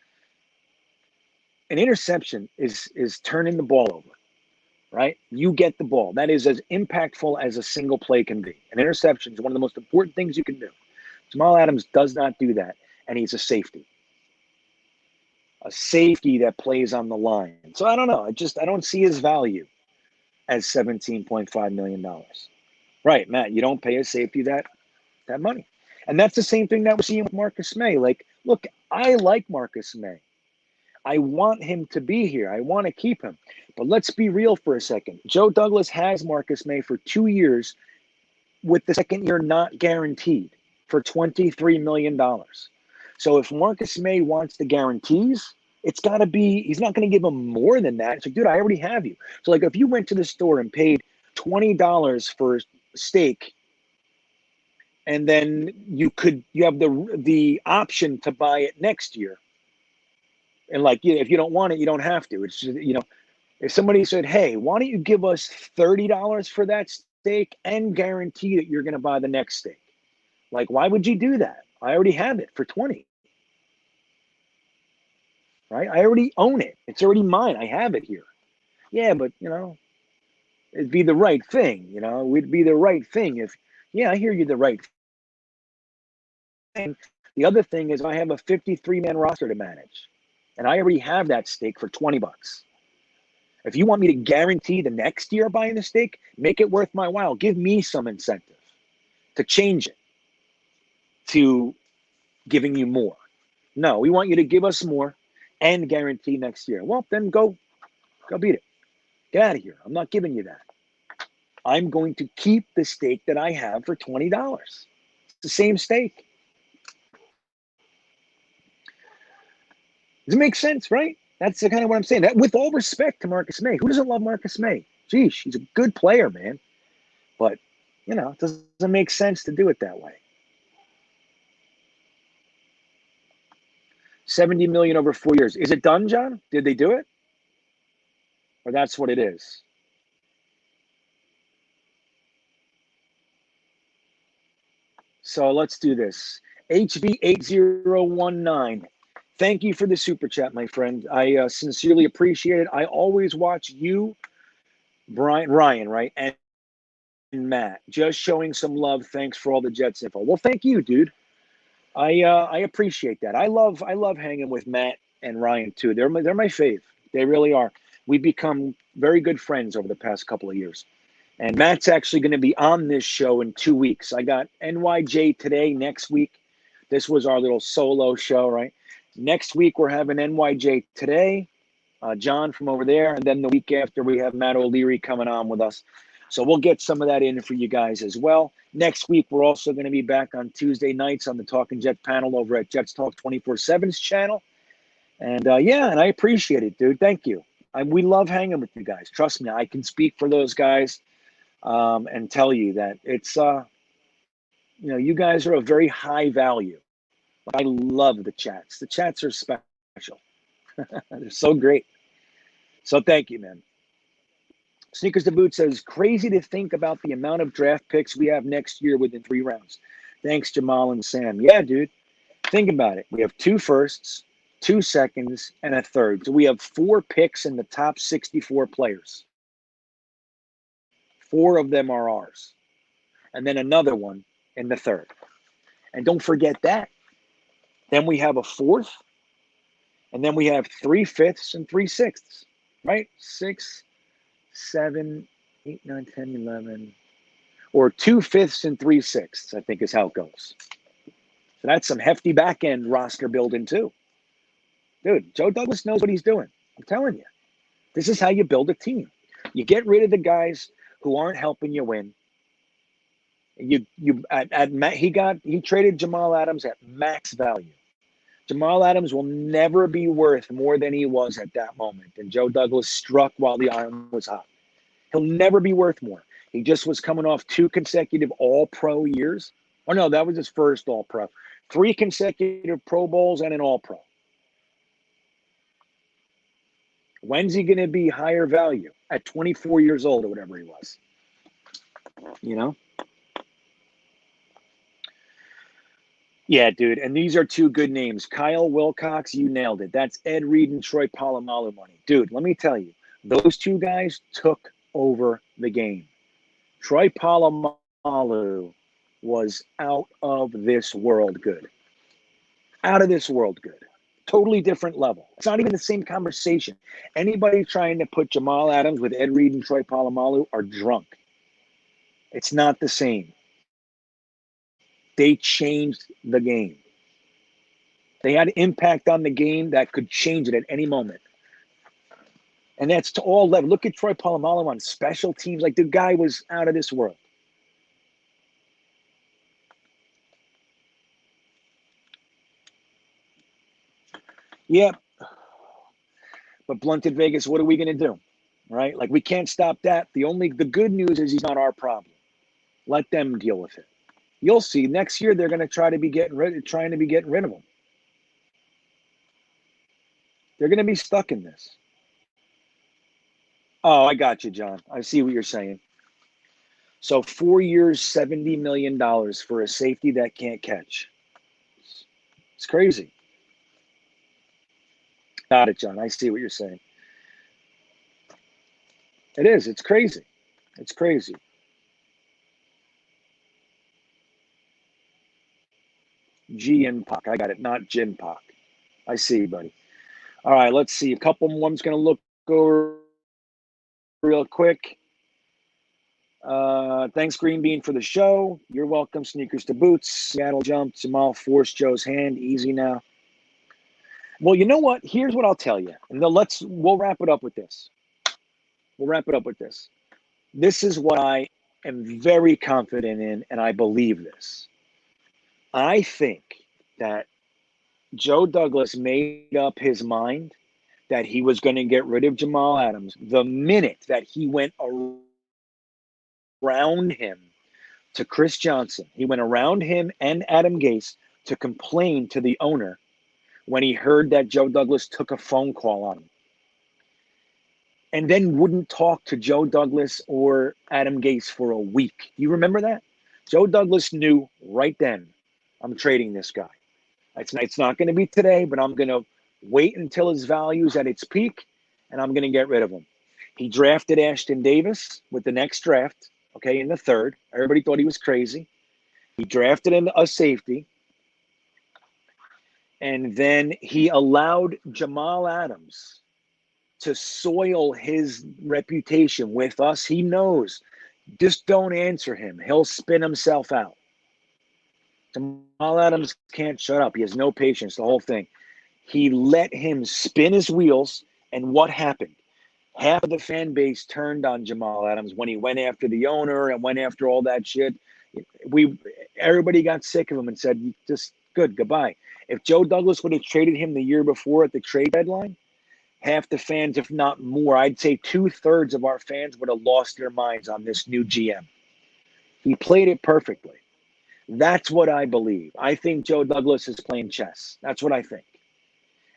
An interception is turning the ball over, right? You get the ball. That is as impactful as a single play can be. An interception is one of the most important things you can do. Jamal Adams does not do that, and he's a safety that plays on the line. So I don't know. I don't see his value as $17.5 million. Right, Matt, you don't pay a safety that money. And that's the same thing that we're seeing with Marcus May. Like, look, I like Marcus May. I want him to be here. I want to keep him. But let's be real for a second. Joe Douglas has Marcus May for 2 years with the second year not guaranteed for $23 million. So if Marcus May wants the guarantees, it's got to be, he's not going to give him more than that. It's like, dude, I already have you. So like if you went to the store and paid $20 for steak, and then you have the option to buy it next year. And like, if you don't want it, you don't have to. It's just, if somebody said, hey, why don't you give us $30 for that steak and guarantee that you're going to buy the next steak? Like, why would you do that? I already have it for 20. Right? I already own it. It's already mine. I have it here. Yeah, but, it'd be the right thing. It would be the right thing if, yeah, I hear you, the right thing. The other thing is I have a 53-man roster to manage. And I already have that steak for $20. If you want me to guarantee the next year buying the steak, make it worth my while. Give me some incentive to change it to giving you more. No, we want you to give us more and guarantee next year. Well, then go beat it. Get out of here. I'm not giving you that. I'm going to keep the steak that I have for $20. It's the same steak. Does it make sense, right? That's kind of what I'm saying. That, with all respect to Marcus May, who doesn't love Marcus May? Geez, he's a good player, man. But, it doesn't make sense to do it that way. $70 million over 4 years. Is it done, John? Did they do it? Or that's what it is? So let's do this. HV8019. Thank you for the super chat, my friend. I sincerely appreciate it. I always watch you, Ryan, right? And Matt, just showing some love. Thanks for all the Jets info. Well, thank you, dude. I appreciate that. I love hanging with Matt and Ryan too. They're my fave. They really are. We've become very good friends over the past couple of years. And Matt's actually going to be on this show in 2 weeks. I got NYJ today, next week. This was our little solo show, right? Next week, we're having NYJ today, John from over there. And then the week after, we have Matt O'Leary coming on with us. So we'll get some of that in for you guys as well. Next week, we're also going to be back on Tuesday nights on the Talking Jet panel over at Jets Talk 24/7's channel. And and I appreciate it, dude. Thank you. We love hanging with you guys. Trust me, I can speak for those guys and tell you that it's, you guys are a very high value. I love the chats. The chats are special. They're so great. So thank you, man. Sneakers to Boot says, crazy to think about the amount of draft picks we have next year within 3 rounds. Thanks, Jamal and Sam. Yeah, dude. Think about it. We have 2 firsts, 2 seconds, and a third. So we have 4 picks in the top 64 players. 4 of them are ours. And then another one in the third. And don't forget that. Then we have a 4th. And then we have 3 5ths and 3 6ths. Right? 6, 7, 8, 9, 10, 11. Or 2 5ths and 3 6ths, I think is how it goes. So that's some hefty back end roster building too. Dude, Joe Douglas knows what he's doing. I'm telling you. This is how you build a team. You get rid of the guys who aren't helping you win. He traded Jamal Adams at max value. Jamal Adams will never be worth more than he was at that moment. And Joe Douglas struck while the iron was hot. He'll never be worth more. He just was coming off 2 consecutive All-Pro years. Oh, no, that was his first All-Pro. 3 consecutive Pro Bowls and an All-Pro. When's he going to be higher value? At 24 years old or whatever he was. You know? Yeah, dude. And these are two good names. Kyle Wilcox, you nailed it. That's Ed Reed and Troy Polamalu money. Dude, let me tell you, those two guys took over the game. Troy Polamalu was out of this world good. Out of this world good. Totally different level. It's not even the same conversation. Anybody trying to put Jamal Adams with Ed Reed and Troy Polamalu are drunk. It's not the same. They changed the game. They had impact on the game that could change it at any moment. And that's to all level. Look at Troy Polamalu on special teams. Like, the guy was out of this world. Yeah. But blunted Vegas, what are we going to do? Right? Like, we can't stop that. The good news is he's not our problem. Let them deal with it. You'll see next year they're going to trying to be getting rid of him. They're going to be stuck in this. Oh, I got you, John. I see what you're saying. So 4 years, $70 million for a safety that can't catch. It's crazy. Got it, John. I see what you're saying. It is. It's crazy. It's crazy. G and Pac. I got it. Not Jin Pac. I see, buddy. All right, let's see. A couple more. I'm just going to look over real quick. Thanks, GreenBean, for the show. You're welcome. Sneakers to boots. Seattle jumped. Jamal forced Joe's hand. Easy now. Well, you know what? Here's what I'll tell you. And then we'll wrap it up with this. This is what I am very confident in, and I believe this. I think that Joe Douglas made up his mind that he was going to get rid of Jamal Adams the minute that he went around him to Chris Johnson. He went around him and Adam Gase to complain to the owner when he heard that Joe Douglas took a phone call on him. And then wouldn't talk to Joe Douglas or Adam Gase for a week. You remember that? Joe Douglas knew right then, I'm trading this guy. It's not going to be today, but I'm going to wait until his value's at its peak, and I'm going to get rid of him. He drafted Ashton Davis with the next draft, okay, in the third. Everybody thought he was crazy. He drafted him a safety. And then he allowed Jamal Adams to soil his reputation with us. He knows. Just don't answer him. He'll spin himself out. Jamal Adams can't shut up. He has no patience, the whole thing. He let him spin his wheels, and what happened? Half of the fan base turned on Jamal Adams when he went after the owner and went after all that shit. Everybody got sick of him and said, just goodbye. If Joe Douglas would have traded him the year before at the trade deadline, half the fans, if not more, I'd say 2/3 of our fans would have lost their minds on this new GM. He played it perfectly. That's what I believe. I think Joe Douglas is playing chess. That's what I think.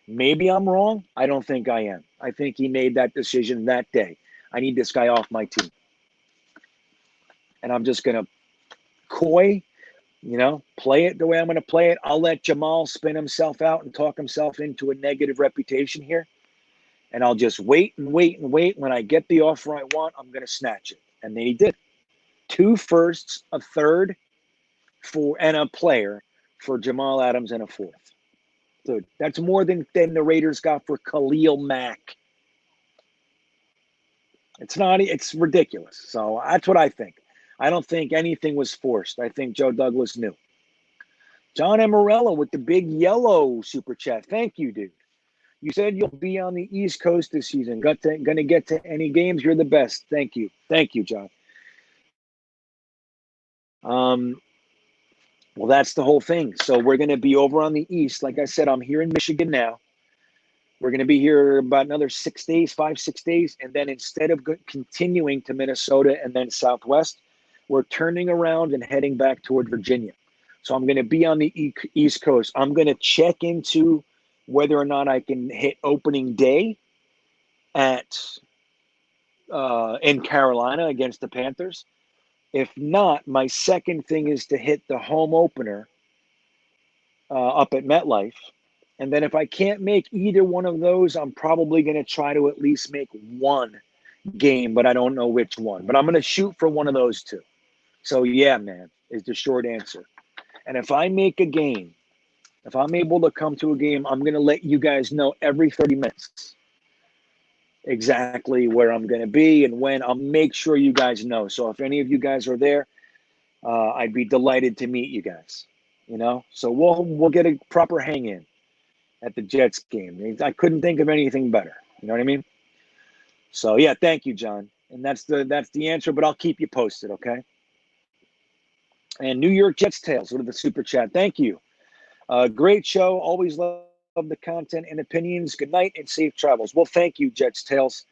Maybe I'm wrong. I don't think I am. I think he made that decision that day. I need this guy off my team. And I'm just going to play it the way I'm going to play it. I'll let Jamal spin himself out and talk himself into a negative reputation here. And I'll just wait and wait and wait. When I get the offer I want, I'm going to snatch it. And then he did. 2 firsts, a third, and a player for Jamal Adams and a 4th. Dude, that's more than the Raiders got for Khalil Mack. It's ridiculous. So that's what I think. I don't think anything was forced. I think Joe Douglas knew. John Amarella with the big yellow super chat. Thank you, dude. You said you'll be on the East Coast this season. Going to get to any games? You're the best. Thank you. Thank you, John. Well, that's the whole thing. So we're going to be over on the East. Like I said, I'm here in Michigan now. We're going to be here about another 6 days, 5-6 days. And then instead of continuing to Minnesota and then Southwest, we're turning around and heading back toward Virginia. So I'm going to be on the East Coast. I'm going to check into whether or not I can hit opening day in Carolina against the Panthers. If not, my second thing is to hit the home opener up at MetLife. And then if I can't make either one of those, I'm probably going to try to at least make one game, but I don't know which one. But I'm going to shoot for one of those two. So, yeah, man, is the short answer. And if I make a game, if I'm able to come to a game, I'm going to let you guys know every 30 minutes exactly where I'm going to be and when. I'll make sure you guys know. So if any of you guys are there, I'd be delighted to meet you guys. You know, so we'll get a proper hang in at the Jets game. I couldn't think of anything better. You know what I mean? So yeah, thank you, John. And that's the answer. But I'll keep you posted, okay? And New York Jets Tales, what are the super chat? Thank you. Great show. Always love the content and opinions. Good night and safe travels. Well, thank you, Jets Tales.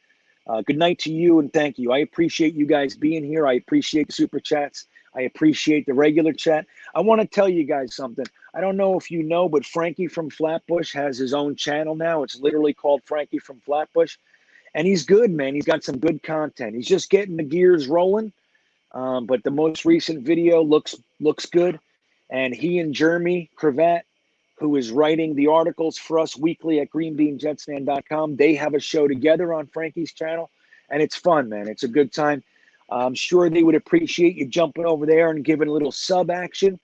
Good night to you and thank you. I appreciate you guys being here. I appreciate the super chats. I appreciate the regular chat. I want to tell you guys something. I don't know if you know, but Frankie from Flatbush has his own channel now. It's literally called Frankie from Flatbush. And he's good, man. He's got some good content. He's just getting the gears rolling. But the most recent video looks good. And he and Jeremy Cravat, who is writing the articles for us weekly at GreenBeanjetsfan.com, they have a show together on Frankie's channel. And it's fun, man. It's a good time. I'm sure they would appreciate you jumping over there and giving a little sub action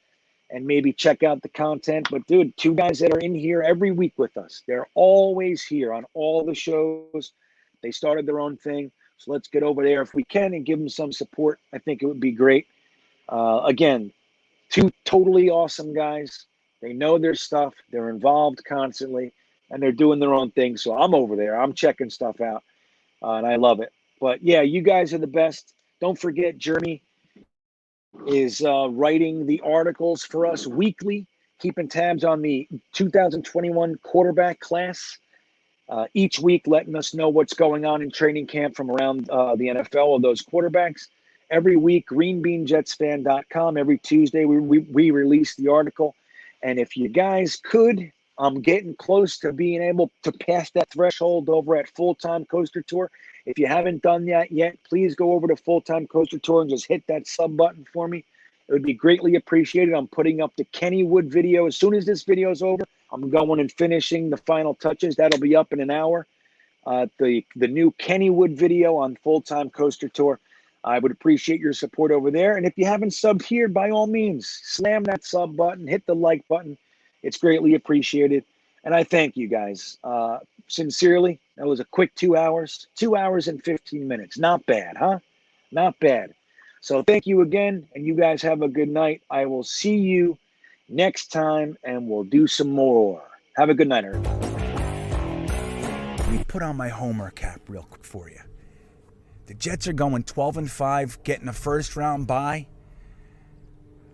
and maybe check out the content. But, dude, two guys that are in here every week with us. They're always here on all the shows. They started their own thing. So let's get over there if we can and give them some support. I think it would be great. Again, two totally awesome guys. They know their stuff. They're involved constantly, and they're doing their own thing. So I'm over there. I'm checking stuff out, and I love it. But, yeah, you guys are the best. Don't forget, Jeremy is writing the articles for us weekly, keeping tabs on the 2021 quarterback class. Each week, letting us know what's going on in training camp from around the NFL of those quarterbacks. Every week, GreenBeanjetsfan.com. Every Tuesday, we release the article. And if you guys could, I'm getting close to being able to pass that threshold over at Full-Time Coaster Tour. If you haven't done that yet, please go over to Full-Time Coaster Tour and just hit that sub button for me. It would be greatly appreciated. I'm putting up the Kennywood video. As soon as this video is over, I'm going and finishing the final touches. That'll be up in an hour. The new Kennywood video on Full-Time Coaster Tour. I would appreciate your support over there. And if you haven't subbed here, by all means, slam that sub button, hit the like button. It's greatly appreciated. And I thank you guys. Sincerely, that was a quick 2 hours. 2 hours and 15 minutes. Not bad, huh? Not bad. So thank you again, and you guys have a good night. I will see you next time, and we'll do some more. Have a good night, everybody. Let me put on my homer cap real quick for you. The Jets are going 12-5, getting a first-round bye.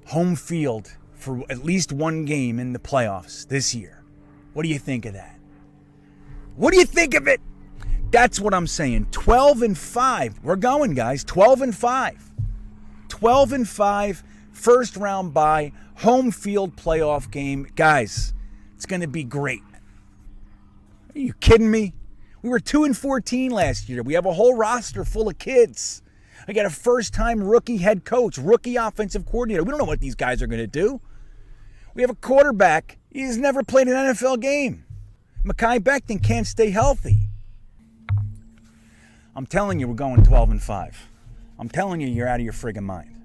Home field for at least one game in the playoffs this year. What do you think of that? What do you think of it? That's what I'm saying. 12-5. We're going, guys. 12-5. 12-5, first round bye, home field playoff game. Guys, it's going to be great. Are you kidding me? We were 2-14 last year. We have a whole roster full of kids. I got a first-time rookie head coach, rookie offensive coordinator. We don't know what these guys are going to do. We have a quarterback. He's never played an NFL game. Mekhi Becton can't stay healthy. I'm telling you, we're going 12-5. I'm telling you, you're out of your friggin' mind.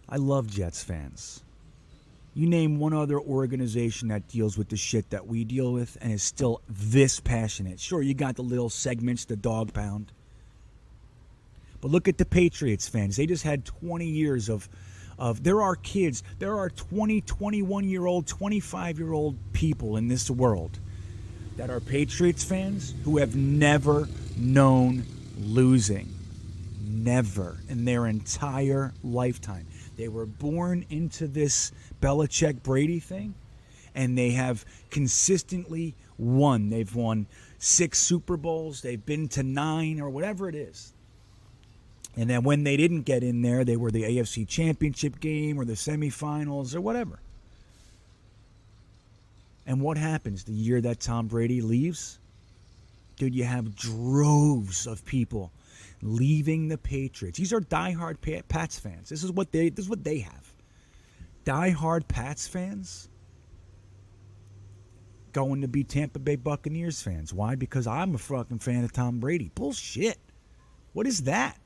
I love Jets fans. You name one other organization that deals with the shit that we deal with and is still this passionate. Sure, you got the little segments, the dog pound. But look at the Patriots fans. They just had 20 years of there are kids, there are 20, 21-year-old, 25-year-old people in this world that are Patriots fans who have never known losing. Never in their entire lifetime. They were born into this Belichick-Brady thing, and they have consistently won. They've won 6 Super Bowls. They've been to 9 or whatever it is. And then when they didn't get in there, they were the AFC Championship game or the semifinals or whatever. And what happens the year that Tom Brady leaves? Dude, you have droves of people leaving the Patriots. These are diehard Pats fans. This is what they have. Diehard Pats fans going to be Tampa Bay Buccaneers fans. Why? Because I'm a fucking fan of Tom Brady. Bullshit. What is that?